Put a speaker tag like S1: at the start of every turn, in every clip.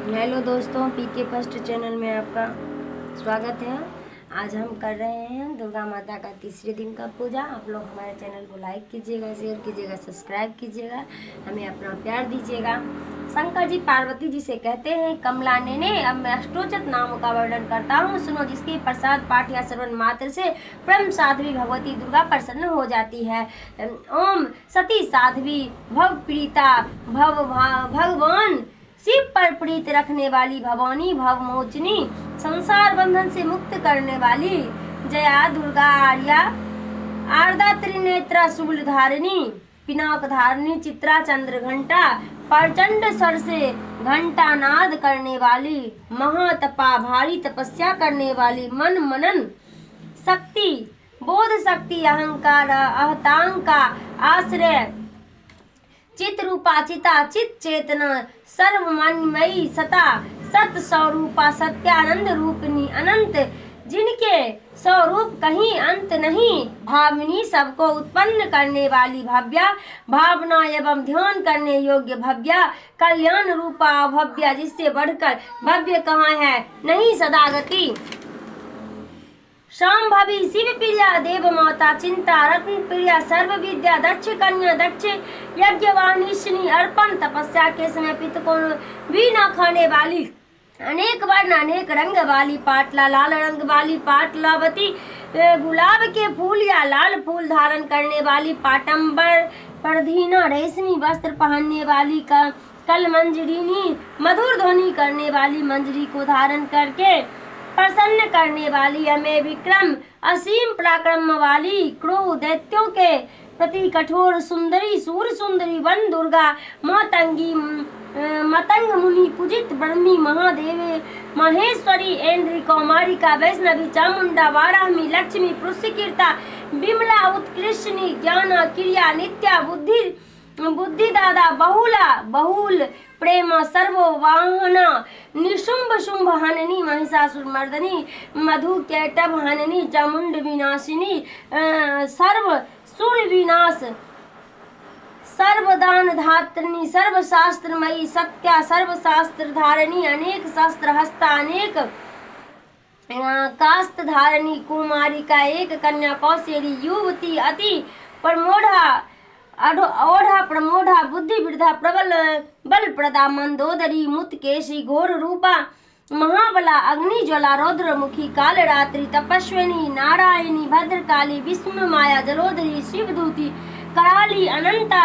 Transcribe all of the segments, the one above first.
S1: Hello दोस्तों, पीके first channel में आपका स्वागत है। आज हम कर रहे हैं दुर्गा माता का तीसरे दिन का पूजा। आप लोग हमारे चैनल को लाइक कीजिएगा, शेयर कीजिएगा, सब्सक्राइब कीजिएगा, हमें अपना प्यार दीजिएगा। शंकर जी पार्वती जी से कहते हैं, कमला ने अब मैं अष्टोचत नामों का वर्णन करता हूँ, सुनो, जिसके प्रसाद पाठ या श्रवण मात्र से परम साध्वी भगवती दुर्गा प्रसन्न हो जाती है। ओम सती साध्वी भव प्रीता भगवान शिव पर प्रीत रखने वाली भवानी भव मोचनी, संसार बंधन से मुक्त करने वाली जया दुर्गा आर्या आरदा त्रिनेत्रा शूल धारिणी पिनाक धारिणी चित्रा चंद्र घंटा प्रचंड स्वर से घंटा नाद करने वाली महातपा भारी तपस्या करने वाली मन मनन शक्ति बोध शक्ति अहंकार अहतांग का आश्रय चित रूपा चिता चित चेतना सर्वमन्मयी सता सत स्वरूपा सत्यानंद रूपिणी अनंत, जिनके स्वरूप कहीं अंत नहीं, भावनी सबको उत्पन्न करने वाली भव्या भावना एवं ध्यान करने योग्य भव्या कल्याण रूपा भव्या, जिससे बढ़कर भव्य कहाँ है नहीं सदागति शाम्भवी शिव प्रिया देव माता चिंता रत्न प्रिया सर्व विद्या दक्ष कन्या दक्ष यज्ञवाणीषिणी अर्पण तपस्या के समय पित्त को भी न खाने वाली अनेक वर्ण अनेक रंग वाली पाटला लाल रंग वाली पाटलावती गुलाब के फूल या लाल फूल धारण करने वाली पाटंबर परधीना रेशमी वस्त्र पहनने वाली का कल मंजरीनी मधुर ध्वनि करने वाली मंजरी को धारण करके प्रसन्न करने वाली हमें विक्रम असीम पराक्रम वाली क्रूर दैत्यों के प्रति कठोर सुंदरी सूर सुंदरी वन दुर्गा मातंगी मतंग मुनि पूजित ब्रह्मी महादेवी महेश्वरी ऐन्द्री कौमारिका वैष्णवी चामुंडा वाराहमी लक्ष्मी पुरुषकीर्ता विमला उत्कृष्णी ज्ञान क्रिया नित्या बुद्धि दादा बहुल प्रेम सर्व वाहना निशुंभ शुंभ हननी महिषासुर मर्दनी मधु कैटभ हननी चामुंड विनाशिनी सर्व सुर विनाश सर्वदान धात्रिणी सर्वशास्त्रमयी सत्या सर्वशास्त्र धारिणी अनेक शस्त्र हस्ता अनेक कास्त धारिणी कुमारी का एक कन्या कौशेरी युवती अति प्रमोढ़ा ओढ़ा प्रमोढ़ा बुद्धि वृद्धा प्रबल बल प्रदा मंदोदरी मुतकेशी घोर रूपा महाबला अग्नि ज्वला रौद्र मुखी काल रात्रि तपस्विनी नारायणी भद्रकाली विष्णु माया जलोदरी शिवदूती कराली अनंता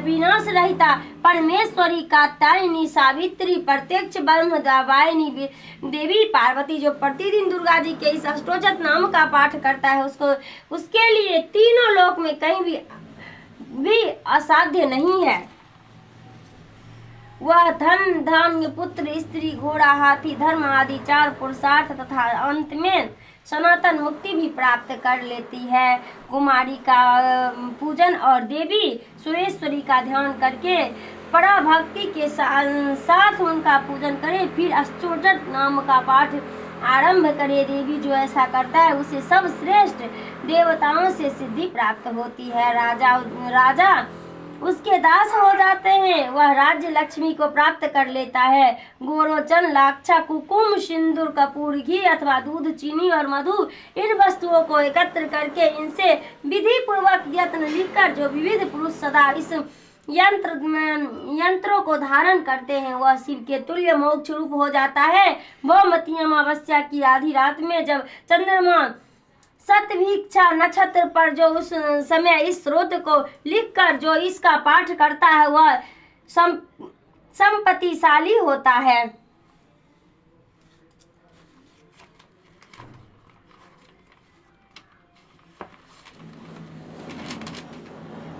S1: विनाश रहिता परमेश्वरी कात्यायनी सावित्री प्रत्यक्ष ब्रह्म वाहिनी देवी पार्वती। जो प्रतिदिन दुर्गा जी के इस अष्टोचत नाम का पाठ करता है उसके लिए तीनों लोक में कहीं भी असाध्य नहीं है। वह धन धान्य पुत्र स्त्री घोड़ा हाथी धर्म आदि चार पुरुषार्थ तथा अंत में सनातन मुक्ति भी प्राप्त कर लेती है। कुमारी का पूजन और देवी सुरेश्वरी का ध्यान करके पराभक्ति के साथ उनका पूजन करे, फिर अष्टोचत नाम का पाठ आरंभ करे। देवी जो ऐसा करता है उसे सब श्रेष्ठ देवताओं से सिद्धि प्राप्त होती है। राजा उसके दास हो जाते हैं, वह राज्य लक्ष्मी को प्राप्त कर लेता है। गोरोचन लाक्षा कुकुम सिंदूर कपूर घी अथवा दूध चीनी और मधु इन वस्तुओं को एकत्र करके इनसे विधि पूर्वक यत्न लिखकर जो विविध पुरुष सदा इस यंत्रों को धारण करते हैं वह शिव के तुल्य मोक्ष रूप हो जाता है। वह मती अमावस्या की आधी रात में जब चंद्रमा सतभिक्षा नक्षत्र पर जो उस समय इस स्रोत को लिखकर जो इसका पाठ करता है वह संपत्तिशाली होता है।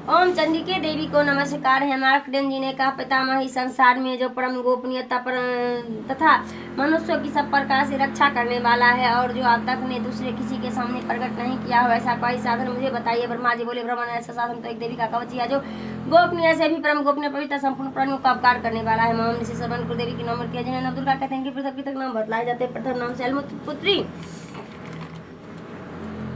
S1: ओम चंडिके देवी को नमस्कार है। मार्कंडेय जी ने कहा, पितामह ही संसार में जो परम गोपनीयता पर तथा मनुष्यों की सब प्रकार से रक्षा करने वाला है और जो अब तक ने दूसरे किसी के सामने प्रकट नहीं किया हो ऐसा कोई साधन मुझे बताइए। ब्रह्मा जी बोले, ब्रह्मन ऐसा साधन तो एक देवी का कवच है जो गोपनीय से भी परम गोपनीय पवित्र संपूर्ण प्राणियों का अपकार करने वाला है। मोहन से श्रवण को देवी की नाम किया जिन्हें नवदुर्गा कहते हैं कि पृथक पृथक नाम बतलाए जाते हैं। प्रथम नाम शैलपुत्री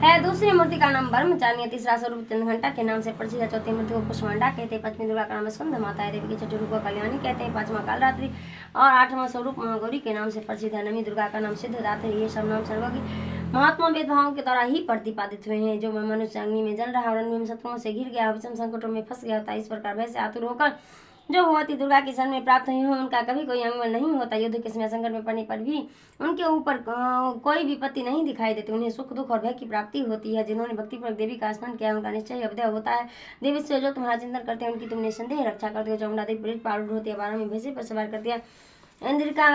S1: है। दूसरी मूर्ति का नाम ब्रह्मचारिणी, तीसरा स्वरूप चंद्रघंटा के नाम से प्रसिद्ध है। चौथी मूर्ति को कुष्मांडा कहते हैं। पांचवी दुर्गा का नाम स्कंद माता है। देवी के छठे रूप को कल्याणी कहते हैं। पांचवा कालरात्रि और आठवां स्वरूप महागौरी के नाम से प्रसिद्ध है। नवी दुर्गा का नाम सिद्धदात्री। ये सब नाम सर्वज्ञ महात्मा भेदभावों के द्वारा ही प्रतिपादित हुए हैं। जो मनुष्य अग्नि में जल रहा और अन्य शत्रुओं से घिर गया, विषम संकटों में फंस गया होता है, इस प्रकार वैसे आतुर होकर जो भगवती दुर्गा की शरण में प्राप्त हुई हो, उनका कभी कोई अंगवल नहीं होता। युद्ध के समय संकट में पड़ने पर भी उनके ऊपर कोई विपत्ति नहीं दिखाई देती। उन्हें सुख दुख और भय की प्राप्ति होती है। जिन्होंने भक्तिपूर्वक देवी का स्मरण किया, उनका निश्चय अभ्युदय होता है। देवी से जो तुम्हारा चिंतन करते हैं, उनकी तुम निसंदेह रक्षा करते हो। चामुंडा देवी ब्रज पारूढ़ होती है, 12वें भैंसे पर सवार करती है। इंद्र का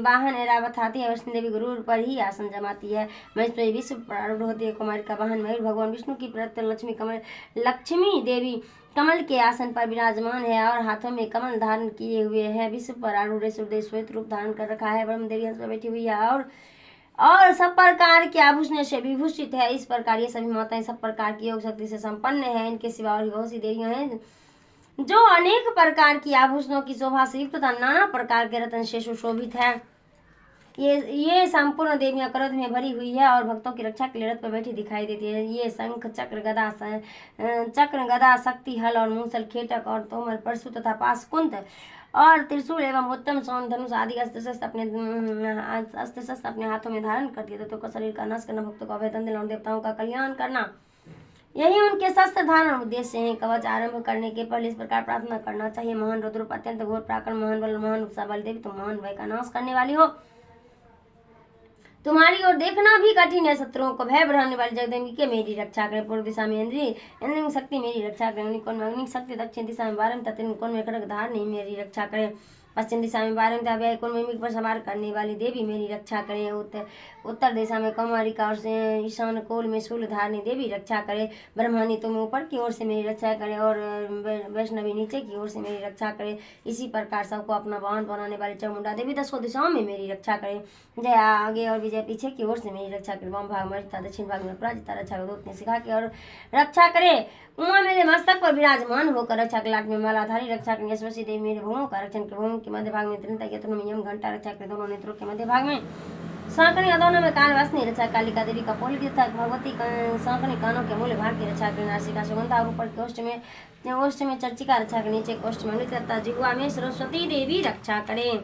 S1: वाहन ऐरावत हाथी है। वैष्णो देवी गुरु पर ही आसन जमाती है। महेश्वरी विश्व प्रारूढ़ होती है। कुमारी का वाहन मयूर। भगवान विष्णु की प्रत्यय लक्ष्मी देवी कमल के आसन पर विराजमान है और हाथों में कमल धारण किए हुए है। विश्व पर आरूढ़ सूर्यदेव श्वेत रूप धारण कर रखा है। ब्रह्म देवी हंस पर बैठी हुई है और सब प्रकार के आभूषण से विभूषित है। इस प्रकार ये सभी माताएं सब प्रकार की योग शक्ति से संपन्न है। इनके सिवा और बहुत सी देवियां हैं जो अनेक प्रकार की आभूषणों की शोभा से युक्त तथा नाना प्रकार के रत्न से सुशोभित है। ये संपूर्ण देवियां क्रोध में भरी हुई है और भक्तों की रक्षा के लिए रथ पर बैठी दिखाई देती है। ये शंख चक्र गदा शक्ति हल और मूसल खेटक और तोमर परशु तथा पाशकुंत और त्रिशूल एवं उत्तम सौन धनुष आदि अस्त्र शस्त्र अपने हाथों में धारण करती है। तो शरीर का नाश करना, भक्तों का अभयदान देना और देवताओं का कल्याण करना, यही उनके शस्त्र धारण उद्देश्य है। कवच आरंभ करने के पहले इस प्रकार प्रार्थना करना चाहिए। महान रुद्र अत्यंत घोर प्राकरण महान बल महान उत्साह बल देवी, तुम महान भय का नाश करने वाली हो। तुम्हारी ओर देखना भी कठिन है। शत्रुओं को भय बढ़ाने वाली जगदम्बी के मेरी रक्षा करें। पूर्व दिशा में इंद्रिय शक्ति मेरी रक्षा करें। कोण में अग्नि शक्ति, दक्षिण दिशा में 12 तथा कोण में खड़ग धारणी मेरी रक्षा करें। पश्चिम दिशा में 12 तथा कोण में मिग पर सवार करने वाली देवी मेरी रक्षा करें। उत्तर दिशा में कौमारिका और ईशान कोल में शूल धारणी देवी रक्षा करे। ब्रह्मणी तुम ऊपर की ओर से मेरी रक्षा करे और वैष्णवी नीचे की ओर से मेरी रक्षा करे। इसी प्रकार सबको अपना वाहन बनाने वाली चामुंडा देवी 10 दिशाओं में मेरी रक्षा करे। जय आगे और विजय पीछे की ओर से मेरी रक्षा करे। वाम भाग में रक्षा, दक्षिण भाग में अपराजिता रक्षा दूत ने सिखा के और रक्षा करे। उमा मेरे मस्तक पर विराजमान होकर रक्षा के लाट में मालाधारी रक्षा करें। यशस्वी देवी मेरे भूमों का रक्षण करे। भूमि के मध्य भाग में त्रिनेत्र घंटा रक्षा करे। दोनों नेत्रों के मध्य भाग में सांकनी दोनों में कान वासनी रक्षा। कालिका देवी का पोल तथा भगवती सांकनी कानों के मूल्य भाग की रक्षा करें। नासिका सुगंधा और ऊपर के ओष्ठ में चर्चिका रक्षा करें। नीचे कोष्ठ में नृत्य जिह्वा में सरस्वती देवी रक्षा करें।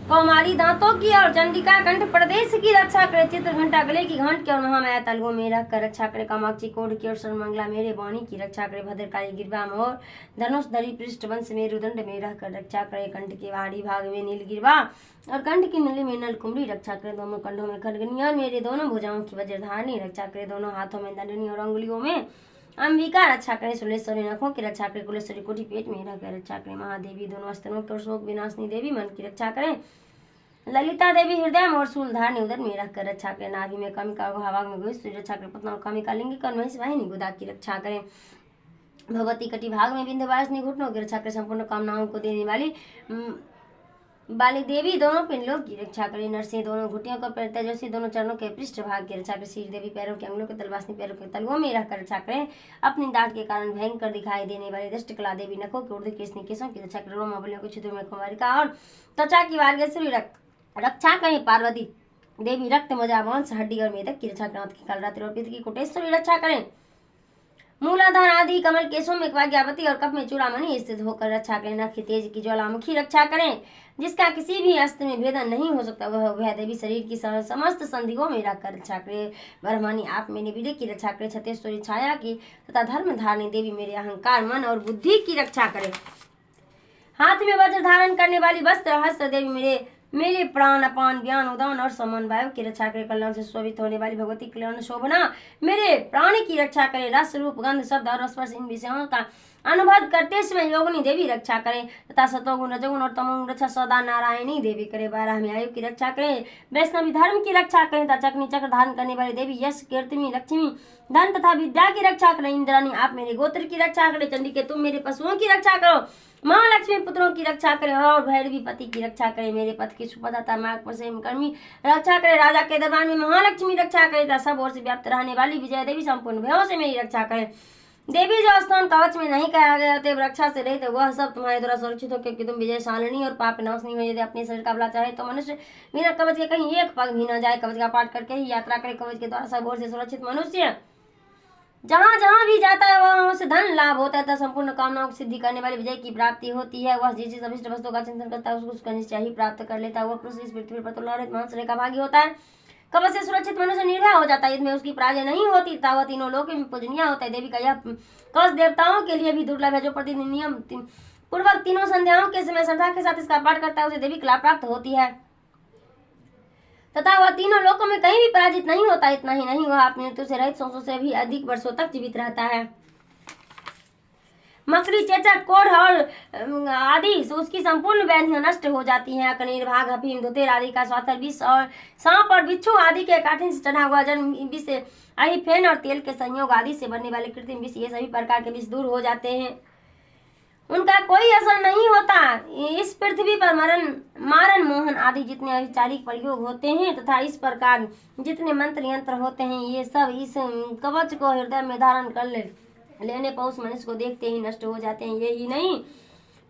S1: कौमारी दांतों की और चंडिका कंठ प्रदेश की रक्षा करे। चित्र घंटा गले की घंट की और महामाया तलवों में रख कर रक्षा करे। कामाक्षी कोड की और सर्वमंगला मेरे वाणी की रक्षा करे। भद्रकाली गिरवा और धनुषधरी पृष्ठ वंश में रुदंड में रख कर रक्षा करे। कंठ के बाहरी भाग में नील गिरवा और कंठ की नली में नल कुमरी रक्षा करे। दोनों कंधों में खड़गनी और मेरे दोनों भुजाओं की वज्रधारणी रक्षा करे। दोनों हाथों में दंडनी और अंगुलियों में अंबिका रक्षा करे। सुलेश्वरी नखों की रक्षा करे। कुलेश्वरी कोठी पेट में रहकर रक्षा करे। महादेवी दोनों स्तनों की और शोक विनाशनी देवी मन की रक्षा करें। ललिता देवी हृदय और शूल धारणी उदर में रखकर रक्षा करें। नाभि में कामिका भाग में घुस रक्षा करें। पत्ना कामिका लिंगिका और महिष वाहिनी गुदा की रक्षा करें। भगवती कटी भाग में विंध्यवासिनी घुटनों की रक्षा करें। संपूर्ण कामनाओं को देने वाली देवी दोनों पिंडलों की रक्षा करें। नरसिंह दोनों घुटियों को तेजस्वी दोनों चरणों के पृष्ठ भाग की रक्षा करें। श्री देवी पैरों के अंगलों के तलवासनी पैरों के तलवों में रखकर रक्षा करें। अपनी दांत के कारण भयंकर दिखाई देने वाली दृष्टिकला देवी नखों के ऊर्ध्व केसनी केसों की रक्षा करें। रोमावलियों के छिद्रों में कुमारिका और त्वचा की वार्गेश्वरी रक्षा करें। पार्वती देवी रक्त मजा मांस हड्डी और मेदक की रक्षा करें। की कालरात्रि और पित्त की कुटेश्वरी रक्षा करें। मूलाधार आदि कमल केशों में भाग्यावती और कप में चूड़ामणि स्थित होकर रक्षा करें। नख तेज की ज्वालामुखी रक्षा करें। जिसका किसी भी अस्त्र में भेदन नहीं हो सकता, वह देवी शरीर की समस्त संधियों में रखकर रक्षा करे। ब्रह्मणी आप मेरे विवेक की रक्षा करे। छतेश्वरी छाया की तथा धर्म धारणी देवी मेरे अहंकार मन और बुद्धि की रक्षा करे। हाथ में वज्र धारण करने वाली वस्त्र हस्त्र देवी मेरे प्राण अपान ज्ञान उदान और समान वायु की रक्षा करे। कल्याण से शोभित होने वाली भगवती कल्याण शोभना मेरे प्राण की रक्षा करे। रस रूप गंध शब्द और स्पर्श इन विषयों का अनुभव करते समय योगिनी देवी रक्षा करें तथा सतोगुण रजोगुण और तमोगुण रक्षा सदा नारायणी देवी करे। 12 आयु की रक्षा करें। वैष्णवी धर्म की रक्षा करें तथा चक्नी चक्र धारण करने वाली देवी यश कीर्ति लक्ष्मी धन तथा विद्या की रक्षा करें। इंद्राणी आप मेरे गोत्र की रक्षा करें। चंडिके तुम मेरे पशुओं की रक्षा करो। महालक्ष्मी पुत्रों की रक्षा करें और भैरवी पति की रक्षा करें। मेरे पति की सुपदाता मार्ग पर से कर्मी रक्षा करें। राजा के दरबार में महालक्ष्मी रक्षा करें तथा सब ओर से व्याप्त रहने वाली विजय देवी संपूर्ण भयों से मेरी रक्षा करें। देवी जो स्थान कवच में नहीं कहा गया थे रक्षा से रहित वह सब तुम्हारे द्वारा सुरक्षित हो, क्योंकि तुम विजयशालिनी और पाप नाश नहीं हो। यदि अपने शरीर का भला चाहे तो मनुष्य बिना कवच के कहीं एक पग भी न जाए। कवच का पाठ करके ही यात्रा करे। कवच के द्वारा सब ओर से सुरक्षित मनुष्य जहाँ जहाँ भी जाता है वहाँ उसे धन लाभ होता है तथा संपूर्ण कामनाओं की सिद्धि करने वाली विजय की प्राप्ति होती है। वह जिस अभिष्ट वस्तु का चिंतन करता है उसको उसका निश्चय ही प्राप्त कर लेता है। वह पुरुष इस पृथ्वी पर तुलनारहित महान का भागी होता है। कवच से सुरक्षित मनुष्य निर्भय हो जाता है। इसमें उसकी पराजय नहीं होती तथा वह तीनों लोक में पूजनीय होता है। देवी का यह कवच देवताओं के लिए भी दुर्लभ है। जो प्रतिदिन नियम पूर्वक तीनों संध्याओं के समय श्रद्धा के साथ इसका पाठ करता है उसे देवी कला प्राप्त होती है तथा वह तीनों लोकों में कहीं भी पराजित नहीं होता। इतना ही नहीं, वह अपनी मृत्यु से रहित 100 से भी अधिक वर्षों तक जीवित रहता है। मकड़ी, चेचक, कोढ़ और आदि उसकी संपूर्ण व्याधियां नष्ट हो जाती हैं। कनीर, भाग, अफीम, धुतेर आदि का स्वास्थ्य विष और सांप और बिच्छू आदि के काटने से चढ़ा हुआ जन्म विष, फेन और तेल के संयोग आदि से बनने वाले कृत्रिम विष, ये सभी प्रकार के विष दूर हो जाते हैं। उनका कोई असर नहीं होता। इस पृथ्वी पर मारन मोहन आदि जितने अभिचारिक प्रयोग होते हैं तथा इस प्रकार जितने मंत्र यंत्र होते हैं ये सब इस कवच को हृदय में धारण कर लेने पर उस मनुष्य को देखते ही नष्ट हो जाते हैं। यही नहीं,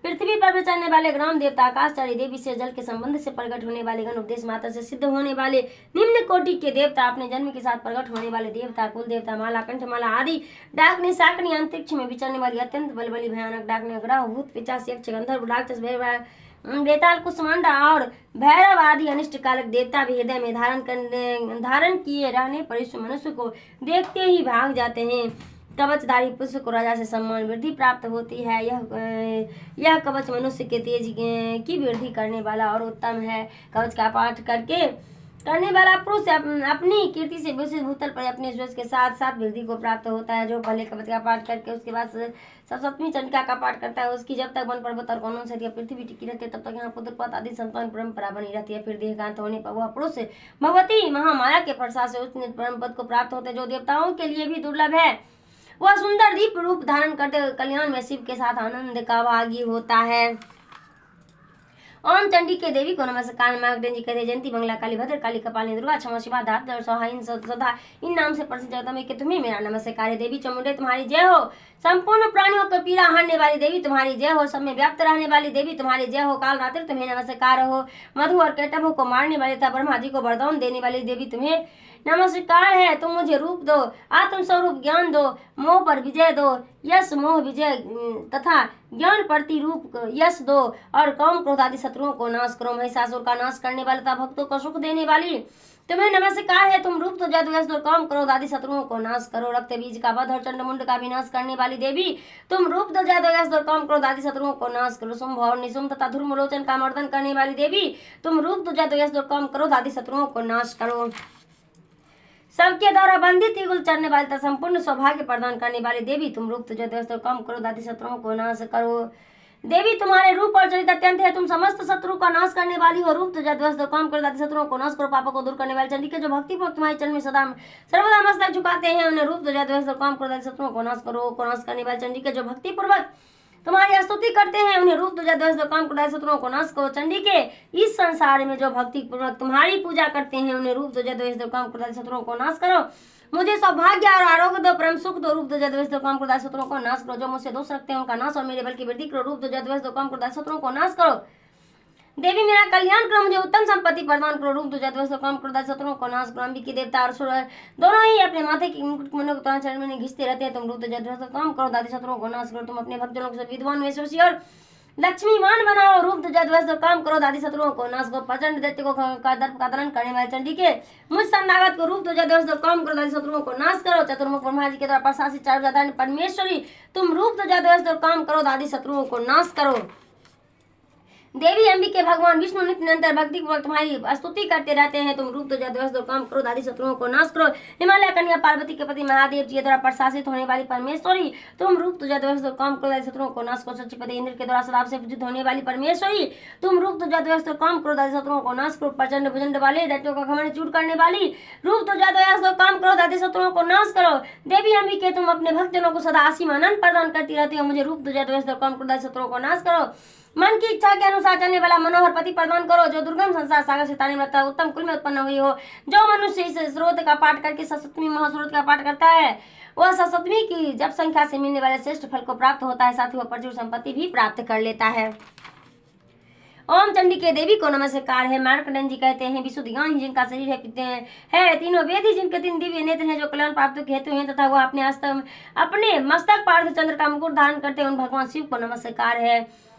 S1: पृथ्वी पर विचरने वाले ग्राम देवता, आकाशचारी देवी से जल के संबंध से प्रकट होने वाले गण, उपदेश मात्र से सिद्ध होने वाले निम्न कोटि के देवता, अपने जन्म के साथ प्रकट होने वाले देवता, कुल देवता, माला, कंठमाला आदि, डाकनी, साकनी, अंतरिक्ष में विचरने वाली अत्यंत बलबली भयानक डाकनी, ग्रह, भूत, पिशाच, यक्ष, गंधर्व, राक्षस, बेताल, कुष्मांडा और भैरव आदि अनिष्टकारक देवता भी हृदय में धारण किए रहने पर इस मनुष्य को देखते ही भाग जाते हैं। कवचधारी पुरुष को राजा से सम्मान वृद्धि प्राप्त होती है। यह कवच मनुष्य के तेज की वृद्धि करने वाला और उत्तम है। कवच का पाठ करने वाला पुरुष अपनी कीर्ति से विशेष भूतल पर अपने यश के साथ साथ वृद्धि को प्राप्त होता है। जो पहले कवच का पाठ करके उसके बाद सप्तमी चंडिका का पाठ करता है उसकी जब तक वन पर्वत और कौनों से पृथ्वी टिकी रहती है तब तक यहाँ पुत्रपत आदि संतान परंपरा बनी रहती है। फिर देहकांत होने पर वह पुरुष भगवती महामाया के प्रसाद से उस परम पद को प्राप्त होते जो देवताओं के लिए भी दुर्लभ है। वह सुंदर दीप रूप धारण करते कल्याण में शिव के साथ आनंद का भागी होता है। ओम चंडी के देवी को नमस्कार। मार्गदेव जी कहते जयंती, मंगला काली, भद्र काली, कपालिनी, दुर्गा, क्षमा शिवा, धात्री और सौहाइन सदा इन नाम से प्रसिद्ध जगत में कि तुम्हें मेरा नमस्कार है। देवी चामुंडे तुम्हारी जय हो। संपूर्ण प्राणियों को पीड़ा हरने वाली देवी तुम्हारी जय हो। सब में व्याप्त रहने वाली देवी तुम्हारी जय हो। काल रात्रि तुम्हें नमस्कार हो। मधु और केटभों को मारने वाली तथा ब्रह्मा जी को वरदान देने वाली देवी तुम्हें नमस्कार है। तुम मुझे रूप दो, आत्म स्वरूप ज्ञान दो, मोह पर विजय दो, यश मोह विजय तथा ज्ञान प्रति रूप यश दो और काम क्रोध आदि शत्रुओं को नाश करो। महिषासुर का नाश करने वाले तथा भक्तों को सुख देने वाली तुम्हें नमस्कार है। तुम रूप तो जद यश दो, काम क्रोध आदि शत्रुओं को नाश करो। रक्त बीज का वध और चंडमुंड का विनाश करने वाली देवी तुम रूप तो जद यश दो, काम क्रोध आदि शत्रुओं को नाश करो। शुंभ और निशुंभ तथा धूम्रलोचन का मर्दन करने वाली देवी तुम रूप तो जद यश दो, काम क्रोध आदि शत्रुओं को नाश करो। सबके द्वारा बंधित युगल चढ़ने वाली तथा संपूर्ण सौभाग्य प्रदान करने वाली देवी तुम रूप तुझे कम करो, आदि शत्रुओं को नाश करो। देवी तुम्हारे रूप और चरित्र अत्यंत है। तुम समस्त शत्रु का नाश करने वाली हो। रूप तुझे कम करो, आदि शत्रुओं को नाश करो, पापों को दूर करने वाली चंडी के जो भक्ति पूर्वक तुम्हारे चरण में सदा सर्वदा मस्तक झुकाते हैं उन्हें रूप तुझे कम करो, आदि शत्रुओं को नाश करो। को नाश करने वाली चंडी के जो भक्ति पूर्वक तुम्हारी स्तुति करते हैं उन्हें रूप तुझे काम करो, शत्रुओं को नाश करो। चंडी के इस संसार में जो भक्ति पूर्वक तुम्हारी पूजा करते हैं उन्हें रूप तुझे काम करो, शत्रुओं को नाश करो। मुझे सौभाग्य और आरोग्य दो, परम सुख दो, रूप तुझे काम करो, शत्रुओं को नाश करो। जो मुझसे दोष रखते हैं उनका नाश और मेरे बल की वृद्धि करो, रूप तुझे काम करो, शत्रुओं को नाश करो। देवी मेरा कल्याण करो, मुझे उत्तम संपत्ति प्रदान करो, रूप तुझे काम करो, शत्रुओं को नाश करो। अंबिके देवता और सूर्य दोनों ही अपने माथे की मुकुट मनो को चरण में घिसते रहते हैं। तुम रूप तुझे काम करो, दादी शत्रुओं को नाश करो। तुम अपने भक्तजनों को विद्वान यशस्वी और लक्ष्मीमान बनाओ, रूप तुझे काम करो, दादी शत्रुओं को नाश करो। प्रचंड दैत्य को दर्प का दलन करने वाले चंडी के मुझ शरणागत को रूप तुझे काम करो, दादी शत्रुओं को नाश करो। चतुर्मुख ब्रह्मा जी के द्वारा प्रशासित चार परमेश्वरी तुम रूप तुझे काम करो, दादी शत्रुओं को नाश करो। देवी अंबिके भगवान विष्णु नित्य निरंतर भक्ति पूर्वक तुम्हारी स्तुति करते रहते हैं। तुम रूप तुझे काम करो, दादी शत्रुओं को नाश करो। हिमालय कन्या पार्वती के पति महादेव जी के द्वारा प्रशासित होने वाली परमेश्वरी तुम रूप तुझे काम करो, दादी शत्रुओं को नाश करो। सचिपति इंद्र के द्वारा श्राप से पूजित होने वाली परमेश्वरी तुम रूप तुझे काम करो, दादी शत्रुओं को नाश करो। प्रचंड भुजंड वाले दैत्यों का घमंड चूर करने वाली रूप तुझे काम करो, दादी शत्रुओं को नाश करो। देवी अंबिके तुम अपने भक्तजनों को सदा असीम आनंद प्रदान करती रहती हो। मुझे रूप तुझे काम करो, दादी शत्रुओं को नाश करो। मन की इच्छा के अनुसार चलने वाला मनोहर पति प्रदान करो, जो दुर्गम संसार सागर से ताने में उत्तम कुल में उत्पन्न हुई हो। जो मनुष्य इस स्रोत का पाठ करके सप्तमी महास्रोत का पाठ करता है, वह सप्तमी की जब संख्या से मिलने वाले श्रेष्ठ फल को प्राप्त होता है, साथ ही वह प्रचुर संपत्ति भी प्राप्त कर लेता है। ओम चंडी के देवी को नमस्कार है। मार्कंडेय जी कहते हैं, विशुद्ध ज्ञान ही जिनका शरीर है, तीनों वेद ही जिनके 3 दिव्य नेत्र हैं, जो कल्याण प्राप्त के हेतु हैं, तथा वह अपने मस्तक पार्थ चंद्र का मुकुट धारण करते हैं, उन भगवान शिव को नमस्कार है।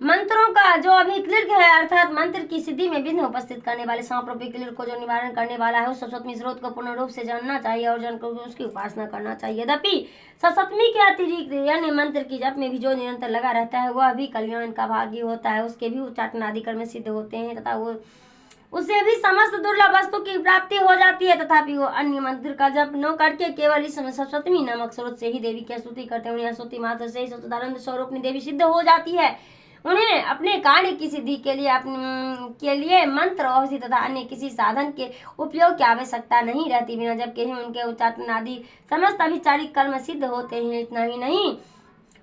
S1: मंत्रों का जो अभिक्लिर्क है, अर्थात मंत्र की सिद्धि में विघ्न उपस्थित करने वाले सांप रूपी क्लिर्क को जो निवारण करने वाला है, उस सप्तमी स्रोत को पूर्ण रूप से जानना चाहिए और जानकर उसकी उपासना करना चाहिए। यद्यपि सप्तमी के अतिरिक्त अन्य मंत्र की जप में भी जो निरंतर लगा रहता है, वह भी कल्याण का भागी होता है। उसके भी उच्चाटन आदि कर्म सिद्ध होते हैं तथा वो उसे भी समस्त दुर्लभ वस्तु की प्राप्ति हो जाती है। तथापि वो अन्य मंत्र का जप न करके केवल इस सप्तमी नामक स्रोत से ही देवी की स्तुति करते हैं, उन्हें स्तुति मात्र से ही सच्चिदानंद स्वरूप देवी सिद्ध हो जाती है। उन्हें अपने कार्य की सिद्धि के लिए मंत्र औषधि तथा अन्य किसी साधन के उपयोग की आवश्यकता नहीं रहती, बिना जबकि ही उनके उच्चाटन आदि समस्त अभिचारिक कर्म सिद्ध होते हैं। इतना ही नहीं,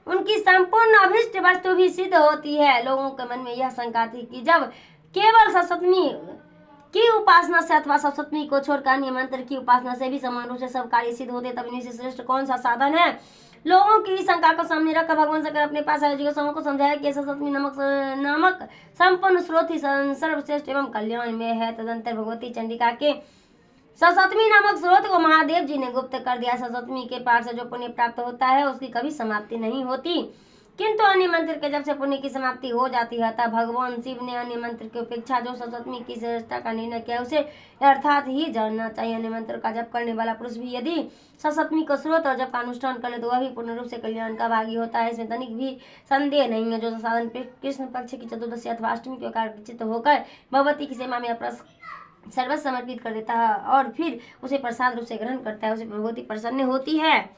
S1: उनकी संपूर्ण अभिष्ट वस्तु भी सिद्ध होती है। लोगों के मन में यह शंका थी कि जब केवल सप्तमी की उपासना से अथवा सप्तमी को छोड़कर अन्य मंत्र की उपासना से भी समान रूप से सब कार्य सिद्ध होते, तब इनमें से श्रेष्ठ कौन सा साधन है। लोगों की शंका को सामने रखकर भगवान शंकर अपने पास आए जिज्ञासुओं को समझाया कि सप्तमी नामक संपन्न स्रोत ही सर्वश्रेष्ठ एवं कल्याण में है। तदंतर भगवती चंडिका के सप्तमी नामक स्रोत को महादेव जी ने गुप्त कर दिया। सप्तमी के पाठ से जो पुण्य प्राप्त होता है, उसकी कभी समाप्ति नहीं होती, किंतु अन्य मंत्र के जब से पुण्य की समाप्ति हो जाती है, तब भगवान शिव ने अन्य मंत्र की अपेक्षा जो सप्तमी की श्रेष्ठता का निर्णय किया, उसे अर्थात ही जानना चाहिए। अन्य मंत्र का जप करने वाला पुरुष भी यदि सप्तमी को स्रोत और जप का अनुष्ठान कर ले, तो वह भी पूर्ण रूप से कल्याण का भागी होता है। इसमें तनिक भी संदेह नहीं है। जो साधन कृष्ण पक्ष की चतुर्दशी अथवा अष्टमी के चित्त होकर भगवती की सेवा में अपना सर्वस्व समर्पित कर देता है और फिर उसे प्रसाद रूप से ग्रहण करता है, उसे भगवती प्रसन्न होती है,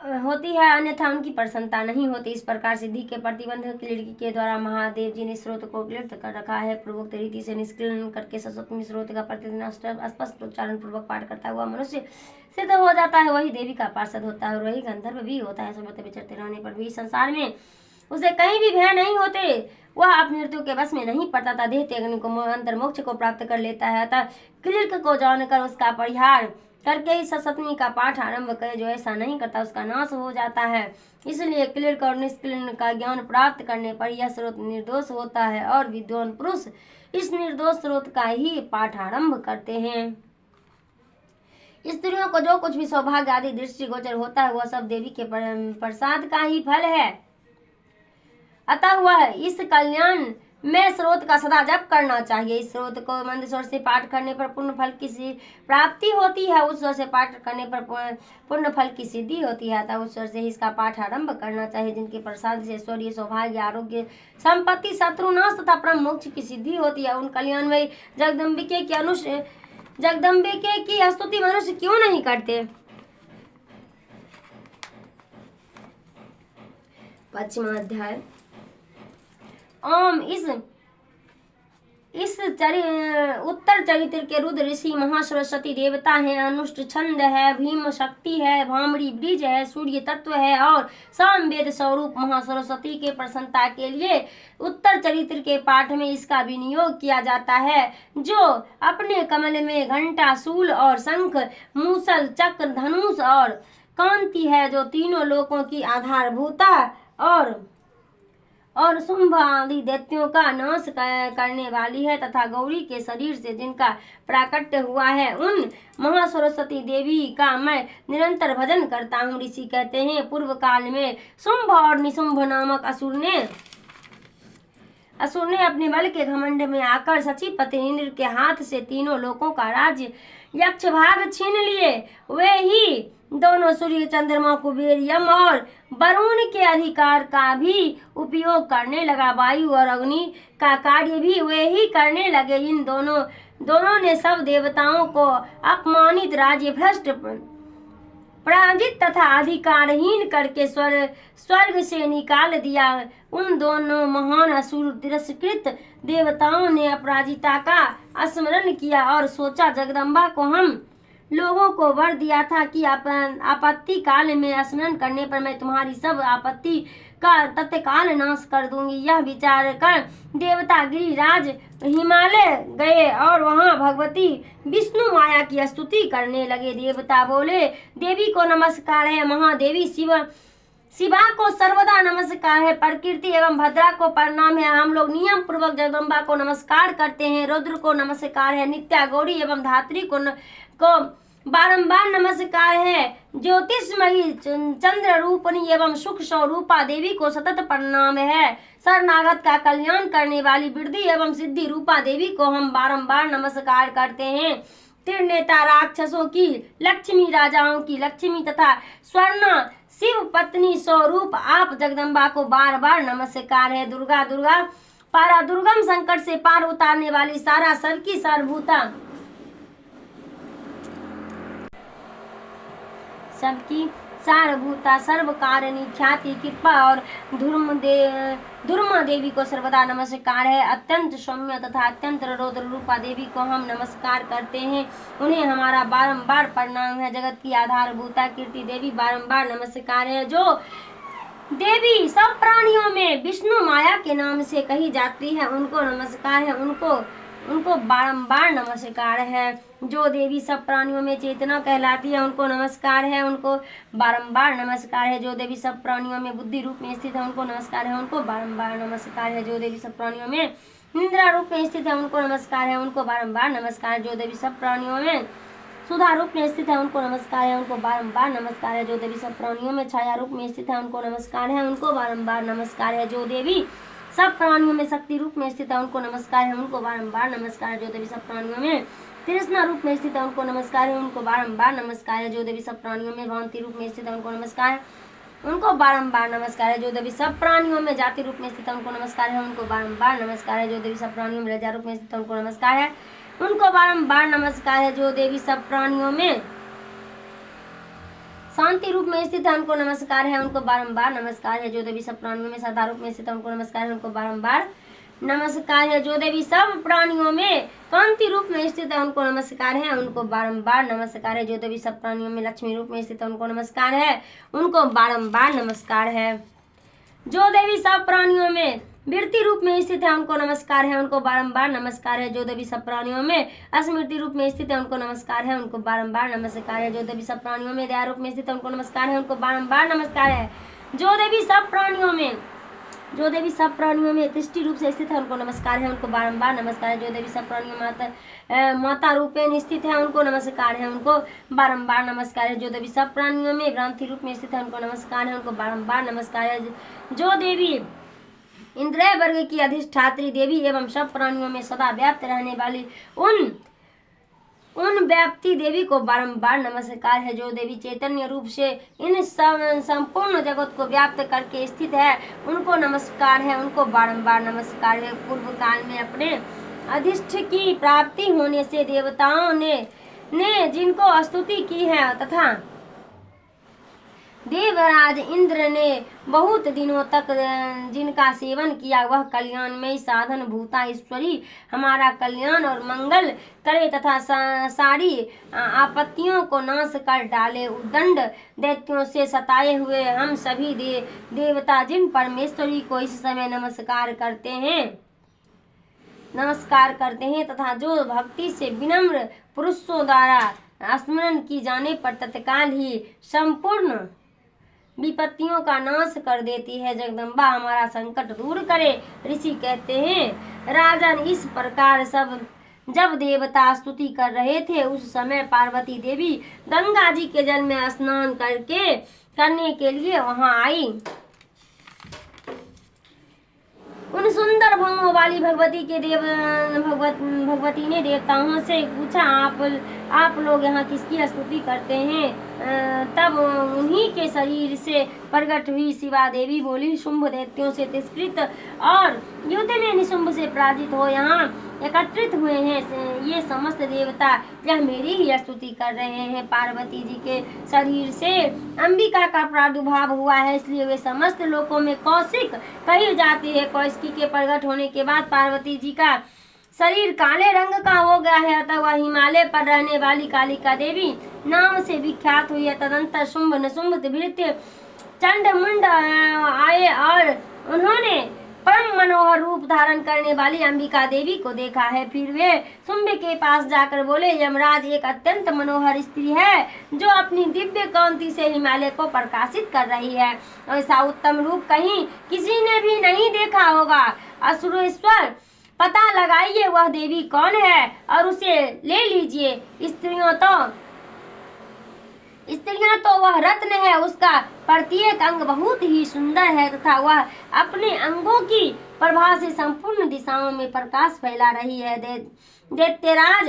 S1: अन्यथा उनकी प्रसन्नता नहीं होती। इस प्रकार सिद्धि के प्रतिबंधक क्लिर्क के द्वारा महादेव जी ने स्रोत को क्लिप्त कर रखा है। पूर्वोक्त रीति से निष्क्रियण करके सप्तमी स्रोत का प्रतिदिन स्पष्ट उच्चारण पूर्वक पाठ करता हुआ मनुष्य सिद्ध हो जाता है, वही देवी का पार्षद होता है और वही गंधर्व भी होता है। सर्वत्र विचरते रहने पर भी संसार में उसे कहीं भी भय नहीं होते, वह अपनी मृत्यु के बस में नहीं पड़ता था, देह त्यागने को अंतर मोक्ष को प्राप्त कर लेता है। अतः क्लिर्क को जानकर उसका परिहार करके इस सप्तमी का पाठ आरंभ करे। जो ऐसा नहीं करता, उसका नाश हो जाता है। इसलिए क्लिर्क और निष्क्लिर्क का ज्ञान प्राप्त करने पर यह स्रोत निर्दोष होता है और विद्वान पुरुष इस निर्दोष स्रोत का ही पाठ आरंभ करते हैं। स्त्रियों को जो कुछ भी सौभाग्य आदि दृष्टिगोचर होता है, वह सब देवी के प्रसाद का ही फल है। अतः वह इस कल्याण में स्रोत का सदा जप करना चाहिए। इस स्रोत को मंद स्वर से पाठ करने पर पूर्ण फल की प्राप्ति होती है, उस स्वर से पाठ करने पर पूर्ण फल की सिद्धि होती है। अतः उस स्वर से ही इसका पाठ आरंभ करना चाहिए, जिनके प्रसाद से ऐश्वर्य, सौभाग्य, आरोग्य, संपत्ति, शत्रुनाश तथा परम मोक्ष की सिद्धि होती है। उन कल्याणमयी जगदम्बिके की स्तुति मनुष्य क्यों नहीं करते। पश्चिमा अध्याय। ओम इस उत्तर चरित्र के रुद्र ऋषि महासरस्वती देवता है, अनुष्ठ छंद है, भीम शक्ति है, भामड़ी ब्रिज है, सूर्य तत्व है और सामवेद स्वरूप महासरस्वती के प्रसन्नता के लिए उत्तर चरित्र के पाठ में इसका विनियोग किया जाता है। जो अपने कमल में घंटा, शूल और शंख, मूसल, चक्र, धनुष और कांति है, जो तीनों लोकों की आधारभूता और शुंभ आदि दैत्यों का नाश करने वाली है, तथा गौरी के शरीर से जिनका प्राकट्य हुआ है, उन महासरस्वती देवी का मैं निरंतर भजन करता हूँ। ऋषि कहते हैं, पूर्व काल में शुंभ और निशुंभ नामक असुर ने अपने बल के घमंड में आकर सचिपति इंद्र के हाथ से तीनों लोकों का राज्य यक्ष भाग छीन लिए। वे ही दोनों सूर्य, चंद्रमा, कुबेर, यम और वरुण के अधिकार का भी उपयोग करने लगा। वायु और अग्नि का कार्य भी वे ही करने लगे। इन दोनों ने सब देवताओं को अपमानित, राज्य भ्रष्ट, पराजित तथा अधिकारहीन करके स्वर्ग से निकाल दिया। उन दोनों महान असुर तिरस्कृत देवताओं ने अपराजिता का स्मरण किया और सोचा, जगदम्बा को हम लोगों को वर दिया था कि आपत्ति काल में स्मरण करने पर मैं तुम्हारी सब आपत्ति का तत्काल नाश कर दूंगी। यह विचार कर देवता गिरिराज हिमालय गए और वहां भगवती विष्णु माया की स्तुति करने लगे। देवता बोले, देवी को नमस्कार है, महादेवी शिवा को सर्वदा नमस्कार है, प्रकृति एवं भद्रा को प्रणाम है, हम लोग नियम पूर्वक जगदम्बा को नमस्कार करते हैं, रुद्र को नमस्कार है, नित्या गौरी एवं धात्री को बारंबार नमस्कार है, ज्योतिषमयी चंद्र रूपनी एवं सुख स्वरूपा देवी को सतत प्रणाम है, शरणागत का कल्याण करने वाली वृद्धि एवं सिद्धि रूपा देवी को हम बारंबार नमस्कार करते हैं। त्रिनेता राक्षसों की लक्ष्मी, राजाओं की लक्ष्मी तथा स्वर्ण शिव पत्नी स्वरूप आप जगदम्बा को बार बार नमस्कार है। दुर्गा दुर्गा पारा दुर्गम संकट से पार उतारने वाली सारा सबकी सर्वभूता सबकी सारभूता सर्व कारिणी ख्याति कृपा और धुर्मा देवी को सर्वदा नमस्कार है। अत्यंत सौम्य तथा अत्यंत रौद्र रूपा देवी को हम नमस्कार करते हैं, उन्हें हमारा बारंबार प्रणाम है। जगत की आधारभूता कीर्ति देवी बारंबार नमस्कार है। जो देवी सब प्राणियों में विष्णु माया के नाम से कही जाती है उनको नमस्कार है, उनको बारंबार नमस्कार है। जो देवी सब प्राणियों में चेतना कहलाती है उनको नमस्कार है, उनको बारंबार नमस्कार है। जो देवी सब प्राणियों में बुद्धि रूप में स्थित है उनको नमस्कार है, उनको बारंबार नमस्कार है। जो देवी सब प्राणियों में निद्रा रूप में स्थित है उनको नमस्कार है, उनको बारंबार नमस्कार है। जो देवी सब प्राणियों में सुधा रूप में स्थित है उनको नमस्कार है, उनको बारंबार नमस्कार है। जो देवी सब प्राणियों में छाया रूप में स्थित है उनको नमस्कार है, उनको बारंबार नमस्कार है। जो देवी सब प्राणियों में शक्ति रूप में स्थित है उनको नमस्कार है, उनको बारंबार नमस्कार है। जो देवी सब प्राणियों में तृष्णा रूप में स्थित है उनको नमस्कार है, उनको बारंबार नमस्कार है। जो देवी सब प्राणियों में भांति रूप में स्थित है उनको नमस्कार है, उनको बारंबार नमस्कार है। जो देवी सब प्राणियों में जाति रूप में स्थित है उनको नमस्कार है, उनको बारंबार नमस्कार है। जो देवी सब प्राणियों में लज्जा रूप में स्थित है उनको नमस्कार है, उनको बारंबार नमस्कार है। जो देवी सब प्राणियों में शांति रूप में स्थित है उनको नमस्कार है, उनको बारंबार नमस्कार है। जो देवी सब प्राणियों में सदा रूप में स्थित है उनको नमस्कार है, उनको बारंबार नमस्कार है। जो देवी सब प्राणियों में कांति रूप में स्थित है उनको नमस्कार है, उनको बारंबार नमस्कार है। जो देवी सब प्राणियों में लक्ष्मी रूप में स्थित है उनको नमस्कार है, उनको बारंबार नमस्कार है। जो देवी सब प्राणियों में वृत्ति रूप में स्थित है उनको नमस्कार है, उनको बारंबार नमस्कार है। जो देवी सब प्राणियों में स्मृति रूप में स्थित है उनको नमस्कार है, उनको बारंबार नमस्कार है। जो देवी सब प्राणियों में दया रूप में स्थित है उनको नमस्कार है, उनको बारंबार नमस्कार है। जो देवी सब प्राणियों में दृष्टि रूप से स्थित है उनको नमस्कार है, उनको बारंबार नमस्कार है। जो देवी सब प्राणियों माता रूपेण स्थित है उनको नमस्कार है, उनको बारंबार नमस्कार है। जो देवी सब प्राणियों में भ्रांति रूप में स्थित है उनको नमस्कार है, उनको बारंबार नमस्कार है। जो देवी इंद्रिय वर्ग की अधिष्ठात्री देवी एवं सब प्राणियों में सदा व्याप्त रहने वाली उन व्याप्ति देवी को बारंबार नमस्कार है। जो देवी चैतन्य रूप से इन संपूर्ण जगत को व्याप्त करके स्थित है उनको नमस्कार है, उनको बारंबार नमस्कार है। पूर्व काल में अपने अधिष्ठ की प्राप्ति होने से देवताओं ने जिनको स्तुति की है तथा देवराज इंद्र ने बहुत दिनों तक जिनका सेवन किया वह कल्याणमयी साधन भूता ईश्वरी हमारा कल्याण और मंगल करे तथा सारी आपत्तियों को नाश कर डाले। उदंड दैत्यों से सताए हुए हम सभी देवता जिन परमेश्वरी को इस समय नमस्कार करते हैं तथा जो भक्ति से विनम्र पुरुषों द्वारा स्मरण की जाने पर तत्काल ही संपूर्ण विपत्तियों का नाश कर देती है। जगदम्बा हमारा संकट दूर करे। ऋषि कहते हैं, राजन इस प्रकार जब देवता स्तुति कर रहे थे उस समय पार्वती देवी गंगा जी के जल में स्नान करने के लिए वहां आई। उन सुंदर भंगों वाली भगवती ने देवताओं से पूछा, आप लोग यहाँ किसकी स्तुति करते हैं? तब उन्हीं के शरीर से प्रकट हुई शिवा देवी बोली, शुंभ दैत्यों से तिरस्कृत और युद्ध में निशुंभ से पराजित हो यहाँ एकत्रित हुए हैं ये समस्त देवता, यह मेरी ही स्तुति कर रहे हैं। पार्वती जी के शरीर से अंबिका का प्रादुर्भाव हुआ है, इसलिए वे समस्त लोकों में कौशिक कही जाती है। कौशिकी के प्रकट होने के बाद पार्वती जी का शरीर काले रंग का हो गया है, अतः वह हिमालय पर रहने वाली कालिका देवी नाम से विख्यात हुई है। तदंतर शुंभ निशुंभ भृत्य चंड मुंड आए और उन्होंने परम मनोहर रूप धारण करने वाली अंबिका देवी को देखा है। फिर वे शुंभ के पास जाकर बोले, यमराज, एक अत्यंत मनोहर स्त्री है जो अपनी दिव्य कांति से हिमालय को प्रकाशित कर रही है। ऐसा उत्तम रूप कहीं किसी ने भी नहीं देखा होगा। असुरेश्वर, पता लगाइए वह देवी कौन है और उसे ले लीजिए। स्त्रियां तो वह रत्न है, उसका प्रत्येक अंग बहुत ही सुंदर है तथा वह अपने अंगों की प्रभा से संपूर्ण दिशाओं में प्रकाश फैला रही है। दैत्यराज,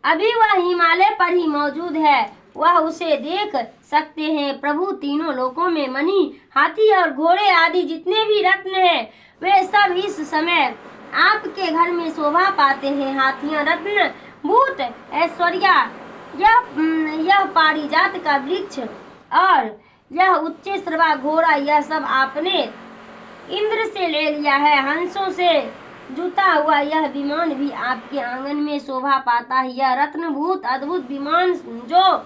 S1: अभी वह हिमालय पर ही मौजूद है, वह उसे देख सकते हैं। प्रभु, तीनों लोकों में मणि, हाथी और घोड़े आदि जितने भी रत्न हैं वे सब इस समय आपके घर में शोभा पाते हैं। हाथियां, रत्न, भूत, ऐश्वर्या, यह पारिजात का वृक्ष और यह उच्च श्रवा घोड़ा, यह सब आपने इंद्र से ले लिया है। हंसों से जुता हुआ यह विमान भी आपके आंगन में शोभा पाता है। यह रत्नभूत अद्भुत विमान जो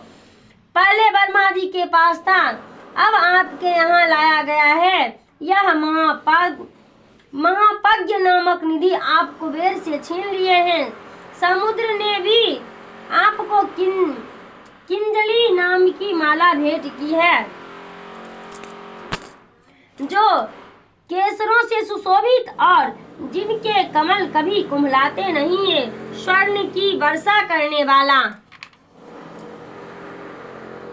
S1: पहले वर्मा जी के पास था, अब आपके यहाँ लाया गया है। यह महापज्ञ नामक निधि आप कुबेर से छीन लिए हैं। समुद्र ने भी आपको किंजली नाम की माला भेंट की है जो केसरों से सुशोभित और जिनके कमल कभी कुम्हलाते नहीं है। स्वर्ण की वर्षा करने वाला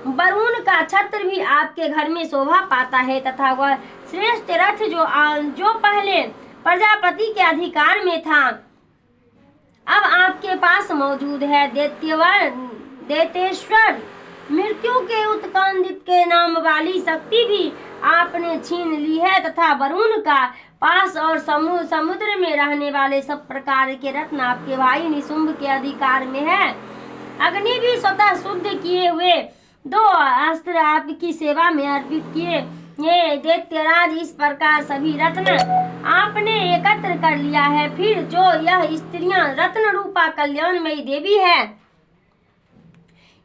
S1: वरुण का छत्र भी आपके घर में शोभा पाता है तथा वह श्रेष्ठ रथ जो पहले प्रजापति के अधिकार में था अब आपके पास मौजूद है। दैतेश्वर, मृत्यु के उत्कांदित के नाम वाली शक्ति भी आपने छीन ली है तथा वरुण का पास और समुद्र में रहने वाले सब प्रकार के रत्न आपके भाई निशुंभ के अधिकार में है। अग्नि भी स्वतः शुद्ध किए हुए 2 अस्त्र आपकी सेवा में अर्पित किए। ये दैत्यराज, इस प्रकार सभी रत्न आपने एकत्र कर लिया है। फिर जो यह स्त्रियां रत्न रूपा कल्याणमयी देवी है,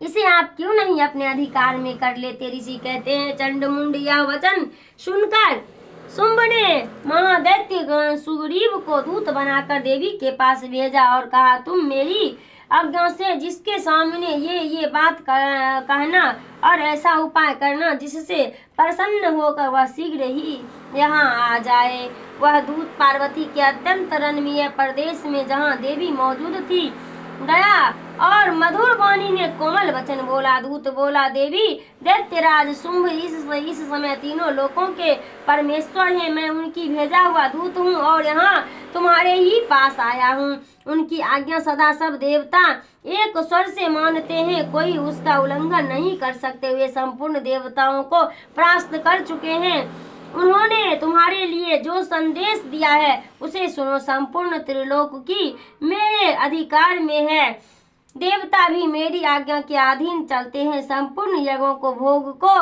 S1: इसे आप क्यों नहीं अपने अधिकार में कर लेते। ऋषि कहते हैं, चंडमुंड, यह वचन सुनकर शुंभ ने महादैत्य सुग्रीव को दूत बनाकर देवी के पास भेजा और कहा, तुम मेरी आज्ञा से जिसके सामने ये बात कहना और ऐसा उपाय करना जिससे प्रसन्न होकर वह शीघ्र ही यहाँ आ जाए। वह दूत पार्वती के अत्यंत रमणीय प्रदेश में जहाँ देवी मौजूद थी गया और मधुर वाणी ने कोमल वचन बोला। दूत बोला, देवी, दैत्यराज शुंभ इस समय तीनों लोकों के परमेश्वर हैं। मैं उनकी भेजा हुआ दूत हूँ और यहाँ तुम्हारे ही पास आया हूँ। उनकी आज्ञा सदा सब देवता एक स्वर से मानते हैं, कोई उसका उल्लंघन नहीं कर सकते। वे संपूर्ण देवताओं को परास्त कर चुके हैं। उन्होंने तुम्हारे लिए जो संदेश दिया है उसे सुनो। संपूर्ण त्रिलोक की मेरे अधिकार में है। देवता भी मेरी आज्ञा के अधीन चलते हैं। संपूर्ण यज्ञों को भोग को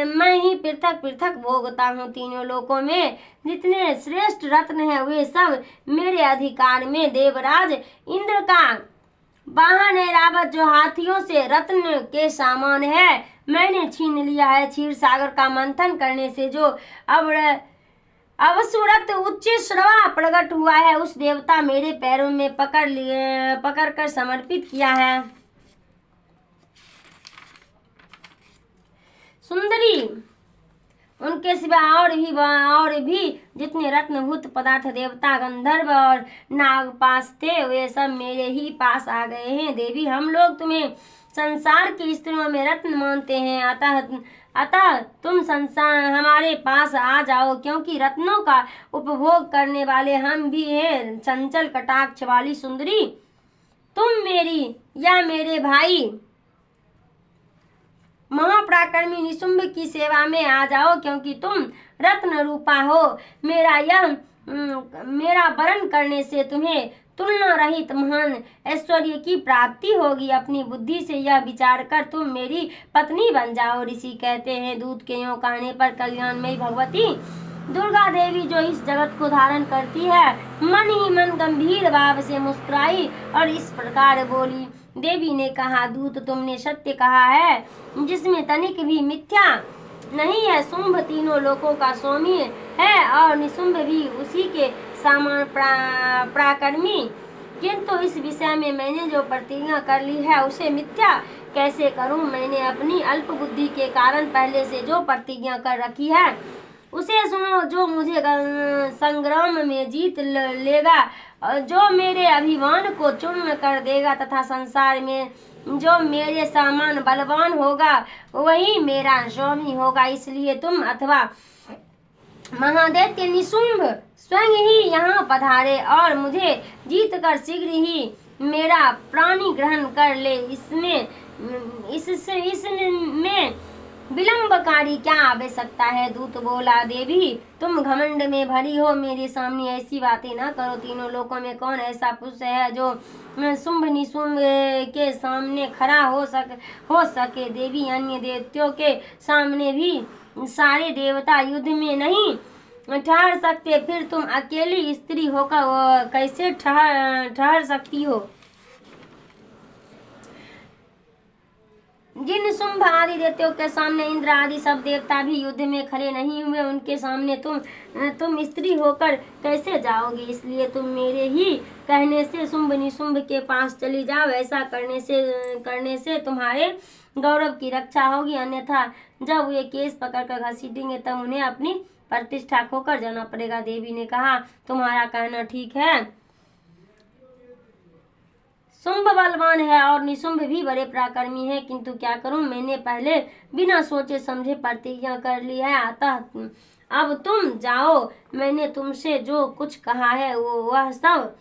S1: मैं ही पृथक पृथक भोगता हूँ। तीनों लोकों में जितने श्रेष्ठ रत्न हैं वे सब मेरे अधिकार में। देवराज इंद्र का वाहन ऐरावत जो हाथियों से रत्न के सामान है मैंने छीन लिया है। क्षीर सागर का मंथन करने से जो अवसुरत उच्च श्रवा प्रकट हुआ है उस देवता मेरे पैरों में पकड़ कर समर्पित किया है। सुंदरी, उनके सिवा और भी जितने रत्नभूत पदार्थ देवता, गंधर्व और नाग पास थे वे सब मेरे ही पास आ गए हैं। देवी, हम लोग तुम्हें संसार की स्त्रियों में रत्न मानते हैं, अतः तुम संसार हमारे पास आ जाओ, क्योंकि रत्नों का उपभोग करने वाले हम भी हैं। चंचल कटाक्ष वाली सुंदरी, तुम मेरी या मेरे भाई महापराक्रमी निशुंभ की सेवा में आ जाओ, क्योंकि तुम रत्न रूपा हो। मेरा वरण करने से तुम्हें तुलना रहित महान ऐश्वर्य की प्राप्ति होगी। अपनी बुद्धि से यह विचार कर तुम मेरी पत्नी बन जाओ। ऋषि कहते हैं, दूत के यों कहने पर कल्याणमयी भगवती दुर्गा देवी जो इस जगत को धारण करती है मन ही मन गंभीर भाव से मुस्कुराई और इस प्रकार बोली। देवी ने कहा, दूत तुमने सत्य कहा है, जिसमें तनिक भी मिथ्या नहीं है। शुंभ तीनों लोकों का स्वामी है और निशुंभ भी उसी के समान पराक्रमी, किंतु इस विषय में मैंने जो प्रतिज्ञा कर ली है उसे मिथ्या कैसे करूं। मैंने अपनी अल्प बुद्धि के कारण पहले से जो प्रतिज्ञा कर रखी है उसे सुनो। जो मुझे संग्राम में जीत लेगा, जो मेरे अभिमान को चूर्ण कर देगा तथा संसार में जो मेरे समान बलवान होगा वही मेरा स्वामी होगा। इसलिए तुम अथवा महादैत्य निशुंभ स्वयं ही यहाँ पधारे और मुझे जीत कर शीघ्र ही मेरा प्राणी ग्रहण कर ले। इसमें विलंबकारी क्या आवश्यकता है। दूत बोला, देवी तुम घमंड में भरी हो, मेरे सामने ऐसी बातें ना करो। तीनों लोकों में कौन ऐसा पुरुष है जो शुंभ निशुंभ के सामने खड़ा हो सके। देवी, अन्य देवताओं के सामने भी सारे देवता युद्ध में नहीं ठहर सकते, फिर तुम अकेली स्त्री होकर कैसे ठहर सकती हो। जिन शुंभ आदि देवताओं के सामने इंद्र आदि सब देवता भी युद्ध में खड़े नहीं हुए, उनके सामने तुम स्त्री होकर कैसे जाओगी। इसलिए तुम मेरे ही कहने से शुंभ निशुंभ के पास चली जाओ। ऐसा करने से तुम्हारे गौरव की रक्षा होगी, अन्यथा जब वे केस पकड़कर घसीटेंगे तब उन्हें अपनी प्रतिष्ठा खोकर जाना पड़ेगा। देवी ने कहा, तुम्हारा कहना ठीक है। शुंभ बलवान है और निशुंभ भी बड़े पराक्रमी है, किंतु क्या करूं, मैंने पहले बिना सोचे समझे प्रतिज्ञा कर ली है। अतः अब तुम जाओ। मैंने तुमसे जो कुछ कहा है वह सब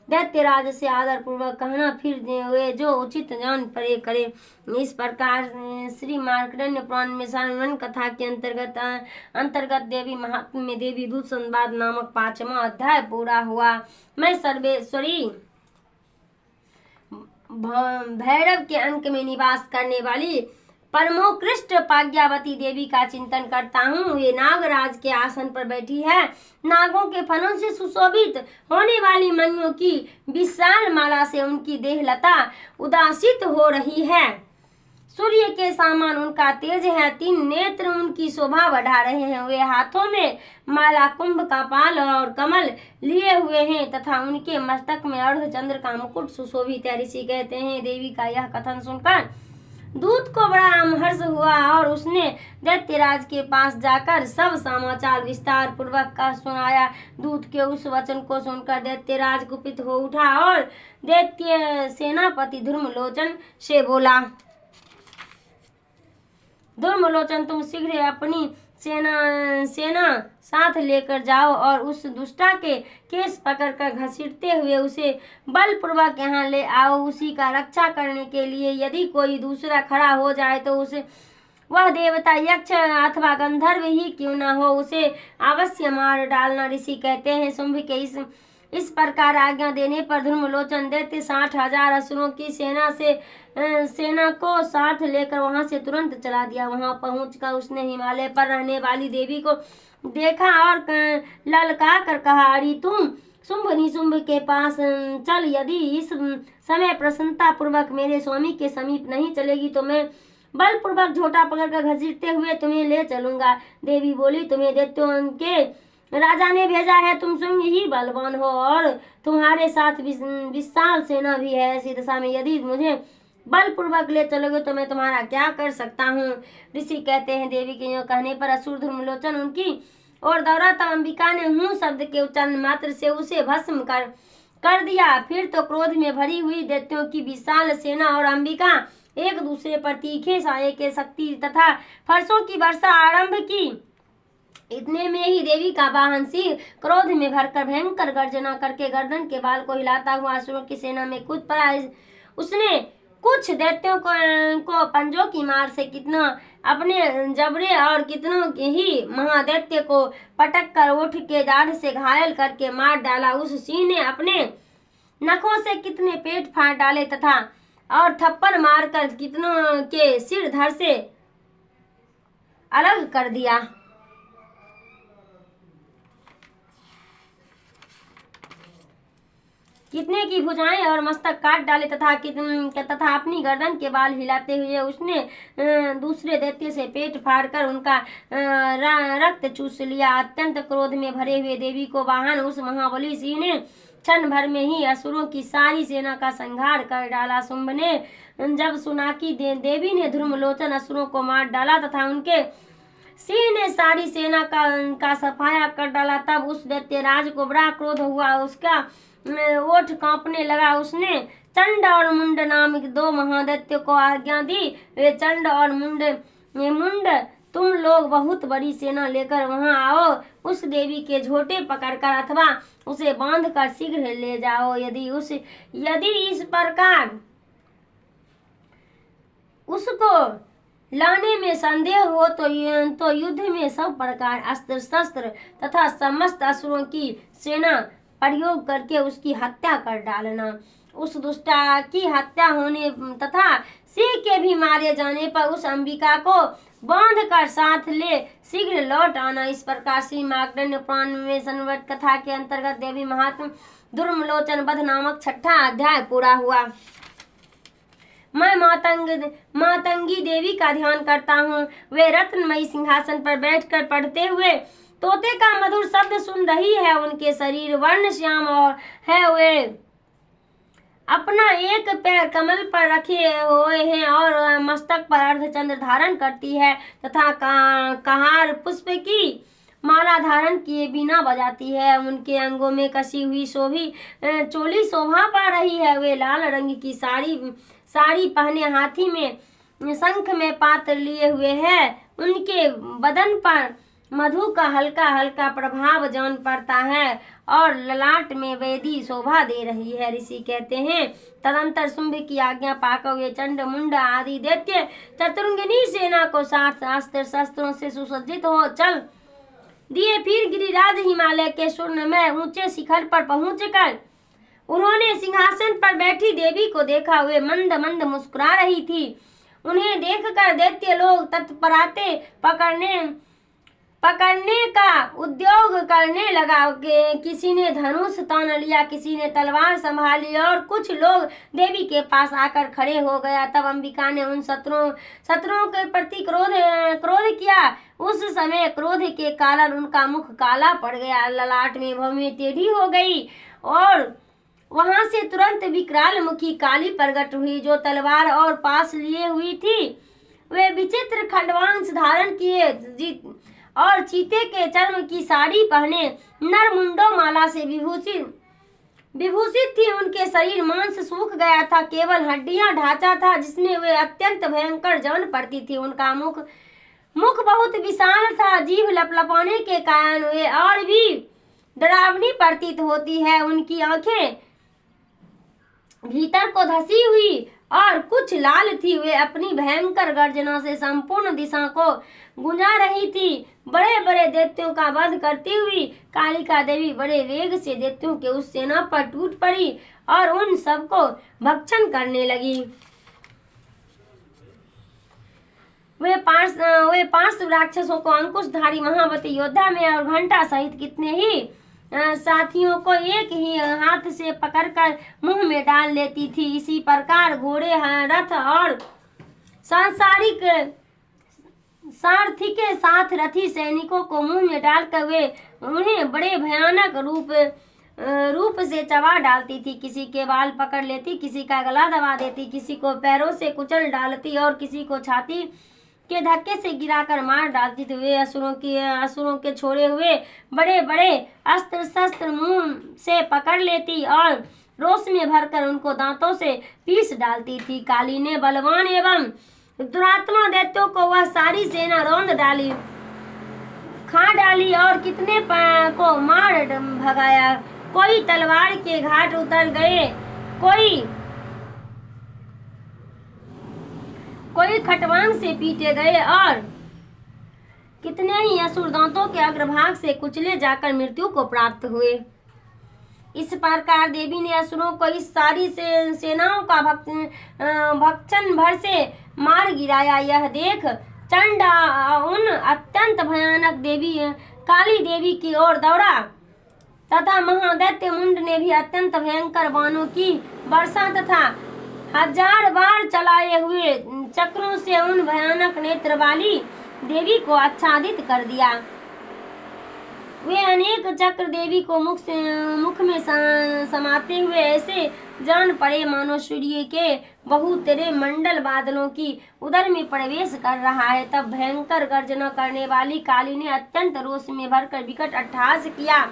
S1: दैत्यराज से आदर पूर्वक कहना, फिर वे जो उचित जान पड़े करे। इस प्रकार श्री मार्कंडेय पुराण में सारण्य कथा के अंतर्गत देवी महात्म्य में देवी दूत संवाद नामक 5वां अध्याय पूरा हुआ। मैं सर्वेश्वरी भैरव के अंक में निवास करने वाली परमोत्कृष्ट पाज्ञावती देवी का चिंतन करता हूँ। वे नागराज के आसन पर बैठी है। नागों के फलों से सुशोभित होने वाली मणियों की विशाल माला से उनकी देहलता उदासित हो रही है। सूर्य के समान उनका तेज है। 3 नेत्र उनकी शोभा बढ़ा रहे हैं। वे हाथों में माला, कुंभ का पाल और कमल लिए हुए हैं तथा उनके मस्तक में अर्धचंद्र का मुकुट सुशोभित है। ऋषि कहते हैं, देवी का यह कथन सुनकर दूत को बड़ा हर्ष हुआ और उसने दैत्यराज के पास जाकर सब समाचार विस्तार पूर्वक का सुनाया। दूत के उस वचन को सुनकर दैत्यराज कुपित हो उठा और दैत्य सेनापति धूम्रलोचन से बोला, धूम्रलोचन, तुम शीघ्र अपनी सेना साथ लेकर जाओ और उस दुष्टा के केस पकड़कर घसीटते हुए उसे बलपूर्वक यहाँ ले आओ। उसी का रक्षा करने के लिए यदि कोई दूसरा खड़ा हो जाए तो उसे वह देवता, यक्ष अथवा गंधर्व ही क्यों न हो, उसे अवश्य मार डालना। ऋषि कहते हैं, शुंभ के इस प्रकार आज्ञा देने पर धूम्रलोचन दैत्य 60,000 असुरों की सेना को साथ लेकर वहां से तुरंत चला दिया। वहां पहुंचकर उसने हिमालय पर रहने वाली देवी को देखा और ललका कर कहा, अरे तुम शुंभ निशुंभ के पास चल। यदि इस समय प्रसन्नता पूर्वक मेरे स्वामी के समीप नहीं चलेगी तो मैं बलपूर्वक झोटा पकड़कर घसीटते हुए तुम्हें ले चलूंगा। देवी बोली, तुम्हें दैत्यों के राजा ने भेजा है, तुम स्वयं ही बलवान हो और तुम्हारे साथ विशाल सेना भी है। ऐसी दशा में यदि मुझे बलपूर्वक ले चलोगे तो मैं तुम्हारा क्या कर सकता हूँ। ऋषि कहते हैं, देवी के यूं कहने पर असुर धूम्रलोचन उनकी और दौड़ा तब अंबिका ने हूँ शब्द के उच्चारण मात्र से उसे भस्म कर दिया। फिर तो क्रोध में भरी हुई दैत्यों की विशाल सेना और अंबिका एक दूसरे पर तीखे साये के शक्ति तथा फरसों की वर्षा आरंभ की। इतने में ही देवी का वाहन सिंह क्रोध में भरकर भयंकर गर्जना करके गर्दन के बाल को हिलाता हुआ असुरों की सेना में कूद पड़ा। उसने कुछ दैत्यों को पंजों की मार से कितना अपने जबड़े और कितनों के ही महादैत्य को पटक कर उठ के दाढ़ से घायल करके मार डाला। उस सिंह ने अपने नखों से कितने पेट फाड़ डाले तथा और थप्पड़ मारकर कितनों के सिर धड़ से अलग कर दिया। कितने की भुजाएं और मस्तक काट डाले तथा अपनी गर्दन के बाल हिलाते हुए उसने दूसरे दैत्य से पेट फाड़कर उनका रक्त चूस लिया। अत्यंत क्रोध में भरे हुए देवी को वाहन उस महाबली सिंह ने क्षण भर में ही असुरों की सारी सेना का संहार कर डाला। शुंभ ने जब सुना कि देवी ने धूम्रलोचन असुरों को मार डाला तथा उनके सिंह ने सारी सेना का सफाया कर डाला, तब उस दैत्य राज को बड़ा क्रोध हुआ। उसका ओठ कांपने लगा। उसने चंड और मुंड नामक दो महादैत्य को आज्ञा दी, वे चंड और मुंड तुम लोग बहुत बड़ी सेना लेकर वहां आओ, उस देवी के झोटे पकड़कर अथवा उसे बांधकर शीघ्र ले जाओ। यदि इस प्रकार उसको लाने में संदेह हो तो युद्ध में सब प्रकार अस्त्र शस्त्र तथा समस्त असुरों की सेना प्रयोग करके उसकी हत्या कर डालना। उस दुष्टा की हत्या होने तथा सिंह के भी मारे जाने पर उस अंबिका को बांध कर साथ ले शीघ्र लौट आना। इस प्रकार श्री मार्कंडेय पुराण में संवर्त कथा के अंतर्गत देवी महात्म धूम्रलोचन वध नामक 6वां अध्याय पूरा हुआ। मैं मातंगी देवी का ध्यान करता हूँ। वे रत्नमयी सिंहासन पर बैठकर पढ़ते हुए तोते का मधुर शब्द सुन रही है। उनके शरीर वर्ण श्याम और है। वे अपना एक पैर कमल पर रखे हुए हैं और मस्तक पर अर्धचंद्र धारण करती है तथा कहार पुष्प की माला धारण किए बिना बजाती है। उनके अंगों में कसी हुई चोली शोभा पा रही है। वे लाल रंग की साड़ी पहने हाथी में शंख में पात्र लिए हुए हैं। उनके बदन पर मधु का हल्का हल्का प्रभाव जान पड़ता है और ललाट में वेदी शोभा दे रही है। ऋषि कहते हैं, तदंतर शुंभ की आज्ञा पाकर वे चंड मुंड आदि दैत्य चतुरंगिनी सेना को साथ अस्त्र शस्त्रों से सुसज्जित हो चल दिए। फिर गिरिराज हिमालय के स्वर्ण में ऊंचे शिखर पर पहुंचकर उन्होंने सिंहासन पर बैठी देवी को देखा। वे मंद मंद मुस्कुरा रही थी। उन्हें देखकर दैत्य लोग तत्पराते पकड़ने का उद्योग करने लगा। किसी ने धनुष तान लिया, किसी ने तलवार संभाली और कुछ लोग देवी के पास आकर खड़े हो गया। तब अंबिका ने उन शत्रुओं के प्रति क्रोध किया। उस समय क्रोध के कारण उनका मुख काला पड़ गया, ललाट में भौहें टेढ़ी हो गई और वहां से तुरंत विकराल मुखी काली प्रकट हुई जो तलवार और पास लिए हुई थी। वे विचित्र खंडवांश धारण किए और चीते के चर्म की साड़ी पहने नरमुंडो माला से विभूषित थी। उनके शरीर मांस सूख गया था, केवल हड्डियां ढांचा था जिसमें वे अत्यंत भयंकर जान पड़ती थी। उनका मुख बहुत विशाल था, जीभ लपलपाने के कारण वे और भी डरावनी प्रतीत होती है। उनकी आंखें भीतर को धसी हुई और कुछ लाल थी। वे अपनी भयंकर गर्जना से संपूर्ण दिशा को गुंजा रही थी। बड़े बड़े दैत्यों का वध करती हुई कालिका देवी बड़े वेग से दैत्यों के उस सेना पर टूट पड़ी और उन सबको भक्षण करने लगी। वे पांच राक्षसों को अंकुशधारी महावती योद्धा में और घंटा सहित कितने ही साथियों को एक ही हाथ से पकड़कर मुंह में डाल लेती थी। इसी प्रकार घोड़े, रथ और सांसारिक सारथी के साथ रथी सैनिकों को मुंह में डालकर वे उन्हें बड़े भयानक रूप से चबा डालती थी। किसी के बाल पकड़ लेती, किसी का गला दबा देती, किसी को पैरों से कुचल डालती और किसी को छाती के धक्के से गिराकर मार डालती थी। वे असुरों के छोड़े हुए बड़े बड़े अस्त्र शस्त्र मुंह से पकड़ लेती और रोष में भरकर उनको दांतों से पीस डालती थी। काली ने बलवान एवं दुरात्मा दैत्यों को वह सारी सेना रौंद डाली, खा डाली और कितने को मार भगाया। कोई तलवार के घाट उतर गए, कोई खटवांग से पीटे गए और कितने ही असुर दांतों के अग्रभाग से कुचले जाकर मृत्यु को प्राप्त हुए। इस प्रकार देवी ने असुरों को इस सारी सेनाओं का भक्षण भर से मार गिराया। यह देख चंड उन अत्यंत भयानक काली देवी की ओर दौड़ा तथा महादैत्य मुंड ने भी अत्यंत भयंकर बाणों की वर्षा तथा 1000 बार चलाए हुए चक्रों से उन भयानक नेत्र वाली देवी को आच्छादित कर दिया। वे अनेक चक्र देवी को मुख में समाते हुए ऐसे जान पड़े मानो सूर्य के बहुतेरे मंडल बादलों की उदर में प्रवेश कर रहा है। तब भयंकर गर्जना करने वाली काली ने अत्यंत रोष में भरकर विकट अट्टहास किया।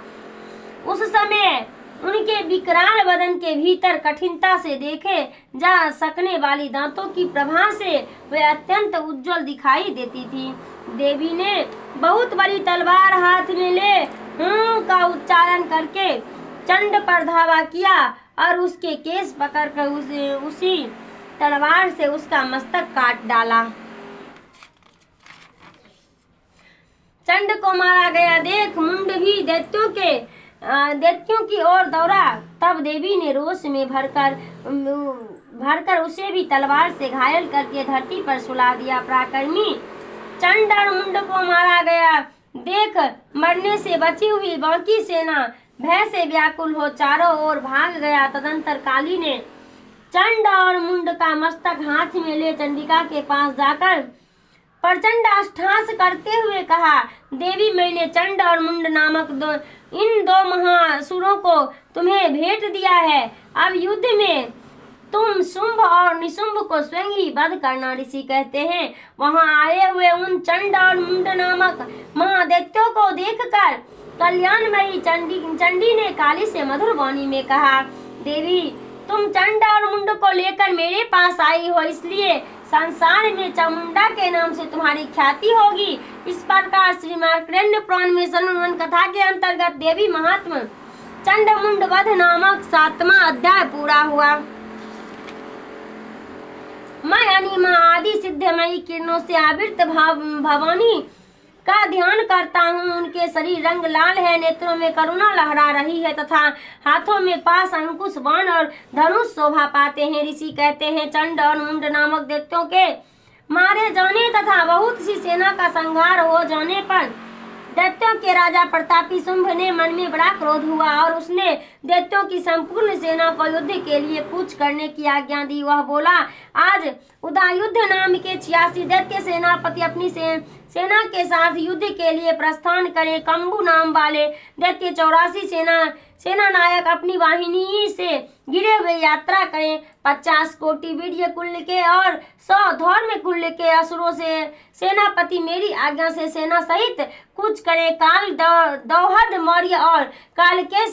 S1: उस समय उनके विकराल बदन के भीतर कठिनता से देखे जा सकने वाली दांतों की प्रभा से वे अत्यंत उज्जवल दिखाई देती थी। देवी ने बहुत बड़ी तलवार हाथ में ले हूं का उच्चारण करके चंड पर धावा किया और उसके केस पकड़कर उसी तलवार से उसका मस्तक काट डाला। चंड को मारा गया देख मुंड भी दैत्यों की ओर दौड़ा। तब देवी ने रोष में भरकर उसे भी तलवार से घायल करके धरती पर सुला दिया। पराक्रमी चंड और मुंड को मारा गया देख मरने से बची हुई बाकी सेना भय से व्याकुल हो चारों ओर भाग गया। तदंतर काली ने चंड और मुंड का मस्तक हाथ में ले चंडिका के पास जाकर प्रचंड अट्टहास करते हुए कहा, देवी मैंने चंड और मुंड नामक इन दो महासुरों को तुम्हें भेंट दिया है। अब युद्ध में तुम शुंभ और निशुंभ को स्वयं ही वध करना। ऋषि कहते हैं वहां आए हुए उन चंड और मुंड नामक महादैत्यों को देखकर कल्याणमयी चंडी ने काली से मधुर वाणी में कहा, देवी तुम चंड और मुंड को लेकर मेरे पास आई हो, इसलिए संसार में चामुंडा के नाम से तुम्हारी ख्याति होगी। इस प्रकार श्री मार्कंडेय पुराण में सनुवन कथा के अंतर्गत देवी महात्मा चंड मुंड वध नामक 7वां अध्याय पूरा हुआ। मैं अनिमा आदि सिद्धमयी किरणों से आवृत भवानी का ध्यान करता हूँ। उनके शरीर रंग लाल है, नेत्रों में करुणा लहरा रही है तथा हाथों में पास अंकुश बाण और धनुष शोभा पाते हैं। ऋषि कहते हैं चंड और मुंड नामक दैत्यों के मारे जाने तथा बहुत सी सेना का संहार हो जाने पर दैत्यों के राजा प्रतापी शुंभ ने मन में बड़ा क्रोध हुआ और उसने दैत्यों की संपूर्ण सेना को युद्ध के लिए कूच करने की आज्ञा दी। वह बोला, आज उदयुद्ध नाम के 86 दैत्य सेनापति अपनी सेना के साथ युद्ध के लिए प्रस्थान करें। कंबू नाम वाले दैत्य 84 सेना नायक अपनी वाहिनी से गिरे हुए यात्रा करें। 50 कोटि वीर्य कुल के और 100 धौर्म कुल के असुरों से सेनापति मेरी आज्ञा से सेना सहित कूच करें। काल दौहद मौर्य और काल के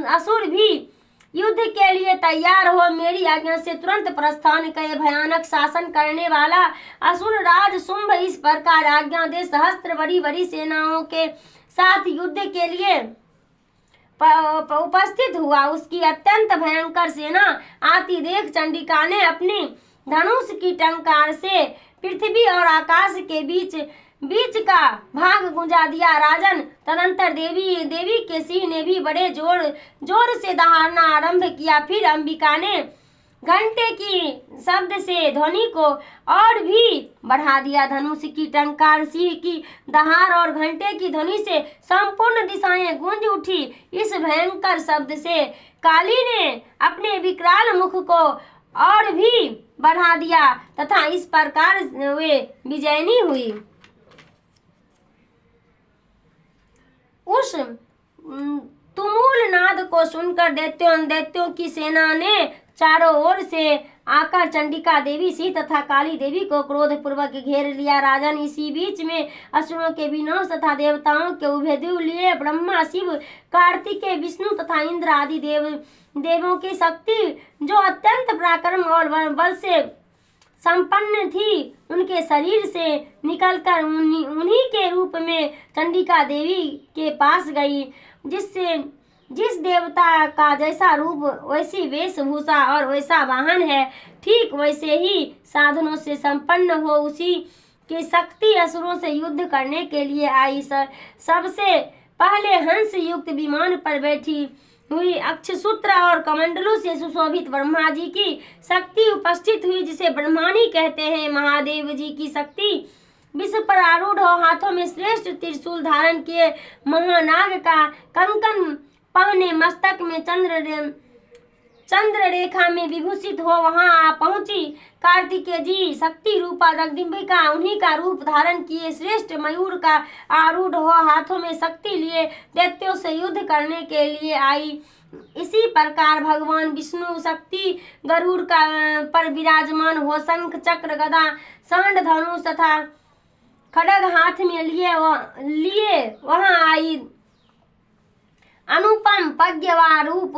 S1: असुर भी युद्ध के लिए तैयार हो मेरी आज्ञा से तुरंत प्रस्थान करे। भयानक शासन करने वाला असुर राज शुंभ इस प्रकार आज्ञा दे सहस्त्र बड़ी सेनाओं के साथ युद्ध के लिए उपस्थित हुआ। उसकी अत्यंत भयंकर सेना आती देख चंडिका ने अपनी धनुष की टंकार से पृथ्वी और आकाश के बीच का भाग गुंजा दिया। राजन तदंतर देवी के सिंह ने भी बड़े जोर से दहाड़ना आरंभ किया। फिर अंबिका ने घंटे की शब्द से ध्वनि को और भी बढ़ा दिया। धनुष की टंकार, सिंह की दहाड़ और घंटे की ध्वनि से संपूर्ण दिशाएं गूंज उठी। इस भयंकर शब्द से काली ने अपने विकराल मुख को और भी बढ़ा दिया तथा इस प्रकार वे विजयनी हुई। उस तुमुल नाद को सुनकर दैत्यों की सेना ने चारों ओर से आकर चंडिका देवी सिंह तथा काली देवी को क्रोध पूर्वक घेर लिया। राजन इसी बीच में असुरों के विनाश तथा देवताओं के उभेदु लिए ब्रह्मा, शिव, कार्तिकेय, विष्णु तथा इंद्र आदि देवों की शक्ति जो अत्यंत पराक्रम और बल से संपन्न थी उनके शरीर से निकलकर उन्हीं के रूप में चंडिका देवी के पास गई। जिस देवता का जैसा रूप वैसी वेशभूषा और वैसा वाहन है, ठीक वैसे ही साधनों से संपन्न हो उसी की शक्ति असुरों से युद्ध करने के लिए आई। सबसे पहले हंस युक्त विमान पर बैठी हुई अक्षसूत्र और कमंडलों से सुशोभित ब्रह्मा जी की शक्ति उपस्थित हुई, जिसे ब्रह्माणी कहते हैं। महादेव जी की शक्ति विश्व पर आरूढ़ हो हाथों में श्रेष्ठ त्रिशूल धारण किए महानाग का कंकन पहने मस्तक में चंद्र रेखा में विभूषित हो वहां आ पहुंची। कार्तिकेय जी शक्ति रूपा जगदम्बिका उन्हीं का रूप धारण किए श्रेष्ठ मयूर का आरूढ़ हो हाथों में शक्ति लिए दैत्यों से युद्ध करने के लिए आई। इसी प्रकार भगवान विष्णु शक्ति गरुड़ का पर विराजमान हो शंख चक्र गदा सांड धनुष तथा खड्ग हाथ में लिए वहां आई। अनुपम पज्ञवा रूप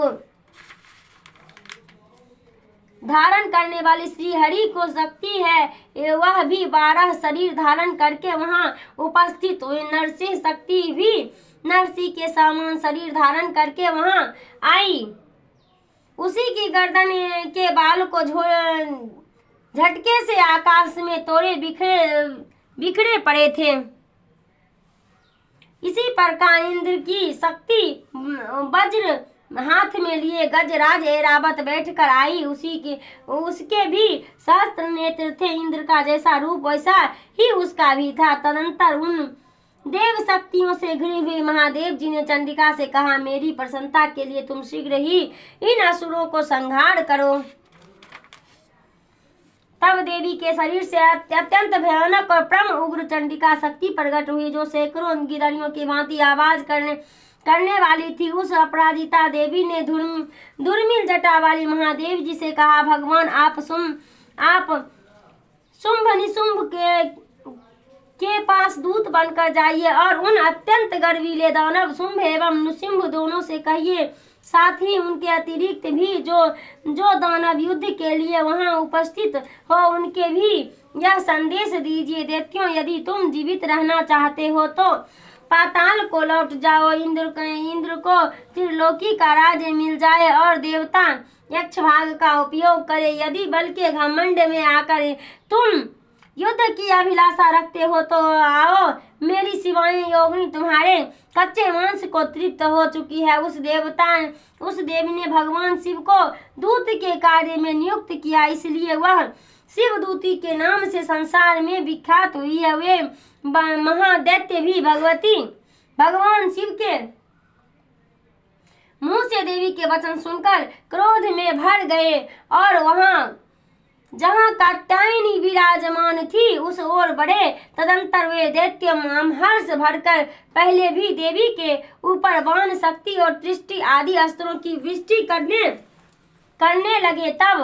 S1: धारण करने वाली श्री हरि को शक्ति है, वह भी 12 शरीर धारण करके वहां उपस्थित हुए। नरसिंह शक्ति भी नरसिंह के समान शरीर धारण करके वहां आई। उसी की गर्दन के बाल को झटके से आकाश में तोड़े बिखरे पड़े थे। इसी प्रकार इंद्र की शक्ति वज्र हाथ में लिए गजराज ऐरावत बैठकर आई। उसके भी सहस्त्र नेत्र थे। इंद्र का जैसा रूप वैसा ही उसका भी था। तदंतर उन देव शक्तियों से घिरे हुए महादेव जी ने चंडिका से कहा, मेरी प्रसन्नता के लिए तुम शीघ्र ही इन असुरों को संहार करो। तब देवी के शरीर से अत्यंत भयानक और परम उग्र चंडिका शक्ति प्रकट हुई, जो सैकड़ों गिलहरियों की भांति आवाज करने वाली थी। उस अपराजिता देवी ने दुर्मिल जटा वाली महादेव जी से कहा, भगवान आप शुंभ निशुंभ के पास दूत बनकर जाइए और उन अत्यंत गर्वीले दानव शुंभ एवं निशुंभ दोनों से कहिए, साथ ही उनके अतिरिक्त भी जो दानव युद्ध के लिए वहां उपस्थित हो उनके भी यह संदेश दीजिए, दैत्यों यदि तुम जीवित रहना चाहते हो तो पाताल को लौट जाओ। इंद्र को त्रिलोकी का राज्य मिल जाए और देवता यक्ष भाग का उपयोग करे। यदि बल के घमंड में आकर तुम युद्ध की अभिलाषा रखते हो तो आओ, मेरी शिवानी योगिनी तुम्हारे कच्चे मांस को तृप्त हो चुकी है। उस देवी ने भगवान शिव को दूत के कार्य में नियुक्त किया, इसलिए वह शिव दूती के नाम से संसार में विख्यात हुई है। वे महादैत्य भी भगवान शिव के मुंह से देवी के वचन सुनकर क्रोध में भर गए और वहां जहां कात्यायनी विराजमान थी उस ओर बढ़े। तदंतर वे दैत्य हर्ष भरकर पहले भी देवी के ऊपर बाण शक्ति और दृष्टि आदि अस्त्रों की वृष्टि करने लगे। तब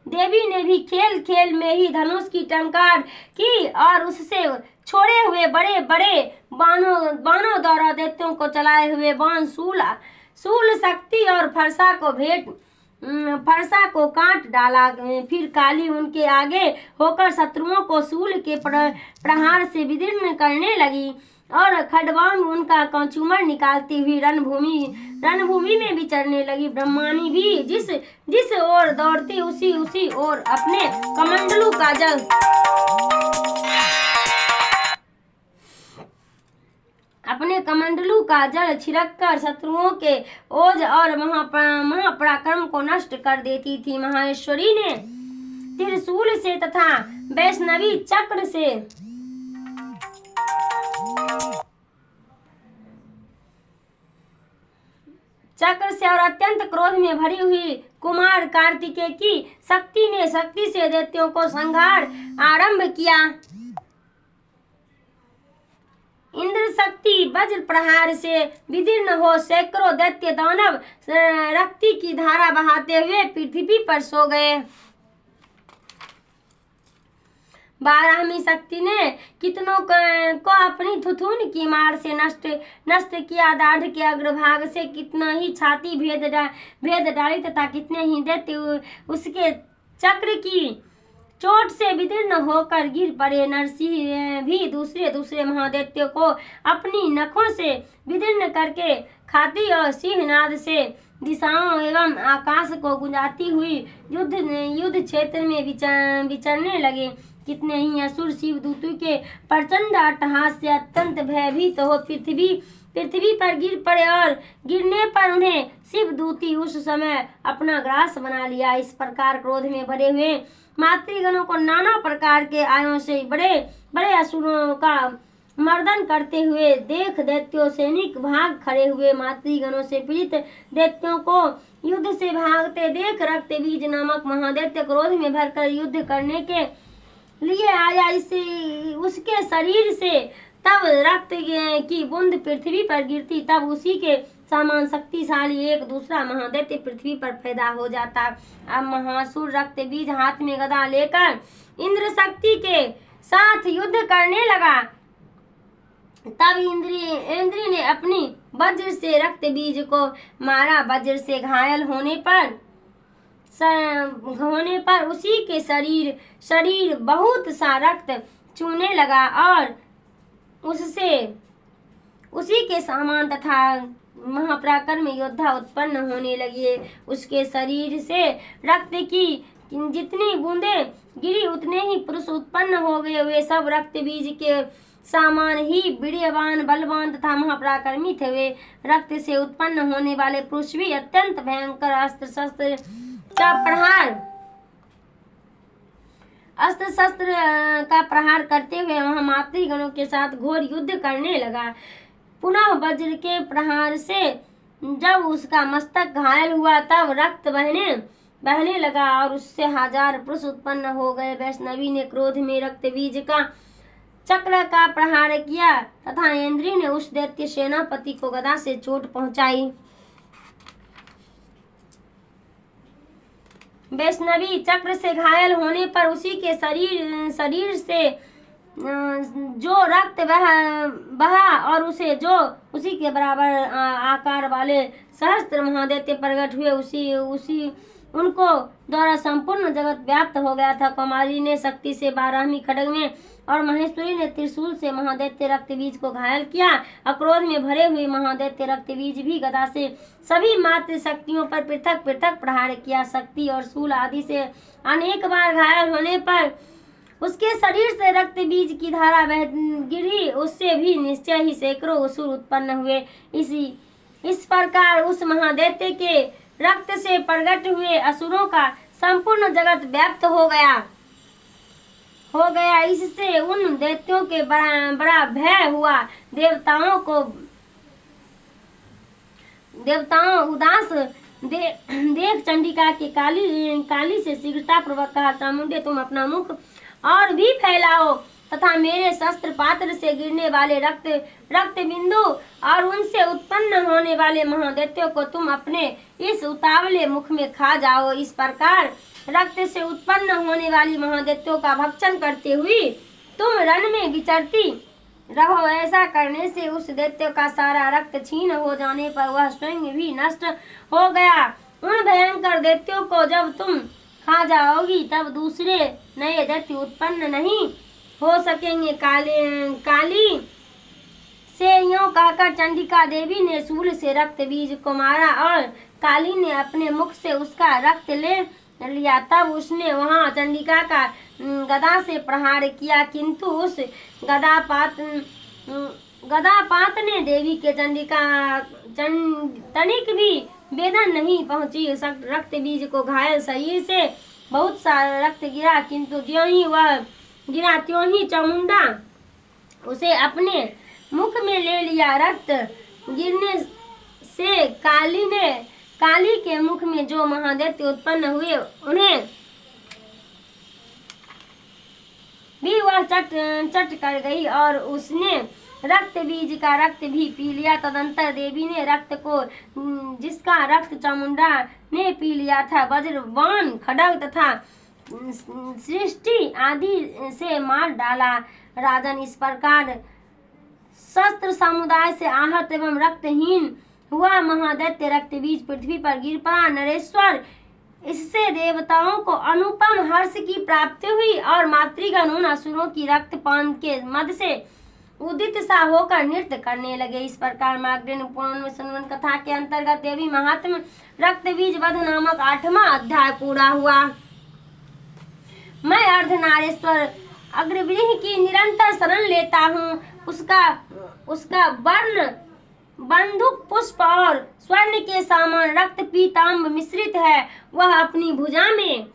S1: देवी ने भी खेल खेल में ही धनुष की टंकार की और उससे छोड़े हुए बड़े बड़े बाणों द्वारा दैत्यों को चलाए हुए बाण शूल शक्ति और फरसा को काट डाला। फिर काली उनके आगे होकर शत्रुओं को शूल के प्रहार से विदीर्ण करने लगी और खड्वांग उनका कंचुमर निकालती हुई रणभूमि में विचरने लगी। ब्रह्मानी भी जिस ओर दौड़ती उसी ओर अपने कमंडलू का जल छिड़ककर शत्रुओं के ओज और महापराक्रम को नष्ट कर देती थी। माहेश्वरी ने त्रिशूल से तथा वैष्णवी चक्र से और अत्यंत क्रोध में भरी हुई कुमार कार्तिकेय की शक्ति से दैत्यों को संहार आरंभ किया। इंद्र शक्ति वज्र प्रहार से विदीर्ण हो सैकड़ों दैत्य दानव रक्ति की धारा बहाते हुए पृथ्वी पर सो गए। बारहवीं शक्ति ने कितनों को अपनी थुथुन की मार से नष्ट किया। दाढ़ के अग्रभाग से कितना ही छाती भेद डाली तथा कितने ही दैत्य उसके चक्र की चोट से विदीर्ण होकर गिर पड़े। नरसिंह भी दूसरे महादैत्यों को अपनी नखों से विदीर्ण करके खाती और सिंहनाद से दिशाओं एवं आकाश को गुंजाती हुई युद्ध क्षेत्र में विचरने लगे। कितने ही असुर शिव दूतों के प्रचंड अट्टहास से अत्यंत भयभीत हो पृथ्वी पर गिर पड़े और गिरने पर उन्हें शिव दूती उस समय अपना ग्रास बना लिया। इस प्रकार क्रोध में भरे हुए मातृगणों को नाना प्रकार के आयों से बड़े बड़े असुरों का मर्दन करते हुए देख दैत्यों सैनिक भाग खड़े हुए। मातृगणों से पीड़ित दैत्यों को युद्ध से भागते देख रक्तबीज नामक महादैत्य क्रोध में भरकर युद्ध करने के लिए आया। इसे उसके शरीर से तब रक्त की बूंद पृथ्वी पर गिरती, तब उसी के समान शक्तिशाली एक दूसरा महादैत्य पृथ्वी पर पैदा हो जाता। अब महासुर रक्तबीज हाथ में गदा लेकर इंद्र शक्ति के साथ युद्ध करने लगा। तब इंद्री ने अपनी वज्र से रक्तबीज को मारा। वज्र से घायल होने पर उसी के शरीर बहुत सा रक्त चूने लगा और उसी के समान तथा महापराक्रम योद्धा उत्पन्न होने लगे। उसके शरीर से रक्त की जितनी बूंदें गिरी उतने ही पुरुष उत्पन्न हो गए। वे सब रक्तबीज के सामान ही वीर्यवान, बलवान तथा महापराक्रमी थे। वे रक्त से उत्पन्न होने वाले पुरुष भी अत्यंत भयंकर अस्त्र शस्त्र का प्रहार करते हुए वह मातृगणों के साथ घोर युद्ध करने लगा। पुनः वज्र के प्रहार से जब उसका मस्तक घायल हुआ तब रक्त बहने लगा और उससे 1000 पुरुष उत्पन्न हो गए। वैष्णवी ने क्रोध में रक्तबीज का चक्र का प्रहार किया तथा इंद्री ने उस दैत्य सेनापति को गदा से चोट पहुंचाई। वैष्णवी चक्र से घायल होने पर उसी के शरीर से जो रक्त बहा और उसी के बराबर आकार वाले सहस्त्र महादैत्य प्रकट हुए। उनको द्वारा संपूर्ण जगत व्याप्त हो गया था। कुमारी ने शक्ति से 12वीं खड्ग में और महेश्वरी ने त्रिशूल से महादैत्य रक्तबीज को घायल किया। अक्रोध में भरे हुए महादैत्य रक्तबीज भी गदा से सभी मातृ शक्तियों पर पृथक पृथक प्रहार किया। शक्ति और शूल आदि से अनेक बार घायल होने पर उसके शरीर से रक्तबीज की धारा बह गिरी। उससे भी निश्चय ही सैकड़ों असुर उत्पन्न हुए। इस प्रकार उस महादैत्य के रक्त से प्रकट हुए असुरों का संपूर्ण जगत व्याप्त हो गया। इससे उन दैत्यों के बड़ा भय हुआ। देवताओं उदास देख चंडिका के काली से शीघ्रता पूर्वक कहा, चामुंडे तुम अपना मुख और भी फैलाओ तथा मेरे शस्त्र पात्र से गिरने वाले रक्त बिंदु और उनसे उत्पन्न होने वाले महादैत्यों को तुम अपने इस उतावले मुख में खा जाओ। इस प्रकार रक्त से उत्पन्न होने वाली महादैत्यों का भक्षण करते हुए तुम रण में विचरती रहो। ऐसा करने से उस दैत्य का सारा रक्त छीन हो जाने पर वह स्वयं भी नष्ट हो गया। उन भयंकर दैत्यों को जब तुम खा जाओगी तब दूसरे नए दैत्य उत्पन्न नहीं हो सकेंगे। काली से यूं कहकर चंडिका देवी ने शूल से रक्त बीज को मारा और काली ने अपने मुख से उसका रक्त ले लिया। तब उसने वहां चंडिका का गदा से प्रहार किया, किंतु उस गदापात ने देवी के तनिक भी वेदन नहीं पहुंची। रक्त बीज को घायल शरीर से बहुत सारा रक्त गिरा, किंतु ज्यों ही वह गिरा त्यों ही चामुंडा उसे अपने मुख में ले लिया। रक्त गिरने से काली के मुख में जो महादैत्य उत्पन्न हुए उन्हें भी वह चट कर गई और उसने रक्त बीज का रक्त भी पी लिया। तदंतर देवी ने रक्त को जिसका रक्त चामुंडा ने पी लिया था वज्रवान खड्ग तथा सृष्टि आदि से मार डाला। राजन, इस प्रकार शस्त्र समुदाय से आहत एवं रक्तहीन हुआ महादैत्य रक्तबीज पृथ्वी पर गिर पड़ा। नरेश्वर, इससे देवताओं को अनुपम हर्ष की प्राप्ति हुई और मातृगण उन असुरों की रक्तपान के मद से उदित सा होकर नृत्य करने लगे। इस प्रकार मार्कंडेय पुराण में संवन कथा के अंतर्गत देवी महात्म्य रक्तबीज वध नामक 8वां अध्याय पूरा हुआ। मैं अर्धनारेश्वर अग्रवृह की निरंतर शरण लेता हूँ। उसका वर्ण बंदूक पुष्प और स्वर्ण के समान रक्त पीताम्बर मिश्रित है। वह अपनी भुजा में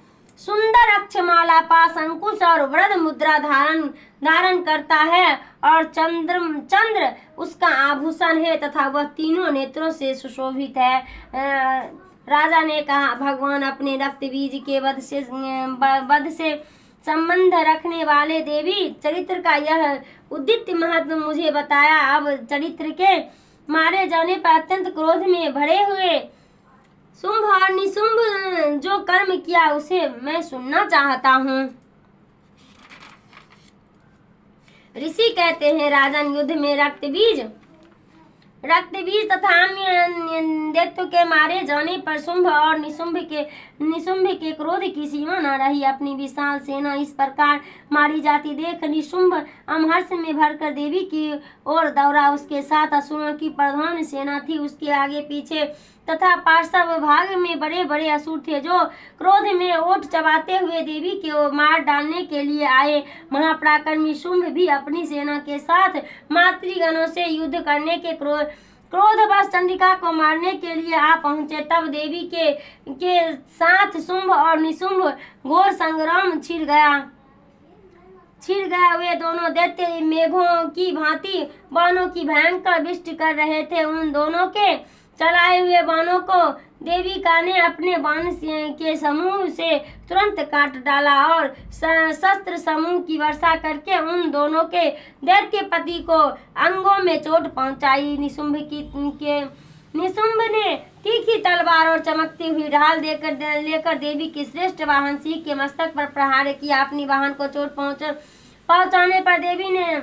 S1: सुंदर अक्षमाला पास अंकुश और वृद्ध मुद्रा धारण करता है और चंद्र उसका आभूषण है तथा वह तीनों नेत्रों से सुशोभित है। राजा ने कहा, भगवान अपने रक्त बीज के वध से संबंध रखने वाले देवी चरित्र का यह उदित महत्व मुझे बताया। अब चरित्र के मारे जाने पर अत्यंत क्रोध में भरे हुए शुंभ और निशुंभ जो कर्म किया उसे मैं सुनना चाहता हूँ। ऋषि कहते हैं, राजन, युद्ध में रक्त बीज तथा दैत्य के मारे जाने पर शुंभ और निशुंभ के क्रोध की सीमा न रही। अपनी विशाल सेना इस प्रकार मारी जाती देख निशुंभ अमहर्ष में भरकर देवी की ओर दौड़ा। उसके साथ असुरों की प्रधान सेना थी। उसके आगे पीछे तथा पार्श्व भाग में बड़े बड़े असुर थे जो क्रोध में ओठ चबाते हुए देवी को मार डालने के लिए आए। महापराक्रमी शुंभ भी अपनी सेना के साथ मातृगणों से युद्ध करने के क्रोधवश चंडिका को मारने के लिए आ पहुंचे। तब देवी के साथ शुंभ और निशुंभ घोर संग्राम छिड़ गया। वे दोनों दैत्य मेघों की भांति बाणों की भयंकर वृष्टि कर रहे थे। उन दोनों के चलाए हुए बाणों को देविका ने अपने बाण के समूह से तुरंत काट डाला और शस्त्र समूह की वर्षा करके उन दोनों के दैत्य पति को अंगों में चोट पहुंचाई। निशुंभ ने तीखी तलवार और चमकती हुई ढाल लेकर देवी की श्रेष्ठ वाहन सिंह के मस्तक पर प्रहार किया। अपनी वाहन को चोट पहुंचाने पर देवी ने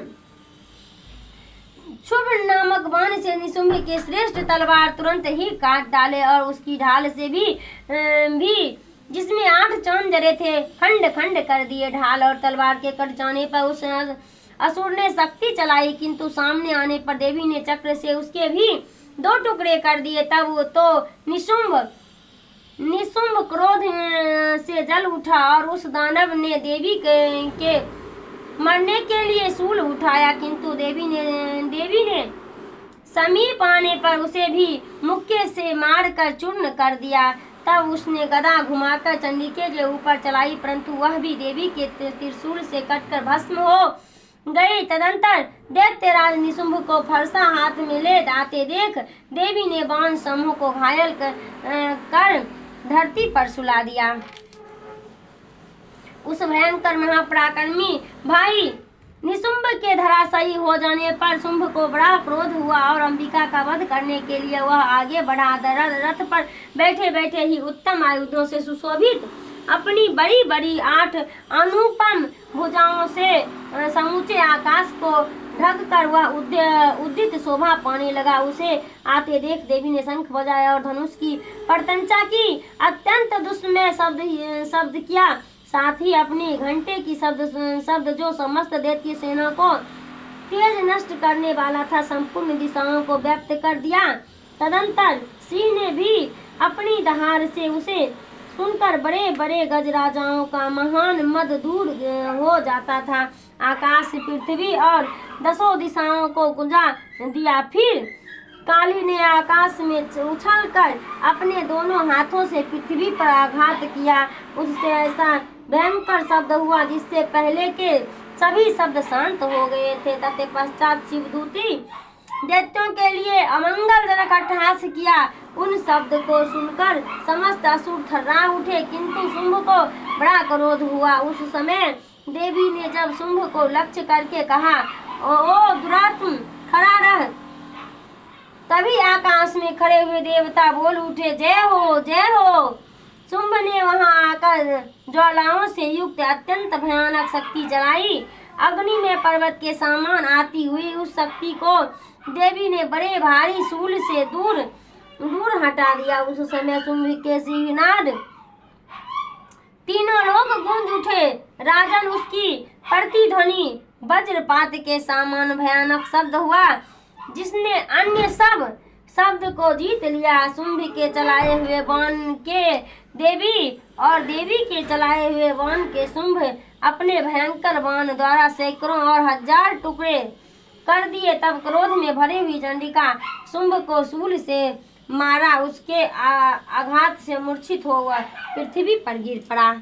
S1: शुभ नामक बाण से निशुंभ के श्रेष्ठ तलवार तुरंत ही काट डाले और उसकी ढाल से भी जिसमें 8 चांद जरे थे खंड खंड कर दिए। ढाल और तलवार के कट जाने पर उस असुर ने शक्ति चलाई, किंतु सामने आने पर देवी ने चक्र से उसके भी 2 टुकड़े कर दिए। तब तो निशुंभ क्रोध से जल उठा और उस दानव ने देवी के मरने के लिए शूल उठाया, किंतु देवी ने समीप आने पर उसे भी मुक्के से मारकर चूर्ण कर दिया। तब उसने गदा घुमाकर चंडिके के ऊपर चलाई, परंतु वह भी देवी के त्रिशूल से कटकर भस्म हो गई। तदंतर दैत्यराज निशुंभ को फरसा हाथ में ले आते देख देवी ने बाण समूह को घायल कर धरती पर सुला दिया। उस भयंकर महापराक्रमी भाई निशुंभ के धराशायी हो जाने पर शुंभ को बड़ा क्रोध हुआ और अंबिका का वध करने के लिए वह आगे बढ़ा। रथ पर बैठे बैठे ही उत्तम आयुधों से सुशोभित अपनी बड़ी बड़ी 8 अनुपम भुजाओं से समूचे आकाश को ढक कर वह उद्दित शोभा पाने लगा। उसे आते देख देवी ने शंख बजाया और धनुष की प्रत्यंचा की, अत्यंत दुस्मय शब्द किया। साथ ही अपनी घंटे की शब्द जो समस्त दैत्य सेना को तेज नष्ट करने वाला था संपूर्ण दिशाओं को व्याप्त कर दिया। तदंतर सिंह ने भी अपनी दहाड़ से उसे सुनकर बड़े बड़े गजराजाओं का महान मद दूर हो जाता था। आकाश, पृथ्वी और 10 दिशाओं को गुंजा दिया। फिर काली ने आकाश में उछलकर अपने दोनों हाथों से पृथ्वी पर आघात किया। उससे ऐसा भयंकर शब्द हुआ जिससे पहले के सभी शब्द शांत हो गए थे। तत्पश्चात शिवदूती दैत्यों के लिए अमंगलजनक अट्टहास किया। उन शब्द को सुनकर समस्त असुर थर्रा उठे, किंतु शुंभ को बड़ा क्रोध हुआ। उस समय देवी ने जब शुंभ को लक्ष्य करके कहा, ओ दुरात्म, खड़ा रह। तभी आकाश में खड़े हुए देवता बोल उठे, जय हो, जय हो। शुंभ ने वहां आकर ज्वालाओं से युक्त अत्यंत भयानक शक्ति जलाई। अग्नि में पर्वत के समान आती हुई उस शक्ति को देवी ने बड़े भारी शूल से दूर हटा दिया। उस समय शुंभ के सिंहनाद तीनों लोग गूंज उठे। राजन, उसकी प्रतिध्वनि वज्रपात के समान भयानक शब्द हुआ जिसने अन्य सब शब्द को जीत लिया। शुंभ के चलाए हुए बाण के देवी और देवी के चलाए हुए बाण के शुंभ अपने भयंकर बाण द्वारा सैकड़ों और 1000 टुकड़े कर दिए। तब क्रोध में भरी हुई चंडिका शुंभ को शूल से मारा। उसके आघात से मूर्छित हो वह पृथ्वी पर गिर पड़ा।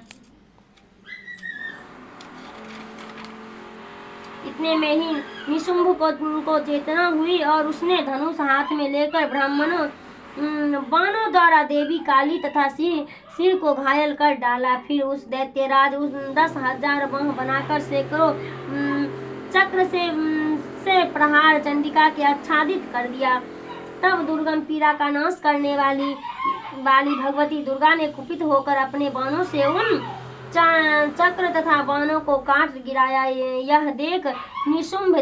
S1: इतने में ही निशुंभ को चेतना हुई और उसने धनुष हाथ में लेकर ब्राह्मणों बाणों द्वारा देवी काली तथा सिंह को घायल कर डाला। फिर उस दैत्यराज उस 10,000 बाण बनाकर सैकड़ों चक्र से प्रहार चंडिका के आच्छादित कर दिया। तब दुर्गम पीड़ा का नाश करने वाली भगवती दुर्गा ने कुपित होकर अपने बाणों से उन चक्र तथा बाणों को काट गिराया। यह देख निशुंभ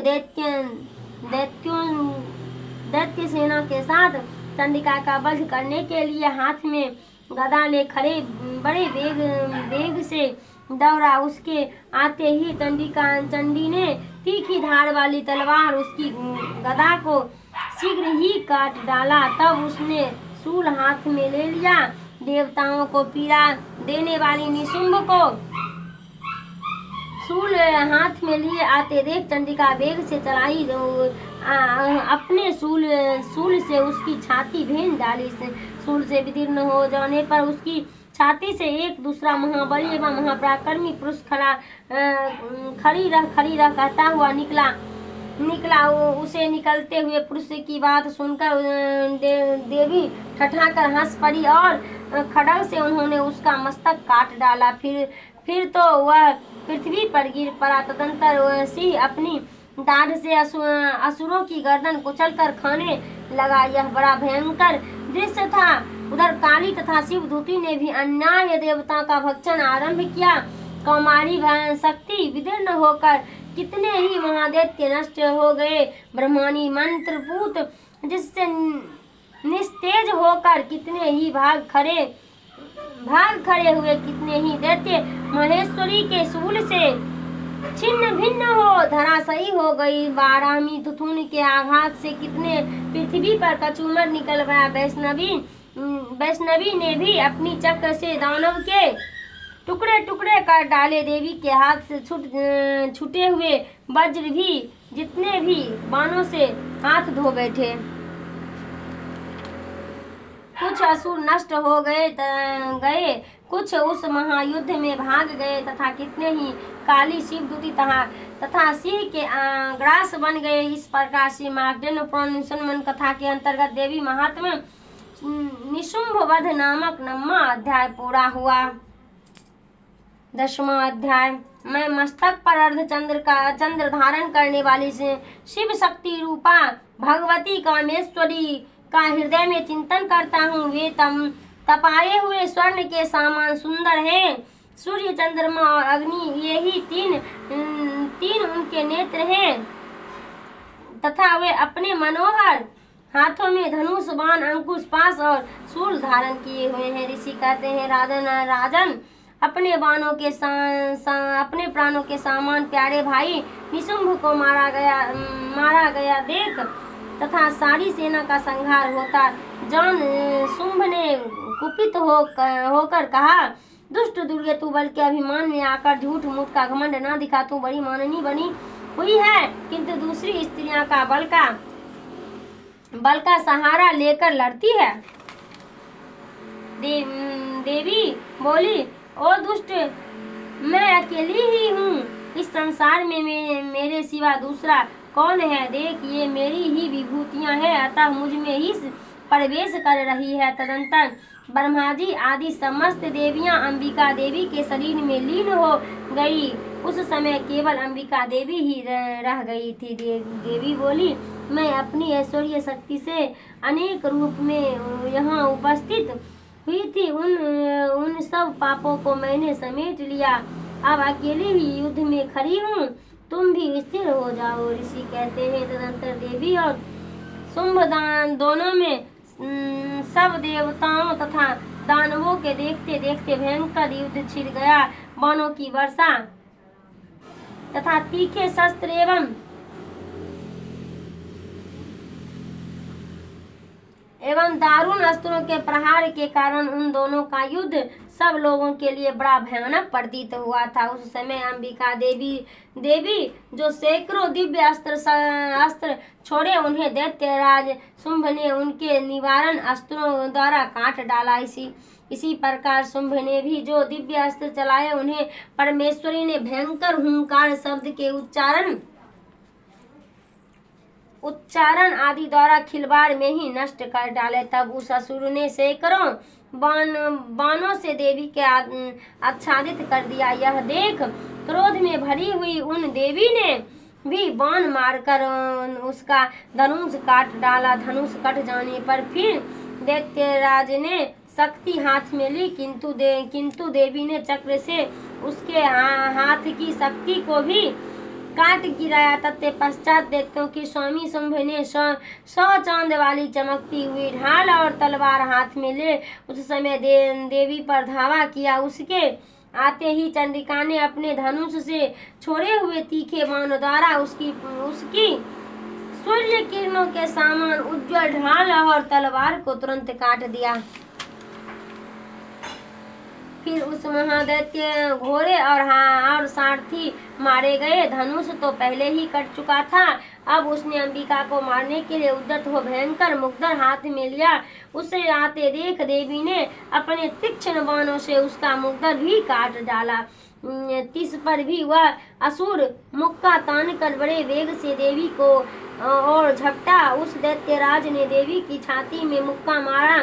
S1: दैत्य सेना के साथ चंडिका का वध करने के लिए हाथ में गदा ले खड़े बड़े वेग से दौड़ा। उसके आते ही चंडी ने तीखी धार वाली तलवार उसकी गदा को शीघ्र ही काट डाला। तब उसने शूल हाथ में ले लिया। देवताओं को पीड़ा देने वाली निशुंभ को शूल हाथ में लिए आते देख चंडिका वेग से चलाई अपने शूल से उसकी छाती भेद डाली। शूल से विदीर्ण हो जाने पर उसकी छाती से एक दूसरा महाबली एवं महापराक्रमी पुरुष खड़ी रह कहता हुआ निकला। उसे निकलते हुए पुरुष की बात सुनकर देवी ठठाकर हंस पड़ी और खड्ग से उन्होंने उसका मस्तक काट डाला। फिर तो वह पृथ्वी पर गिर पड़ा। तदंतर सिंह अपनी दाढ़ से असुरों की गर्दन कुचलकर खाने लगा। यह बड़ा भयंकर दृश्य था। उधर काली तथा शिवदूती ने भी अन्याय देवता का भक्षण आरंभ किया। कौमारी शक्ति विदीर्ण होकर कितने ही महादैत्य नष्ट हो गए। ब्रह्मानी मंत्रपूत जिससे निस्तेज होकर कितने ही भाग खड़े हुए। कितने ही दैत्य महेश्वरी के शूल से छिन्न भिन्न हो धराशायी हो गई। बारामी तुथुन के आघात से कितने पृथ्वी पर कचूमर निकल गया। वैष्णवी ने भी अपनी चक्र से दानव के टुकड़े टुकड़े कर डाले। देवी के हाथ से छूटे हुए वज्र भी जितने भी बाणों से हाथ धो बैठे। कुछ असुर नष्ट हो गए, कुछ उस महायुद्ध में भाग गए तथा कितने ही काली शिवदूती तथा सिंह के ग्रास बन गए। इस प्रकार से मार्कंडेय पुराण मुसलमान कथा के अंतर्गत देवी महात्म्य निशुंभ वध नामक 9वां अध्याय पूरा हुआ। 10वां अध्याय। मैं मस्तक पर चंद्र धारण करने वाली शिव शक्ति रूपा भगवती कामेश्वरी का हृदय में चिंतन करता हूँ। वे तपाए हुए स्वर्ण के समान सुंदर हैं। सूर्य, चंद्रमा और अग्नि यही तीन उनके नेत्र हैं तथा वे अपने मनोहर हाथों में धनुष, बाण, अंकुश, पाश और शूल धारण किए हुए हैं। ऋषि कहते हैं, राजन अपने प्राणों के सामान प्यारे भाई निशुंभ को मारा गया देख तथा सारी सेना का संहार होता जान शुंभ ने कुपित होकर कहा, दुष्ट दुर्गे, तू बल के अभिमान में आकर झूठ मूठ का घमंड न दिखा। तू बड़ी माननी बनी हुई है, किंतु दूसरी स्त्रियां का बल का सहारा लेकर लड़ती है। देवी बोली, ओ दुष्ट, मैं अकेली ही हूँ। इस संसार में मेरे सिवा दूसरा कौन है? देख, ये मेरी ही विभूतियाँ हैं, अतः मुझ में ही प्रवेश कर रही है। तदंतर ब्रह्माजी आदि समस्त देवियां अंबिका देवी के शरीर में लीन हो गई। उस समय केवल अंबिका देवी ही रह गई थी। देवी बोली, मैं अपनी ऐश्वर्य शक्ति से अनेक रूप में यहाँ उपस्थित हुई थी। उन सब पापों को मैंने समेट लिया। अब अकेली ही युद्ध में खड़ी हूँ, तुम भी स्थिर हो जाओ। ऋषि कहते हैं, तदंतर देवी और शुंभ दोनों में सब देवताओं तथा दानवों के देखते देखते भयंकर युद्ध छिड़ गया। बाणों की वर्षा तथा तीखे शस्त्र एवं दारुण अस्त्रों के प्रहार के कारण उन दोनों का युद्ध सब लोगों के लिए बड़ा भयानक प्रतीत हुआ था। उस समय अंबिका देवी जो सैकड़ों दिव्य अस्त्र छोड़े, उन्हें दैत्यराज शुंभ ने उनके निवारण अस्त्रों द्वारा काट डाला। इसी प्रकार शुंभ ने भी जो दिव्य अस्त्र चलाए, उन्हें परमेश्वरी ने भयंकर हुंकार शब्द के उच्चारण उच्चारण आदि द्वारा खिलवाड़ में ही नष्ट कर डाले। तब उस असुर ने सैकड़ों बाणों से देवी के आच्छादित कर दिया। यह देख क्रोध में भरी हुई उन देवी ने भी बाण मारकर उसका धनुष काट डाला। धनुष कट जाने पर फिर दैत्यराज ने शक्ति हाथ में ली, किंतु देवी ने चक्र से उसके हाथ की शक्ति को भी काट गिराया। तत्पश्चात दैत्यों के स्वामी शुंभ ने 100 चांद वाली चमकती हुई ढाल और तलवार हाथ में ले उस समय देवी पर धावा किया। उसके आते ही चंडिका ने अपने धनुष से छोड़े हुए तीखे बाण द्वारा उसकी सूर्य किरणों के समान उज्जवल ढाल और तलवार को तुरंत काट दिया। फिर उस महादैत्य घोड़े और सारथी मारे गए। धनुष तो पहले ही कट चुका था, अब उसने अंबिका को मारने के लिए उद्यत हो भयंकर मुग्धर हाथ में लिया। उसे आते देख देवी ने अपने तीक्ष्ण बाणों से उसका मुग्धर भी काट डाला। तिस पर भी वह असुर मुक्का तान कर बड़े वेग से देवी को और झपटा। उस दैत्यराज ने देवी की छाती में मुक्का मारा,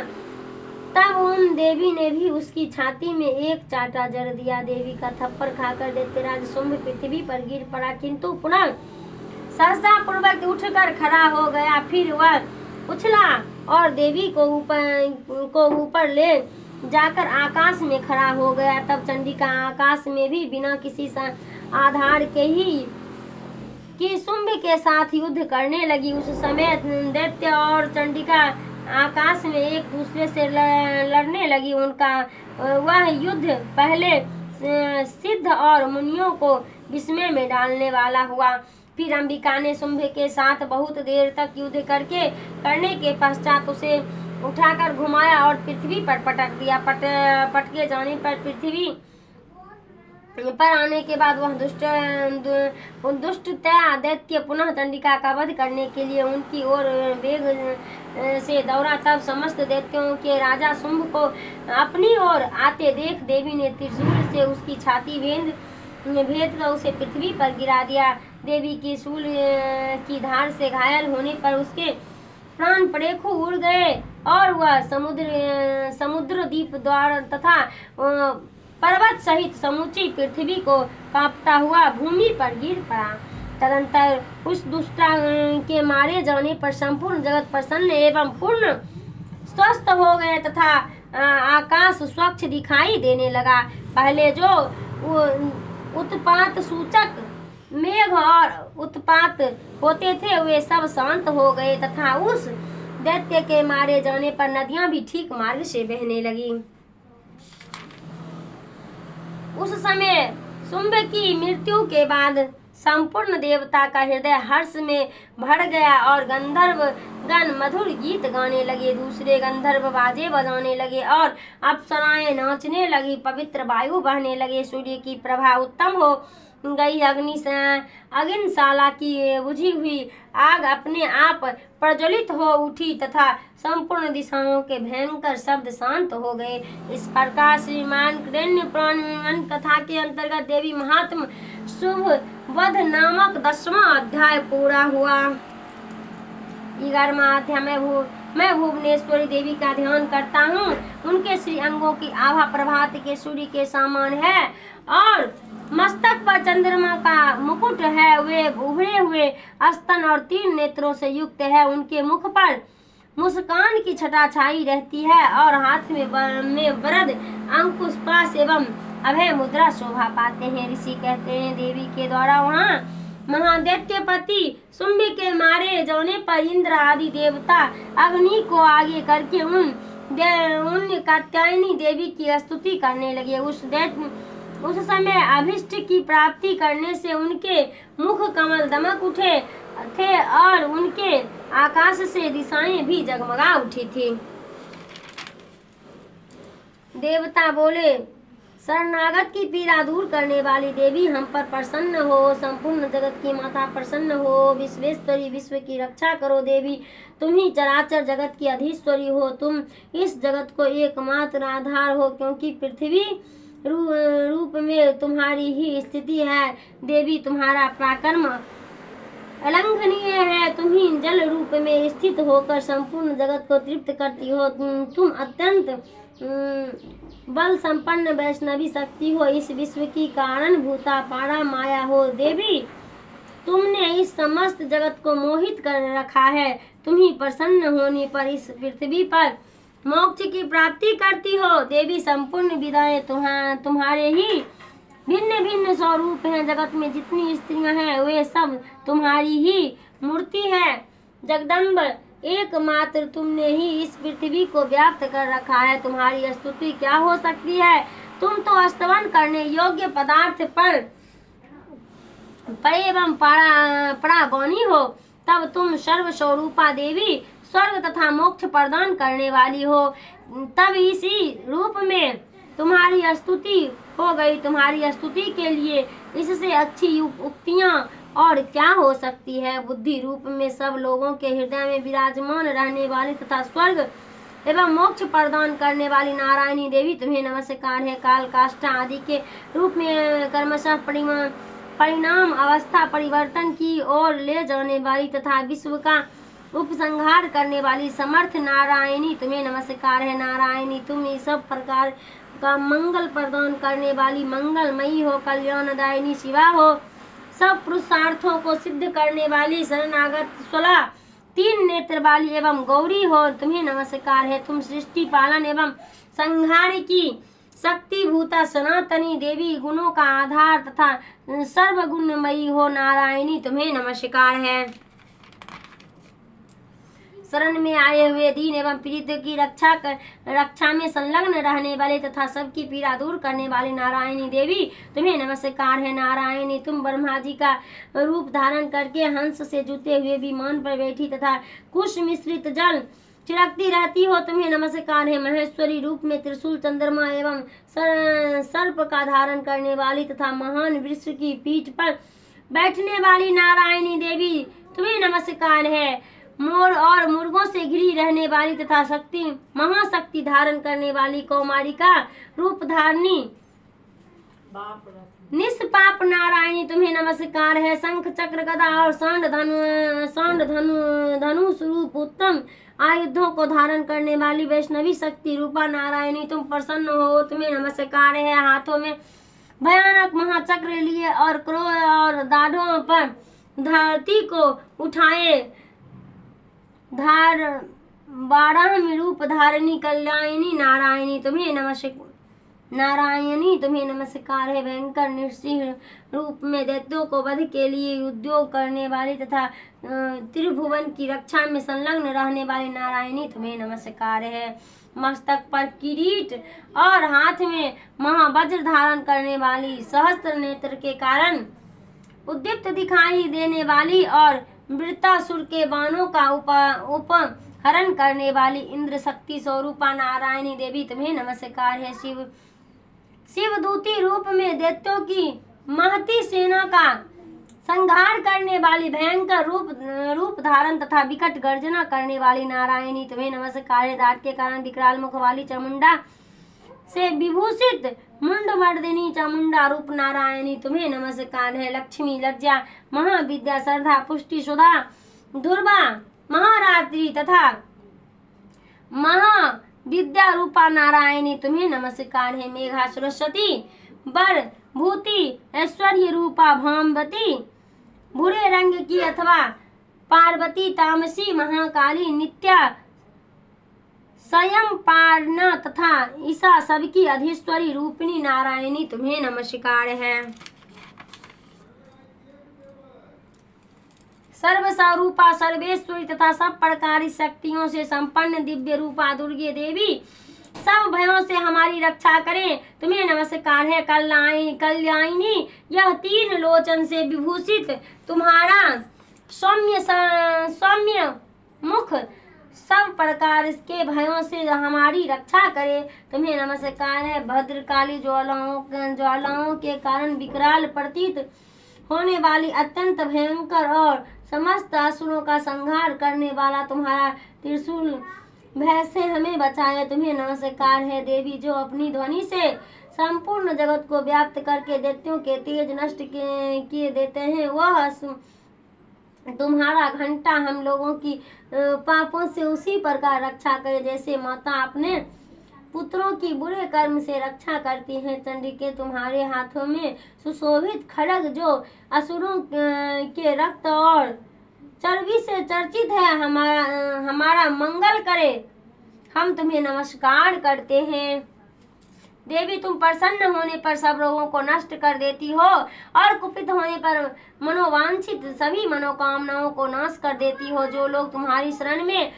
S1: तब उन देवी ने भी उसकी छाती में एक चाटा जड़ दिया। देवी का थप्पड़ खाकर दैत्यराज शुंभ पृथ्वी पर गिर पड़ा, किंतु पुनः सहसा पूर्वक उठकर खड़ा हो गया। फिर वह उछला और देवी को ऊपर ले जाकर आकाश में खड़ा हो गया। तब चंडिका आकाश में भी बिना किसी आधार के ही कि शुंभ के साथ युद्ध करने लगी। उस समय दैत्य और चंडिका आकाश में एक दूसरे से लड़ने लगी। उनका वह युद्ध पहले सिद्ध और मुनियों को विस्मय में डालने वाला हुआ। फिर अंबिका ने शुंभ के साथ बहुत देर तक युद्ध करने के पश्चात उसे उठाकर घुमाया और पृथ्वी पर पटक दिया। पटके जाने पर पृथ्वी पर आने के बाद वह दुष्ट दैत्य पुनः चंडिका का वध करने के लिए उनकी ओर वेग से दौड़ा। तब समस्त दैत्यों के राजा शुंभ को अपनी ओर आते देख देवी ने त्रिशूल से उसकी छाती भेद कर उसे पृथ्वी पर गिरा दिया। देवी की शूल की धार से घायल होने पर उसके प्राण परेखु उड़ गए और वह समुद्र दीप द्वार तथा पर्वत सहित समूची पृथ्वी को कांपता हुआ भूमि पर गिर पड़ा। तदंतर उस दुष्टा के मारे जाने पर संपूर्ण जगत प्रसन्न एवं पूर्ण स्वस्थ हो गए तथा आकाश स्वच्छ दिखाई देने लगा। पहले जो उत्पात सूचक मेघ और उत्पात होते थे वे सब शांत हो गए तथा उस दैत्य के मारे जाने पर नदियां भी ठीक मार्ग से बहने लगी। उस समय शुंभ की मृत्यु के बाद संपूर्ण देवता का हृदय हर्ष में भर गया और गंधर्व गण मधुर गीत गाने लगे। दूसरे गंधर्व बाजे बजाने लगे और अप्सराएं नाचने लगी। पवित्र वायु बहने लगे। सूर्य की प्रभा उत्तम हो गई। अग्निशाला की बुझी हुई आग अपने आप प्रज्वलित हो उठी तथा संपूर्ण दिशाओं के भयंकर शब्द शांत हो गए। इस प्रकार श्रीमान कृष्ण पुराण कथा के अंतर्गत देवी महात्म शुभ वध नामक 10वां अध्याय पूरा हुआ। 11वां अध्याय मैं भुवनेश्वरी देवी का ध्यान करता हूँ। उनके श्री अंगों की आभा प्रभात के सूर्य के समान है और मस्तक पर चंद्रमा का मुकुट है। वे उभरे हुए स्तन और 3 नेत्रों से युक्त है। उनके मुख पर मुस्कान की छटा छाई रहती है और हाथ में वरद अंकुश पाश एवं अभय मुद्रा शोभा पाते हैं। ऋषि कहते हैं देवी के द्वारा वहाँ महादैत्यपति शुंभ के मारे जाने पर इंद्र आदि देवता अग्नि को आगे करके उन कात्यायनी देवी की स्तुति करने लगे। उस समय अभिष्ट की प्राप्ति करने से उनके मुख कमल दमक उठे थे और उनके आकाश से दिशाएं भी जगमगा उठी थी। देवता बोले, शरणागत की पीड़ा दूर करने वाली देवी हम पर प्रसन्न हो। संपूर्ण जगत की माता प्रसन्न हो। विश्वेश्वरी विश्व की रक्षा करो। देवी तुम ही चराचर जगत की अधीश्वरी हो। तुम इस जगत को एकमात्र आधार हो, क्योंकि पृथ्वी रूप में तुम्हारी ही स्थिति है। देवी तुम्हारा पराक्रम अलंघनीय है। तुम ही जल रूप में स्थित होकर संपूर्ण जगत को तृप्त करती हो। तुम अत्यंत बल संपन्न वैष्णवी शक्ति हो। इस विश्व की कारण भूता पारा माया हो देवी। तुमने इस समस्त जगत को मोहित कर रखा है। तुम ही प्रसन्न होने पर इस पृथ्वी पर मोक्ष की प्राप्ति करती हो देवी। संपूर्ण विदाएं तुम्हारे ही भिन्न भिन्न स्वरूप हैं। जगत में जितनी स्त्रियां हैं वे सब तुम्हारी ही मूर्ति है। जगदम्ब एकमात्र तुमने ही इस पृथ्वी को व्याप्त कर रखा है। तुम्हारी स्तुति क्या हो सकती है। तुम तो स्तवन करने योग्य पदार्थ पर एवं परागौनी हो। तब तुम सर्व स्वरूपा देवी स्वर्ग तथा मोक्ष प्रदान करने वाली हो। तब इसी रूप में तुम्हारी स्तुति हो गई। तुम्हारी स्तुति के लिए इससे अच्छी उक्तियां और क्या हो सकती है। बुद्धि रूप में सब लोगों के हृदय में विराजमान रहने वाली तथा स्वर्ग एवं मोक्ष प्रदान करने वाली नारायणी देवी तुम्हें नमस्कार है। काल काष्ठा आदि के रूप में क्रमशः परिणाम अवस्था परिवर्तन की ओर ले जाने वाली तथा विश्व का उपसंहार करने वाली समर्थ नारायणी तुम्हें नमस्कार है। नारायणी तुम इस सब प्रकार का मंगल प्रदान करने वाली मंगलमयी हो। कल्याणदायिनी शिवा हो। सब पुरुषार्थों को सिद्ध करने वाली शरणागत सुला तीन नेत्र वाली एवं गौरी हो। तुम्हें नमस्कार है। तुम सृष्टि पालन एवं संहार की शक्ति भूता सनातनी देवी गुणों का आधार तथा सर्वगुणमयी हो। नारायणी तुम्हें नमस्कार है। शरण में आए हुए दीन एवं पीड़ित की रक्षा में संलग्न रहने वाले तथा सबकी पीड़ा दूर करने वाली नारायणी देवी तुम्हें नमस्कार है। नारायणी तुम ब्रह्मा जी का रूप धारण करके हंस से जुते हुए विमान पर बैठी तथा कुश मिश्रित जल छिड़कती रहती हो। तुम्हें नमस्कार है। महेश्वरी रूप में त्रिशूल चंद्रमा एवं सर्प का धारण करने वाली तथा महान वृक्ष की पीठ पर बैठने वाली नारायणी देवी तुम्हें नमस्कार है। मोर और मुर्गों से घिरी रहने वाली तथा शक्ति महाशक्ति धारण करने वाली कौमारिका रूप धारणी निष्पाप नारायणी तुम्हें नमस्कार है। शंख चक्र गदा और सांड धनुष रूप उत्तम आयुधों को धारण करने वाली वैष्णवी शक्ति रूपा नारायणी तुम प्रसन्न हो। तुम्हें नमस्कार है। हाथों में भयानक महाचक्र लिए और क्रोध और दाढ़ों पर धरती को उठाए 12 रूप धारणी कल्याणी नारायणी तुम्हें नमस्कार है। भयंकर नृसिंह रूप में दैत्यों को वध के लिए उद्योग करने वाली तथा त्रिभुवन की रक्षा में संलग्न रहने वाली नारायणी तुम्हें नमस्कार है। मस्तक पर किरीट और हाथ में महावज्र धारण करने वाली सहस्त्र नेत्र के कारण उद्दीप्त दिखाई देने वाली और वृत्तासुर के बाणों का उपहरण करने वाली इंद्र शक्ति स्वरूपा नारायणी देवी तुम्हें नमस्कार है। शिवदूती रूप में दैत्यों की महती सेना का संहार करने वाली भयंकर रूप धारण तथा विकट गर्जना करने वाली नारायणी तुम्हें नमस्कार है। दांत के कारण विकराल मुख वाली चामुंडा से विभूषित मुंडमर्दिनी चामुंडा रूप नारायणी तुम्हें नमस्कार है। लक्ष्मी लज्जा महाविद्या श्रद्धा पुष्टि सुधा दुर्वा महारात्रि तथा महाविद्या रूपा नारायणी तुम्हें नमस्कार है। मेघा सरस्वती बर भूति ऐश्वर्य रूपा भामवती भूरे रंग की अथवा पार्वती तामसी महाकाली नित्या स्वयं पारना तथा ईसा सबकी अधीश्वरी रूपिणी नारायणी तुम्हें नमस्कार है। सर्वस्वरूपा सर्वेश्वरी तथा सब प्रकार शक्तियों से संपन्न दिव्य रूपा दुर्गे देवी सब भयों से हमारी रक्षा करें तुम्हें नमस्कार है। कल्याणी यह 3 लोचन से विभूषित तुम्हारा सौम्य मुख सब प्रकार के भयों से हमारी रक्षा करे तुम्हें नमस्कार है। भद्रकाली ज्वालाओं के कारण विकराल प्रतीत होने वाली अत्यंत भयंकर और समस्त असुरों का संहार करने वाला तुम्हारा त्रिशूल भय से हमें बचाए तुम्हें नमस्कार है। देवी जो अपनी ध्वनि से संपूर्ण जगत को व्याप्त करके दैत्यों के तेज नष्ट किए देते हैं वह तुम्हारा घंटा हम लोगों की पापों से उसी प्रकार रक्षा करे जैसे माता अपने पुत्रों की बुरे कर्म से रक्षा करती हैं। चंडिके तुम्हारे हाथों में सुशोभित खड्ग जो असुरों के रक्त और चर्बी से चर्चित है हमारा मंगल करे, हम तुम्हें नमस्कार करते हैं। देवी तुम प्रसन्न होने पर सब रोगों को नष्ट कर देती हो और कुपित होने पर मनोवांछित सभी मनोकामनाओं को नाश कर देती हो। जो लोग तुम्हारी शरण में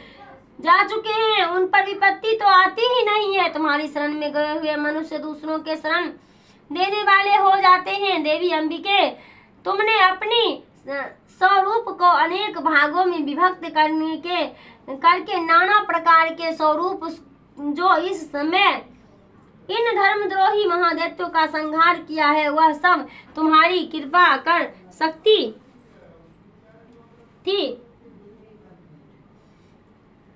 S1: जा चुके हैं उन पर विपत्ति तो आती ही नहीं है। तुम्हारी शरण में गए हुए मनुष्य दूसरों के शरण देने वाले हो जाते हैं। देवी अंबिके तुमने अपनी स्वरूप को अनेक भागों में विभक्त करके नाना प्रकार के स्वरूप जो इस समय इन धर्मद्रोही महादैत्यों का संहार किया है वह सब तुम्हारी कृपा कर सकती थी।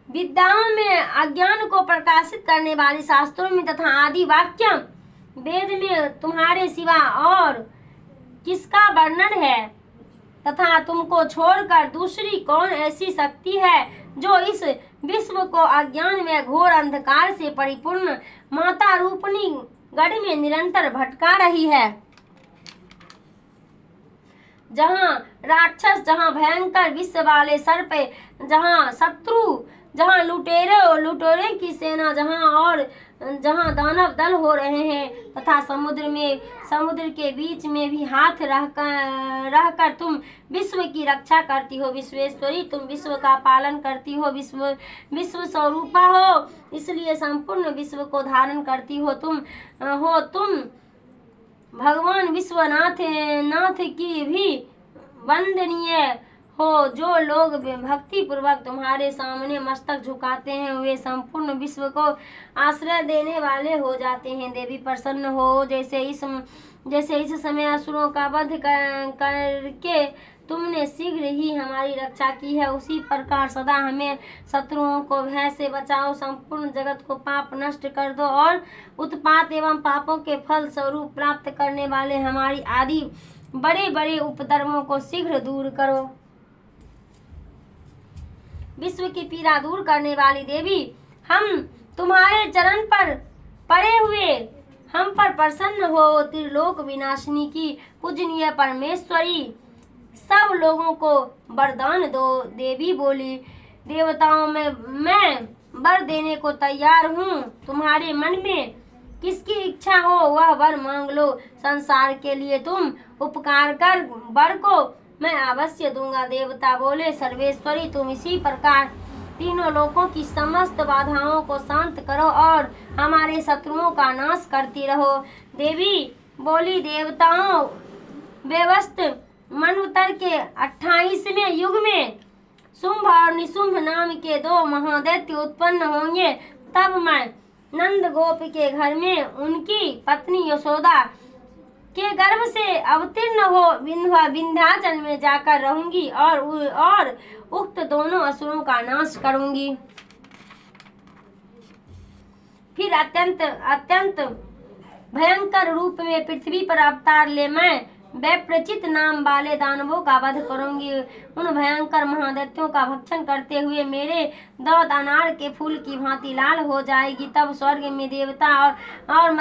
S1: विद्याओं में अज्ञान को प्रकाशित करने वाले शास्त्रों में तथा आदि वाक्य वेद में तुम्हारे सिवा और किसका वर्णन है तथा तुमको छोड़कर दूसरी कौन ऐसी शक्ति है जो इस विश्व को अज्ञान में घोर अंधकार से परिपूर्ण माता रूपनी गढ़ में निरंतर भटका रही है। जहाँ राक्षस, जहाँ भयंकर विश्व वाले सर्प, जहाँ शत्रु, जहाँ लुटेरे की सेना, जहाँ दानव दल हो रहे हैं तथा समुद्र के बीच में भी हाथ रहकर तुम विश्व की रक्षा करती हो। विश्वेश्वरी तुम विश्व का पालन करती हो, विश्व स्वरूपा हो, इसलिए संपूर्ण विश्व को धारण करती हो। तुम भगवान विश्वनाथ की भी वंदनीय हो। जो लोग भक्ति पूर्वक तुम्हारे सामने मस्तक झुकाते हैं वे संपूर्ण विश्व को आश्रय देने वाले हो जाते हैं। देवी प्रसन्न हो, जैसे इस समय असुरों का वध करके तुमने शीघ्र ही हमारी रक्षा की है उसी प्रकार सदा हमें शत्रुओं को भय से बचाओ। संपूर्ण जगत को पाप नष्ट कर दो और उत्पात एवं पापों के फल स्वरूप प्राप्त करने वाले हमारी आदि बड़े बड़े उपद्रवों को शीघ्र दूर करो। विश्व की पीड़ा दूर करने वाली देवी, हम तुम्हारे चरण पर पड़े हुए हम पर प्रसन्न हो। त्रिलोक विनाशिनी की पूजनीय परमेश्वरी, सब लोगों को वरदान दो। देवी बोली, देवताओं में मैं वर देने को तैयार हूँ। तुम्हारे मन में किसकी इच्छा हो वह वर मांग लो। संसार के लिए तुम उपकार कर वर को मैं अवश्य दूंगा। देवता बोले, सर्वेश्वरी तुम इसी प्रकार तीनों लोकों की समस्त बाधाओं को शांत करो और हमारे शत्रुओं का नाश करती रहो। देवी बोली, देवताओं, व्यवस्थ मन्वंतर के 28वें युग में शुंभ और निशुंभ नाम के 2 महादैत्य उत्पन्न होंगे। तब मैं नंद गोप के घर में उनकी पत्नी यशोदा के गर्भ से अवतीर्ण हो विंध्याचल में जाकर रहूंगी और उक्त दोनों असुरों का नाश करूंगी। फिर अत्यंत भयंकर रूप में पृथ्वी पर अवतार ले मैं वैप्रचित नाम वाले दानवों का वध करूंगी। उन भयंकर महादैत्यों का भक्षण करते हुए मेरे दांत अनार के फूल की भांति लाल हो जाएगी। तब स्वर्ग में देवता और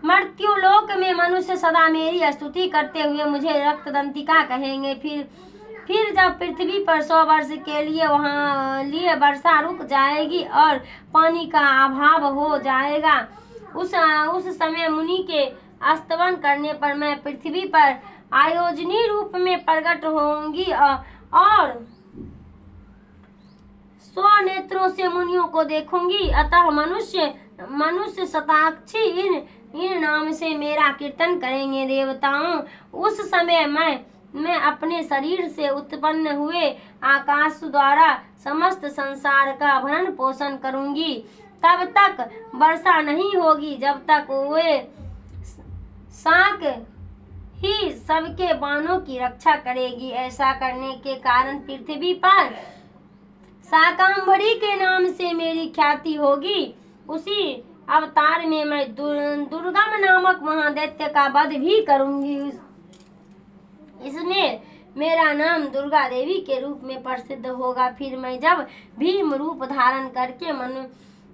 S1: मर्त्युलोक में मनुष्य सदा मेरी स्तुति करते हुए मुझे रक्तदंतिका कहेंगे। फिर जब पृथ्वी पर 100 वर्ष के लिए लिए वर्षा रुक जाएगी और पानी का अभाव हो जाएगा, उस समय मुनि के स्तवन करने पर मैं पृथ्वी पर आयोजनी रूप में प्रकट होंगी और स्वनेत्रों से मुनियों को देखूंगी। अतः मनुष्य शताक्षी इन नाम से मेरा कीर्तन करेंगे। देवताओं, उस समय मैं अपने शरीर से उत्पन्न हुए आकाश द्वारा समस्त संसार का भरण पोषण करूंगी। तब तक वर्षा नहीं होगी जब तक वे शाक ही सबके बाणों की रक्षा करेगी। ऐसा करने के कारण पृथ्वी पर शाकांभरी के नाम से मेरी ख्याति होगी। उसी अवतार में मैं दुर्गम नामक महादैत्य का वध भी करूंगी। इसमें मेरा नाम दुर्गा देवी के रूप में प्रसिद्ध होगा। फिर मैं जब भीम रूप धारण करके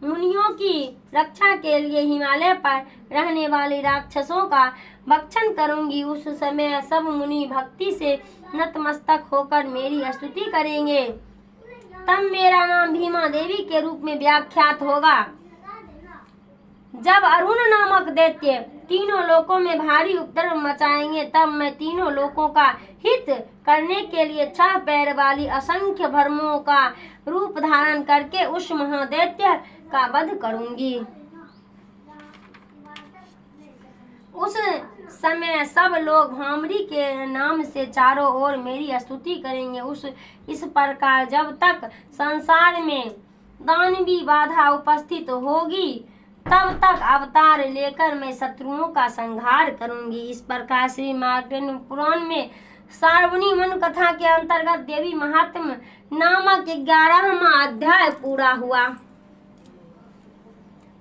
S1: मुनियों की रक्षा के लिए हिमालय पर रहने वाले राक्षसों का भक्षण करूंगी, उस समय सब मुनि भक्ति से नतमस्तक होकर मेरी स्तुति करेंगे। तब मेरा नाम भीमा देवी के रूप में व्याख्यात होगा। जब अरुण नामक दैत्य तीनों लोकों में भारी उपद्रव मचाएंगे, तब मैं तीनों लोकों का हित करने के लिए 6 पैर वाली असंख्य भ्रमों का रूप धारण करके उस महादैत्य का वध करूंगी। उस समय सब लोग भामरी के नाम से चारों ओर मेरी स्तुति करेंगे। इस प्रकार जब तक संसार में दानवी बाधा उपस्थित होगी, तब तक अवतार लेकर मैं शत्रुओं का संहार करूंगी। इस प्रकार श्री मार्कंडेय पुराण में सार्वणी मन कथा के अंतर्गत देवी महात्म्य नामक 11वां अध्याय पूरा हुआ।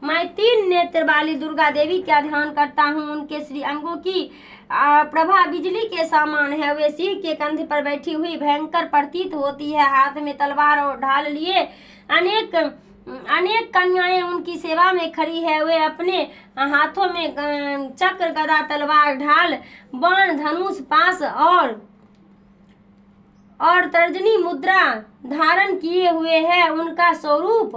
S1: मैं 3 नेत्र वाली दुर्गा देवी का ध्यान करता हूँ। उनके श्री अंगों की प्रभा बिजली के समान है। वे सिंह के कंधे पर बैठी हुई भयंकर प्रतीत होती है। हाथ में तलवार और ढाल लिए अनेक कन्याएं उनकी सेवा में खड़ी है। वे अपने हाथों में चक्र, गदा, तलवार, ढाल, बाण, धनुष, पाश और तर्जनी मुद्रा धारण किए हुए हैं। उनका स्वरूप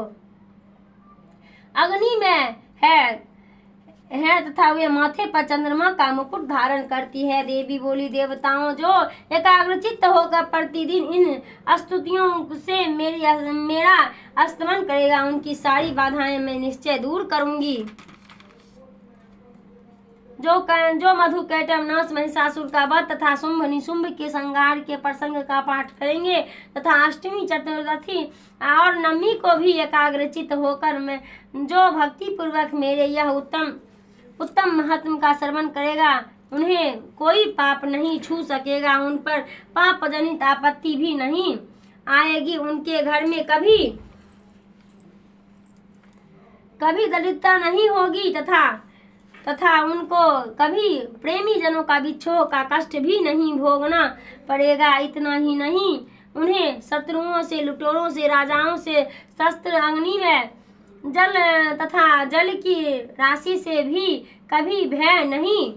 S1: अग्नि में है तथा वे माथे पर चंद्रमा का मुकुट धारण करती है। देवी बोली, देवताओं जो एकाग्रचित्त होकर प्रतिदिन इन स्तुतियों से मेरा स्तमन करेगा, उनकी सारी बाधाएं मैं निश्चय दूर करूंगी। जो मधु कैटभ नाश, महिषासुर का वध तथा शुंभ निशुंभ के संहार के प्रसंग का पाठ करेंगे तथा अष्टमी, चतुर्दशी और नवमी को भी एकाग्रचित्त होकर मैं जो भक्ति पूर्वक मेरे यह उत्तम महात्म का श्रवण करेगा, उन्हें कोई पाप नहीं छू सकेगा। उन पर पाप जनित आपत्ति भी नहीं आएगी। उनके घर में कभी दरिद्रता नहीं होगी तथा उनको कभी प्रेमी जनों का विच्छोह का कष्ट भी नहीं भोगना पड़ेगा। इतना ही नहीं, उन्हें शत्रुओं से, लुटेरों से, राजाओं से, शस्त्र, अग्नि में जल तथा जल की राशि से भी कभी भय नहीं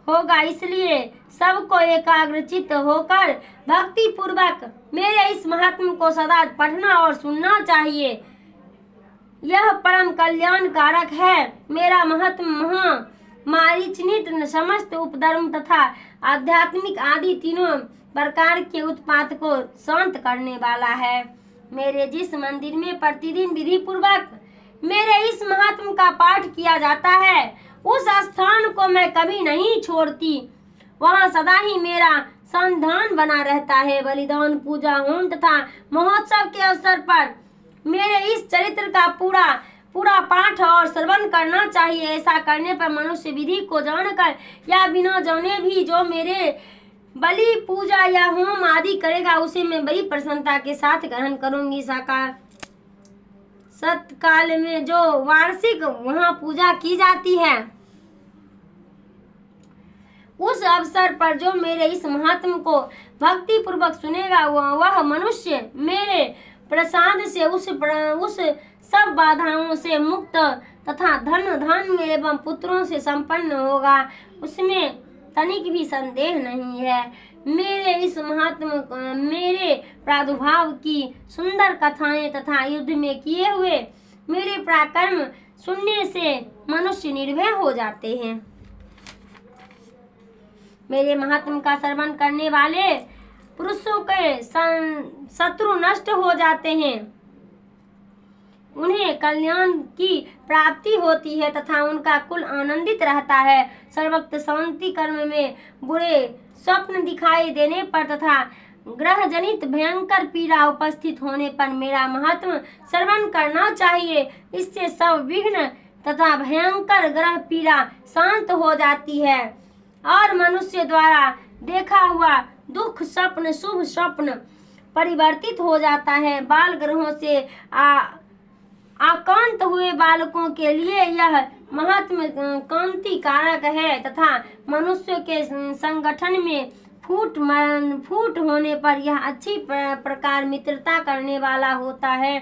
S1: होगा। इसलिए सबको एकाग्रचित्त होकर भक्ति पूर्वक मेरे इस महात्म को सदा पढ़ना और सुनना चाहिए। यह परम कल्याण कारक है। मेरा महात्म मारीचनित समस्त उपधर्म तथा आध्यात्मिक आदि तीनों प्रकार के उत्पात को शांत करने वाला है। मेरे जिस मंदिर में प्रतिदिन विधि पूर्वक मेरे इस महात्म का पाठ किया जाता है, उस स्थान को मैं कभी नहीं छोड़ती। वहाँ सदा ही मेरा संधान बना रहता है। बलिदान, पूजा, होम तथा महोत्सव के अवसर पर मेरे इस चरित्र का पूरा पाठ और श्रवण करना चाहिए। ऐसा करने पर मनुष्य विधि को जानकर या बिना जाने भी जो मेरे बलि, पूजा या होम आदि करेगा, उसे मैं बड़ी प्रसन्नता के साथ ग्रहण करूंगी। सतकाल में जो वार्षिक वहाँ पूजा की जाती है, उस अवसर पर जो मेरे इस महात्म को भक्ति पूर्वक सुनेगा, वह मनुष्य मेरे प्रसाद से उस सब बाधाओं से मुक्त तथा धन एवं पुत्रों से संपन्न होगा। उसमें तनिक भी संदेह नहीं है। मेरे इस महात्म मेरे प्रादुर्भाव की सुंदर कथाएं तथा युद्ध में किए हुए मेरे पराक्रम सुनने से मनुष्य निर्भय हो जाते हैं। मेरे महात्म का श्रवण करने वाले पुरुषों के शत्रु नष्ट हो जाते हैं। उन्हें कल्याण की प्राप्ति होती है तथा उनका कुल आनंदित रहता है। सर्वत्र शांति कर्म में बुरे स्वप्न दिखाई देने पर तथा ग्रह जनित भयंकर पीड़ा उपस्थित होने पर मेरा महात्म श्रवण करना चाहिए। इससे सब विघ्न तथा भयंकर ग्रह पीड़ा शांत हो जाती है और मनुष्य द्वारा देखा हुआ दुख स्वप्न शुभ स्वप्न परिवर्तित हो जाता है। बाल ग्रहों से आकांत हुए बालकों के लिए यह महात्म कांति कारक है तथा मनुष्य के संगठन में फूट होने पर यह अच्छी प्रकार मित्रता करने वाला होता है।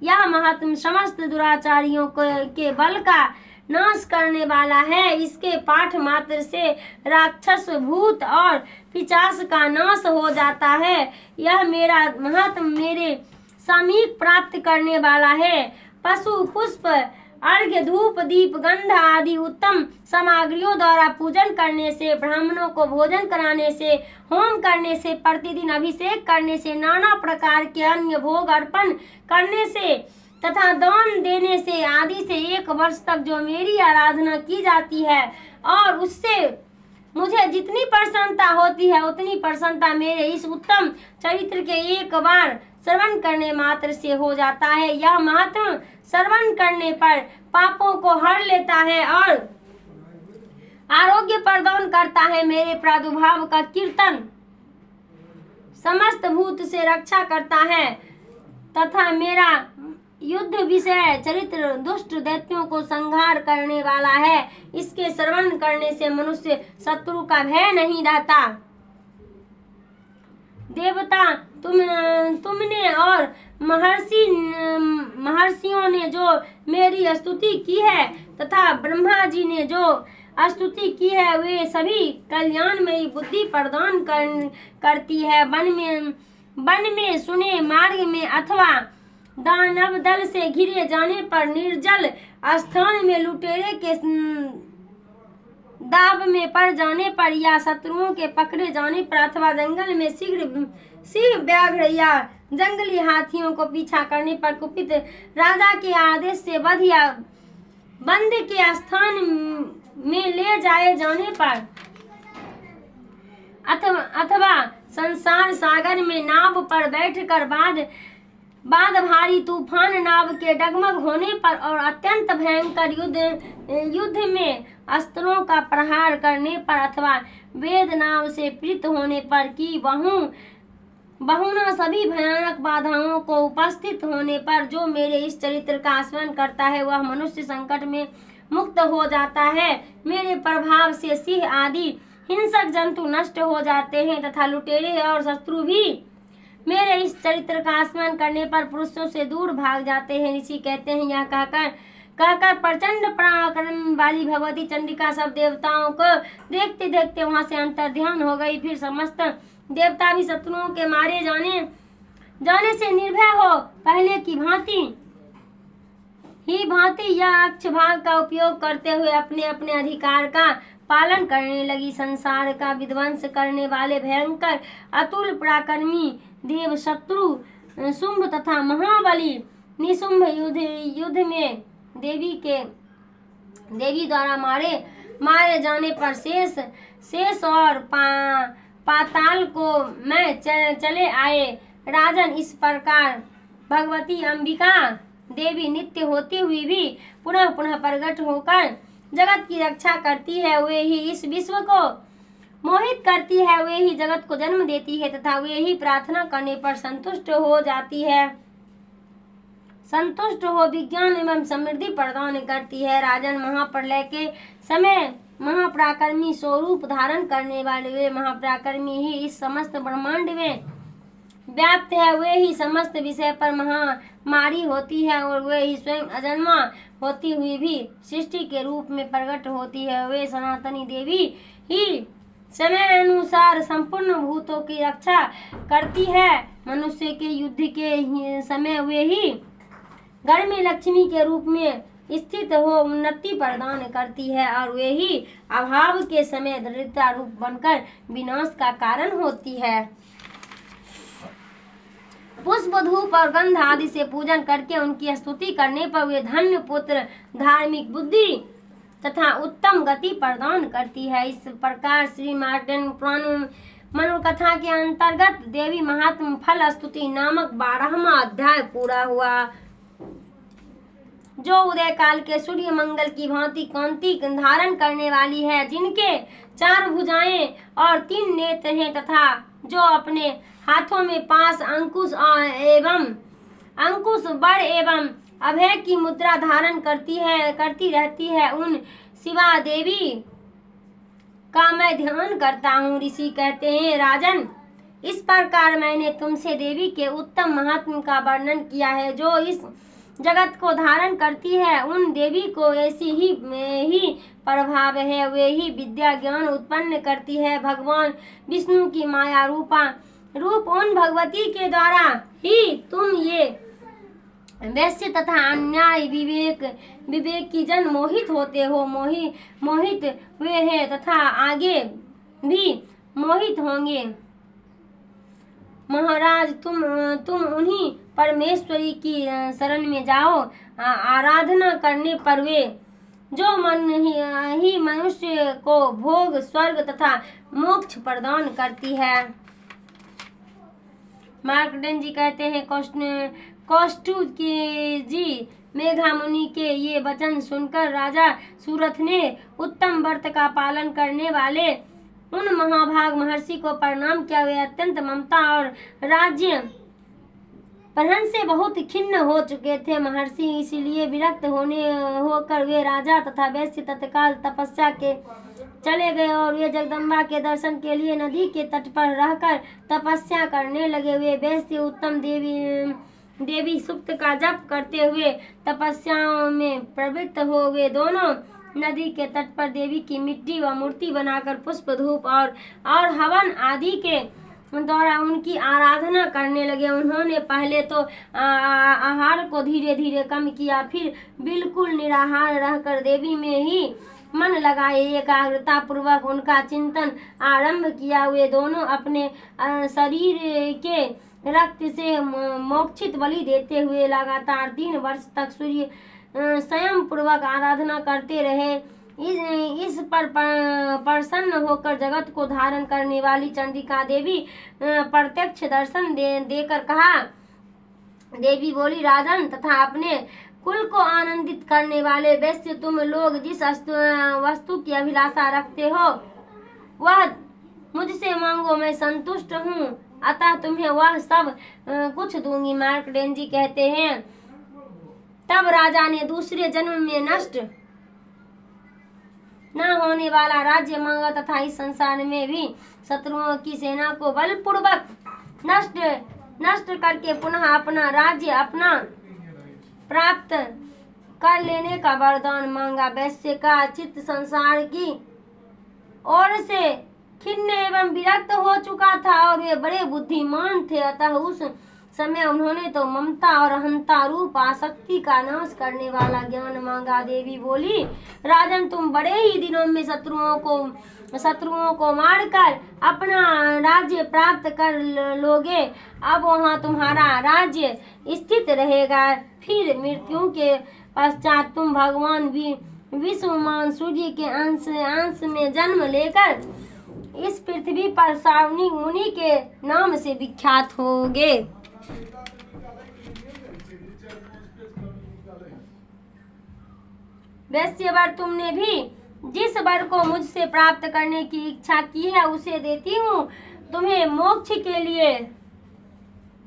S1: यह महात्मा समस्त दुराचारियों के बल का नाश करने वाला है। इसके पाठ मात्र से राक्षस, भूत और पिशाच का नाश हो जाता है। यह मेरा महात्मा मेरे समीप प्राप्त करने वाला है। पशु, पुष्प, अर्घ्य, धूप, दीप, गंध आदि उत्तम सामग्रियों द्वारा पूजन करने से, ब्राह्मणों को भोजन कराने से, होम करने से, प्रतिदिन अभिषेक करने से, नाना प्रकार के अन्य भोग अर्पण करने से तथा दान देने से आदि से 1 वर्ष तक जो मेरी आराधना की जाती है और उससे मुझे जितनी प्रसन्नता होती है उतनी प्रसन्नता मेरे इस उत्तम चरित्र के एक बार श्रवण करने मात्र से हो जाता है। यह महात्मा श्रवण करने पर पापों को हर लेता है और आरोग्य प्रदान करता है। मेरे प्रादुर्भाव का कीर्तन समस्त भूत से रक्षा करता है तथा मेरा युद्ध विषय चरित्र दुष्ट दैत्यों को संहार करने वाला है। इसके श्रवण करने से मनुष्य शत्रु का भय नहीं रहता। देवता तुमने और महर्षियों ने जो मेरी स्तुति की है तथा ब्रह्मा जी ने जो स्तुति की है वे सभी कल्याणमयी बुद्धि प्रदान करती है। वन में सुने मार्ग में अथवा दानव दल से घिरे जाने पर, निर्जल स्थान में लुटेरे के दाव में पड़ जाने पर या शत्रुओं के पकड़े जाने पर अथवा जंगल में सिंह, व्याघ्र या जंगली हाथियों को पीछा करने पर, कुपित राजा के आदेश से वध या बंद के स्थान में ले जाए जाने पर अथवा संसार सागर में नाव पर बैठकर बाद भारी तूफान नाव के डगमग होने पर और अत्यंत भयंकर युद्ध में अस्त्रों का प्रहार करने पर अथवा वेद नाव से पीड़ित होने पर कि बहुना सभी भयानक बाधाओं को उपस्थित होने पर जो मेरे इस चरित्र का आस्वादन करता है वह मनुष्य संकट में मुक्त हो जाता है। मेरे प्रभाव से सिंह आदि हिंसक जंतु नष्ट हो जाते हैं तथा लुटेरे और शत्रु भी मेरे इस चरित्र का आस्वादन करने पर पुरुषों से दूर भाग जाते हैं। ऋषि कहते हैं, यह कहकर प्रचंड पराक्रम वाली भगवती चंडिका सब देवताओं को देखते देखते वहां से अंतर्ध्यान हो गई। फिर समस्त देवता भी शत्रुओं के मारे जाने से निर्भय हो पहले की भांति यह अक्ष भाग का उपयोग करते हुए अपने अपने अधिकार का पालन करने लगी। संसार का विध्वंस करने वाले भयंकर अतुल पराक्रमी देव शत्रु शुंभ तथा महाबली निशुंभ युद्ध में देवी द्वारा मारे जाने पर शेष और पाताल को मैं चले आए। राजन, इस प्रकार भगवती अंबिका देवी नित्य होती हुई भी पुनः पुनः प्रकट होकर जगत की रक्षा करती है। वे ही इस विश्व को मोहित करती है, वे ही जगत को जन्म देती है तथा वे ही प्रार्थना करने पर संतुष्ट हो जाती है, संतुष्ट हो विज्ञान एवं समृद्धि प्रदान करती है। राजन, महाप्रलय के समय महापराक्रमी स्वरूप धारण करने वाले वे महापराक्रमी ही इस समस्त ब्रह्मांड में व्याप्त है। वे ही समस्त विषय पर महामारी होती है और वे ही स्वयं अजन्मा होती हुई भी सृष्टि के रूप में प्रकट होती है। वे सनातनी देवी ही समय अनुसार संपूर्ण भूतों की रक्षा करती है। मनुष्य के युद्ध के समय वे ही घर में लक्ष्मी के रूप में स्थित हो उन्नति प्रदान करती है और वे ही अभाव के समय दरिद्रता रूप बनकर विनाश का कारण होती है। पुष्प, धूप और गंध आदि से पूजन करके उनकी स्तुति करने पर वे धन्य, पुत्र, धार्मिक बुद्धि तथा उत्तम गति प्रदान करती है। इस प्रकार श्री मार्कंडेय पुराण मनोकथा के अंतर्गत देवी महात्म फल स्तुति नामक 12वां अध्याय पूरा हुआ, जो उदय काल के सूर्य मंगल की भांति कांति धारण करने वाली है, जिनके 4 भुजाएं और 3 नेत्र हैं तथा जो अपने हाथों में 5 अंकुश बड़ एवं अभय की मुद्रा धारण करती रहती है। उन शिवा देवी का मैं ध्यान करता हूँ। ऋषि कहते हैं, राजन, इस प्रकार मैंने तुमसे देवी के उत्तम महात्म का वर्णन किया है। जो इस जगत को धारण करती है, उन देवी को ऐसी ही प्रभाव है। वे ही विद्या ज्ञान उत्पन्न करती है। भगवान विष्णु की माया रूप उन भगवती के द्वारा ही तुम ये वैश्य तथा अन्याय विवेक की जन मोहित होते हो। मोहित हुए हैं तथा आगे भी मोहित होंगे। महाराज, तुम उन्हीं परमेश्वरी की शरण में जाओ। आराधना करने पर वे जो मन ही मनुष्य को भोग, स्वर्ग तथा मोक्ष प्रदान करती है। मार्कंडेय जी कहते हैं, कौष्टु जी, मेघा मुनि के ये वचन सुनकर राजा सूरथ ने उत्तम व्रत का पालन करने वाले उन महाभाग महर्षि को प्रणाम किया। वे अत्यंत ममता और राज्य प्रहन से बहुत खिन्न हो चुके थे। महर्षि इसीलिए विरक्त होकर वे राजा तथा वैश्य तत्काल तपस्या के चले गए और वे जगदम्बा के दर्शन के लिए नदी के तट पर रहकर तपस्या करने लगे। वे वैश्य उत्तम देवी सुक्त का जप करते हुए तपस्याओं में प्रवृत्त हो। वे दोनों नदी के तट पर देवी की मिट्टी व मूर्ति बनाकर पुष्प, धूप और हवन आदि के द्वारा उनकी आराधना करने लगे। उन्होंने पहले तो आहार को धीरे धीरे कम किया, फिर बिल्कुल निराहार रहकर देवी में ही मन लगाए एकाग्रता पूर्वक उनका चिंतन आरंभ किया। वे दोनों अपने शरीर के रक्त से मोक्षित बलि देते हुए लगातार 3 वर्ष तक सूर्य स्वयं पूर्वक आराधना करते रहे। इस पर प्रसन्न होकर जगत को धारण करने वाली चंडिका देवी प्रत्यक्ष दर्शन देकर कहा, देवी बोली, राजन तथा अपने कुल को आनंदित करने वाले वैश्य, तुम लोग जिस वस्तु की अभिलाषा रखते हो वह मुझसे मांगो, मैं संतुष्ट हूँ, अतः तुम्हें वह सब कुछ दूंगी। मार्कंडेय जी कहते हैं, तब राजा ने दूसरे जन्म में नष्ट न होने वाला राज्य मांगा तथा इस संसार में भी शत्रुओं की सेना को बलपूर्वक नष्ट करके पुनः अपना राज्य प्राप्त कर लेने का वरदान मांगा। वैश्य का चित्त संसार की ओर से खिन्न एवं विरक्त हो चुका था और वे बड़े बुद्धिमान थे, अतः उस समय उन्होंने तो ममता और अहंता रूप आसक्ति का नाश करने वाला ज्ञान मांगा। देवी बोली, राजन, तुम बड़े ही दिनों में शत्रुओं को मारकर अपना राज्य प्राप्त कर लोगे। अब वहाँ तुम्हारा राज्य स्थित रहेगा। फिर मृत्यु के पश्चात तुम भगवान विश्वमान सूर्य के अंश में जन्म लेकर इस पृथ्वी पर श्रावणी मुनि के नाम से विख्यात होगे। वैश्य वर, तुमने भी जिस वर को मुझसे प्राप्त करने की इच्छा की है उसे देती हूँ। तुम्हें मोक्ष के लिए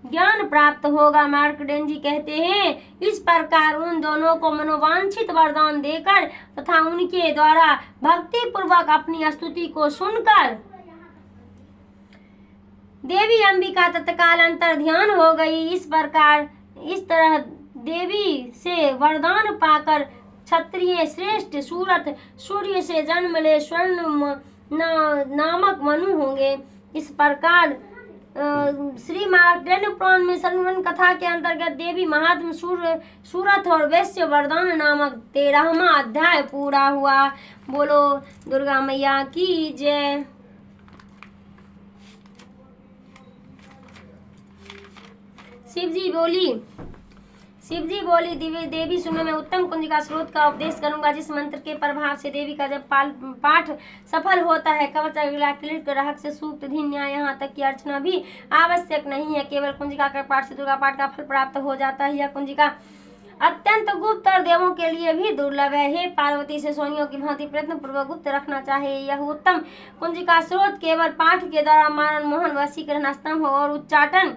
S1: ज्ञान प्राप्त होगा। मार्कंडेय जी कहते हैं, इस प्रकार उन दोनों को मनोवांछित वरदान देकर तथा उनके द्वारा भक्ति पूर्वक अपनी स्तुति को सुनकर देवी अंबिका तत्काल अंतर ध्यान हो गई। इस तरह देवी से वरदान पाकर क्षत्रिय श्रेष्ठ सूर्य से जन्म ले स्वर्ण नामक मनु होंगे। इस प्रकार श्री मार्कंडेय पुराण में सर्वण कथा के अंतर्गत देवी महात्म सूरत और वैश्य वरदान नामक 13वां अध्याय पूरा हुआ। बोलो दुर्गा मैया की जय। शिवजी बोली, देवी सुनो, मैं उत्तम कुंजिका स्रोत का उपदेश करूंगा, जिस मंत्र के प्रभाव से देवी का जब पाठ सफल होता है। कवच, क्लिक, रहस्य, सूक्त, धिन्या, यहाँ तक की अर्चना भी आवश्यक नहीं है। केवल कुंजिका के पाठ से दुर्गा पाठ का फल प्राप्त हो जाता है। यह कुंजिका अत्यंत गुप्त और देवों के लिए भी दुर्लभ है। हे पार्वती, से सोनियों की भांति प्रयत्न पूर्वक गुप्त रखना चाहिए। यह उत्तम कुंजिका स्रोत केवल पाठ के द्वारा मारण, मोहन, वशीकरण, स्तंभ और उच्चाटन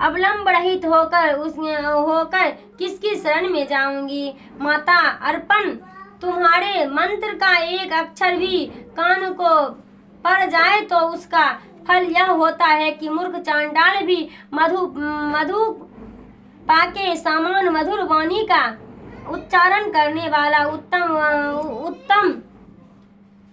S1: अवलंब रहित होकर किसकी शरण में जाऊंगी। माता अर्पण तुम्हारे मंत्र का एक अक्षर भी कान को पड़ जाए तो उसका फल यह होता है कि मूर्ख चांडाल भी मधु पाके समान मधुर वाणी का उच्चारण करने वाला उत्तम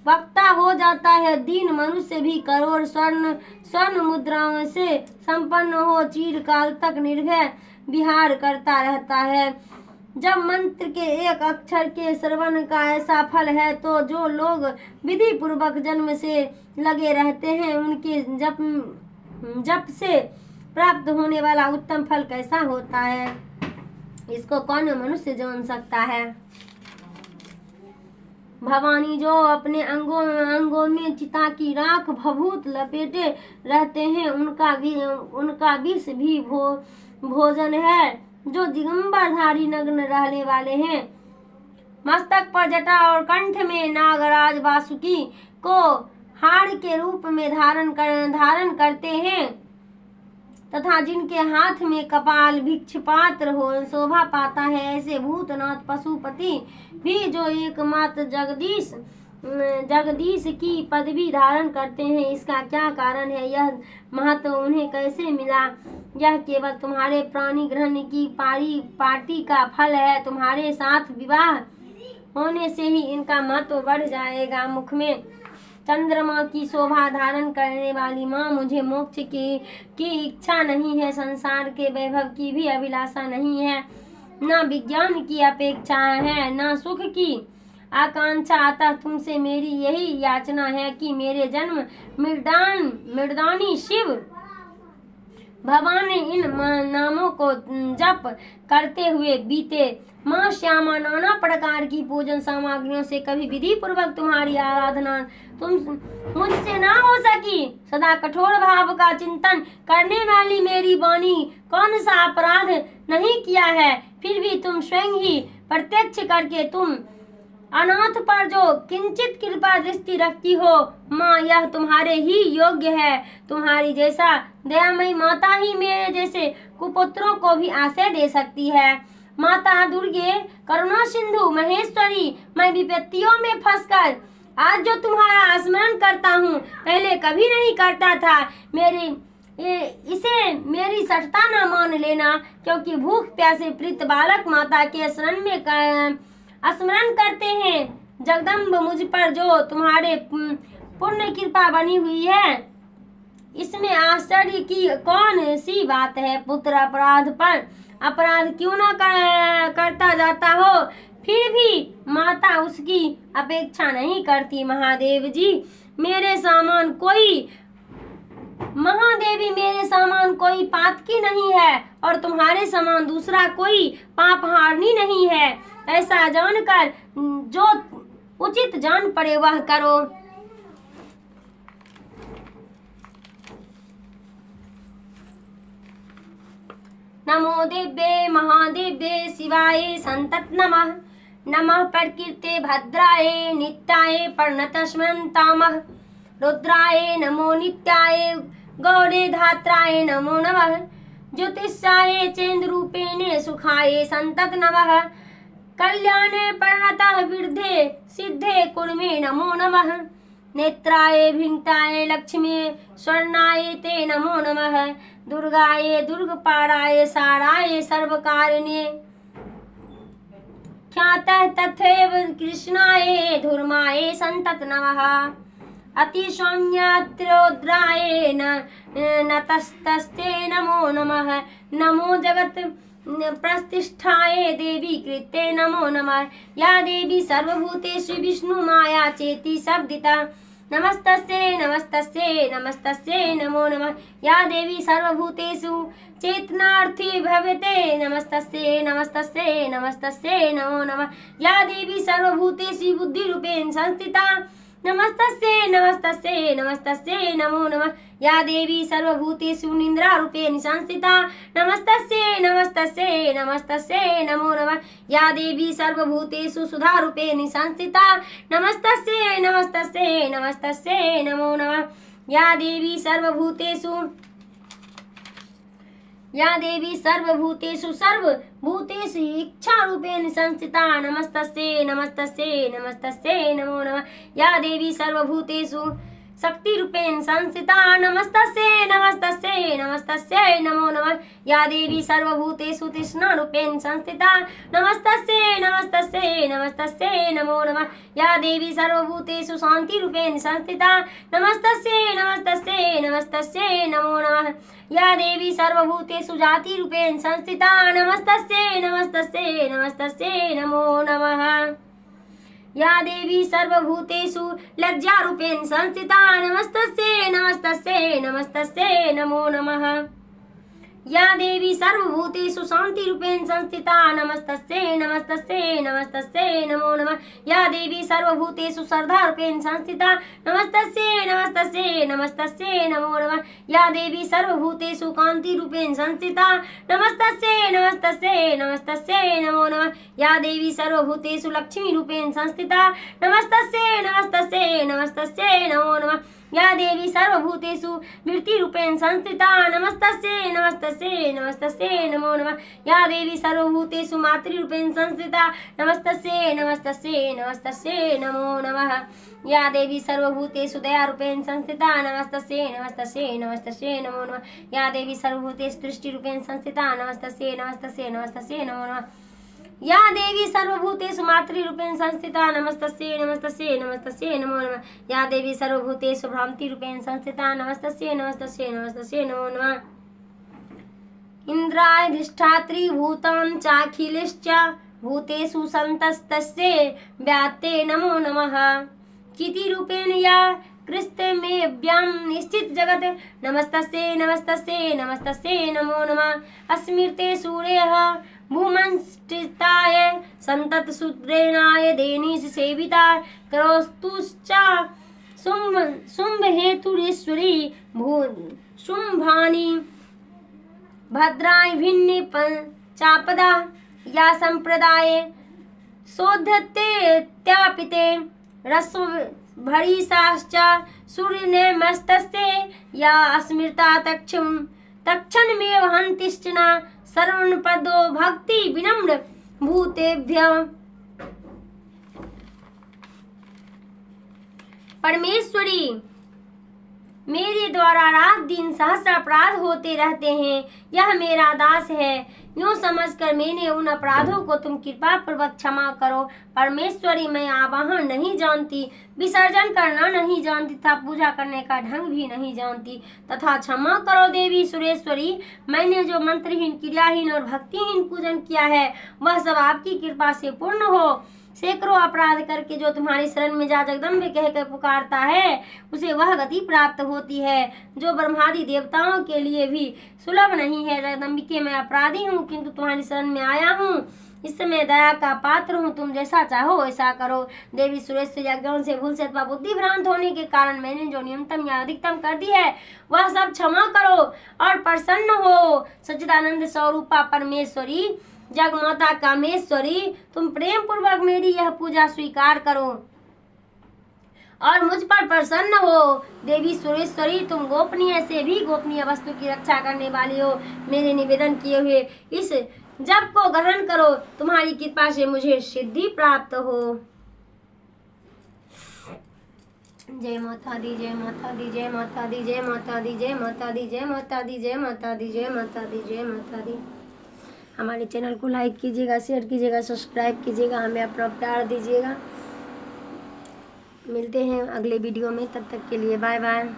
S1: वक्ता हो जाता है। दीन मनुष्य भी करोड़ स्वर्ण मुद्राओं से संपन्न हो चिरकाल तक निर्भय विहार करता रहता है। जब मंत्र के एक अक्षर के श्रवण का ऐसा फल है तो जो लोग विधि पूर्वक जन्म से लगे रहते हैं उनके जप से प्राप्त होने वाला उत्तम फल कैसा होता है, इसको कौन मनुष्य जान सकता है। भवानी जो अपने अंगों में चिता की राख भभूत लपेटे रहते हैं उनका विष भी भोजन है। जो दिगंबरधारी नग्न रहने वाले हैं, मस्तक पर जटा और कंठ में नागराज वासुकी को हाड़ के रूप में धारण करते हैं तथा जिनके हाथ में कपाल भिक्ष पात्र हो शोभा पाता है, ऐसे भूतनाथ पशुपति भी जो एकमात्र जगदीश की पदवी धारण करते हैं। इसका क्या कारण है, यह महत्व उन्हें कैसे मिला? यह केवल तुम्हारे प्राणी ग्रहण की पार्टी का फल है। तुम्हारे साथ विवाह होने से ही इनका महत्व बढ़ जाएगा। मुख में चंद्रमा की शोभा धारण करने वाली माँ, मुझे मोक्ष की इच्छा नहीं है, संसार के वैभव की भी अभिलाषा नहीं है, न विज्ञान की अपेक्षा है, न सुख की आकांक्षा। अतः तुमसे मेरी यही याचना है कि मेरे जन्म मृदानी शिव भगवान इन नामों को जप करते हुए बीते। माँ श्यामा नाना प्रकार की पूजन सामग्रियों से कभी विधि पूर्वक तुम्हारी आराधना तुम मुझसे ना हो सकी। सदा कठोर भाव का चिंतन करने वाली मेरी वाणी कौन सा अपराध नहीं किया है, फिर भी तुम स्वयं ही प्रत्यक्ष करके तुम अनाथ पर जो किंचित कृपा दृष्टि रखती हो। माँ यह तुम्हारे ही योग्य है। तुम्हारी जैसा दयामयी माता ही मेरे जैसे कुपुत्रों को भी आश्रय दे सकती है। माता दुर्गे, करुणा सिंधु, महेश्वरी, मैं विपत्तियों में फंसकर आज जो तुम्हारा स्मरण करता हूँ, पहले कभी नहीं करता था। इसे मेरी सठता न मान लेना, क्योंकि भूख प्यासे प्रीत बालक माता के शरण में स्मरण करते हैं। जगदम्ब, मुझ पर जो तुम्हारे पुण्य कृपा बनी हुई है, इसमें आश्चर्य की कौन सी बात है। पुत्र अपराध पर अपराध क्यों न करता जाता हो, फिर भी माता उसकी अपेक्षा नहीं करती। महादेवी मेरे समान कोई पातकी नहीं है और तुम्हारे समान दूसरा कोई पापहारनी नहीं है। ऐसा जानकर जो उचित जान पड़े वह करो। नमो दिव्ये महादिव्ये शिवाय संतत नमः। नमः प्रकृते भद्राय नित्याय प्रणतस्मरन्तामः। रुद्राय नमो नित्याय गौरे धात्राय नमो नमः। ज्योतिषाय चेन्द्रूपेणे सुखाय संतत नमः। कल्याणे प्रणतः वृद्धे सिद्धे कुर्मे नमो नमः। नेत्राय भिन्ताय लक्ष्मी स्वर्णाय ते नमो नमः। दुर्गाय दुर्गपाराय साराय सर्वकारिणे ख्यातः तथैव कृष्णाय धूर्माय संतत नमः। अतिसौम्यात्रोद्राय नतस्तस्ते नमो नमः। नमो जगत प्रतिष्ठाये देवी कृते नमो नमः। या देवी सर्वभूतेषु विष्णु माया चेति शब्दिता। नमस्तस्यै नमस्तस्यै नमस्तस्यै नमो नमः। या देवी सर्वभूतेषु चेतनार्थी भवते। नमस्तस्यै नमस्तस्यै नमस्तस्यै नमो नमः। या देवी सर्वभूतेषु बुद्धिरूपेण संस्थिता। नमस्तस्यै नमस्तस्यै नमस्तस्यै नमो नमः। या देवी सर्वभूतेषु निद्रारूपेण संस्थिता। नमस्तस्यै नमस्तस्यै नमस्तस्यै नमो नमः। या देवी सर्वभूतेषु सुधारूपेण संस्थिता। नमस्तस्यै नमस्तस्यै नमस्तस्यै नमो नमः। या देवी सर्वभूतेषु या देवी सर्वभूतेषु सर्वभूतेषु इच्छारूपेण संस्थिता नमस्तस्यै नमस्तस्यै नमस्तस्यै नमो नमः। या देवी सर्वभूतेषु शक्तिरूपेण संस्थिता नमस्तस्यै नमस्तस्यै नमस्तस्यै नमो नमः। या देवी सर्वभूतेषु तृष्णारूपेण संस्थिता नमस्तस्यै नमस्तस्यै नमस्तस्यै नमो नमः। या देवी सर्वभूतेषु शान्तिरूपेण संस्थिता नमस्तस्यै नमस्तस्यै नमस्तस्यै नमो नमः। या देवी सर्वभूतेषु जातिरूपेण संस्थिता नमस्तस्यै नमस्तस्यै नमस्तस्यै नमो नमः। या देवी सर्वभूतेषु लज्जारूपेण संस्थिता नमस्तस्यै नमस्तस्यै नमस्तस्यै नमो नमः। या देवी सर्वभूतेषु शान्तिरूपेण संस्थिता नमस्तस्यै नमस्तस्यै नमस्तस्यै नमो नमः। या देवी सर्वभूतेषु श्रद्धारूपेण संस्थिता नमस्तस्यै नमस्तस्यै नमस्तस्यै नमो नमः। या देवी सर्वभूतेषु कान्तिरूपेण संस्थिता नमस्तस्यै नमस्तस्यै नमस्तस्यै नमो नमः। या देवी सर्वभूतेषु लक्ष्मीरूपेण संस्थिता नमस्तस्यै नमस्तस्यै नमस्तस्यै नमो नमः। या देवी सर्वभूतेषु वृत्तिरूपेण संस्थिता नमस्तस्यै नमस्तस्यै नमस्तस्यै नमो नमः। या देवी सर्वभूतेषु मातृरूपेण संस्थिता नमस्तस्यै नमस्तस्यै नमस्तस्यै नमो नमः। या देवी सर्वभूतेषु दयारूपेण संस्थिता नमस्तस्यै नमस्तस्यै नमस्तस्यै नमो नमः। या देवी सर्वभूतेषु दृष्टिरूपेण संस्थिता नमस्तस्यै नमस्तस्यै नमस्तस्यै नमो नमः। या देवी सर्वभूतेषु मातृरूपेण संस्थिता नमस्तस्यै नमस्तस्यै नमस्तस्यै नमो नमः। या देवी सर्वभूतेषु भ्रांतिरूपेण संस्थिता नमस्तस्यै नमस्तस्यै नमस्तस्यै नमो नमः। इंद्राधिष्ठात्री भूतां चाखिलश्च भूतेषु संतस्तस्यै व्यात्ते नमो नमः। चितिरूपेण या कृष्णमेव्यां स्थित जगत नमस्तस्यै नमस्तस्यै नमस्तस्यै नमो नमः। अस्मृते सूर्यः भूमंस्थिताय संतत सूत्रेणाय देनीश सेविताय करोस्तुश्च शुंभ हेतुरेश्वरी शुंभानि भद्राय भिन्नि चापदा या संप्रदाय शोधते त्यापिते रस्व भरीसाश्च सूर्यनेमस्तस्यै या अस्मृता तक्षणमेव हन्तिश्चना सर्वणपदो भक्ति विनम्र भूतेभ्यः। परमेश्वरी, मेरे द्वारा रात दिन सहस्र अपराध होते रहते हैं, यह मेरा दास है, यूँ समझकर मैंने उन अपराधों को तुम कृपा पूर्वक क्षमा करो। परमेश्वरी, मैं आवाहन नहीं जानती, विसर्जन करना नहीं जानती तथा पूजा करने का ढंग भी नहीं जानती, तथा क्षमा करो देवी सुरेश्वरी, मैंने जो मंत्रहीन, क्रियाहीन और भक्तिहीन पूजन किया है वह सब आपकी कृपा से पूर्ण हो। सैकड़ों अपराध करके जो तुम्हारी शरण में जा जगदम्बे कहकर पुकारता है उसे वह गति प्राप्त होती है जो ब्रह्मादि देवताओं के लिए भी सुलभ नहीं है। जगदम्बिके, मैं अपराधी हूँ किंतु तुम्हारी शरण में आया हूँ, इस समय दया का पात्र हूँ, तुम जैसा चाहो वैसा करो। देवी सुरेश्वरी, अज्ञान से, भूल से अथवा बुद्धि भ्रांत होने के कारण मैंने जो न्यूनतम या अधिकतम कर दी है वह सब क्षमा करो और प्रसन्न हो। सच्चिदानंद स्वरूपा परमेश्वरी, जगमाता कामेश्वरी, तुम प्रेम पूर्वक मेरी यह पूजा स्वीकार करो और मुझ पर प्रसन्न हो। देवी सुरेश्वरी, तुम गोपनीय से भी गोपनीय वस्तु की रक्षा करने वाली हो, मेरे निवेदन किए हुए इस जप को ग्रहण करो, तुम्हारी कृपा से मुझे सिद्धि प्राप्त हो। जय माता दी, जय माता दी, जय माता दी, जय माता दी, जय माता दी, जय माता दी, जय माता दी, जय माता दी, जय माता दी। हमारे चैनल को लाइक कीजिएगा, शेयर कीजिएगा, सब्सक्राइब कीजिएगा, हमें अपना प्यार दीजिएगा। मिलते हैं अगले वीडियो में, तब तक के लिए बाय बाय।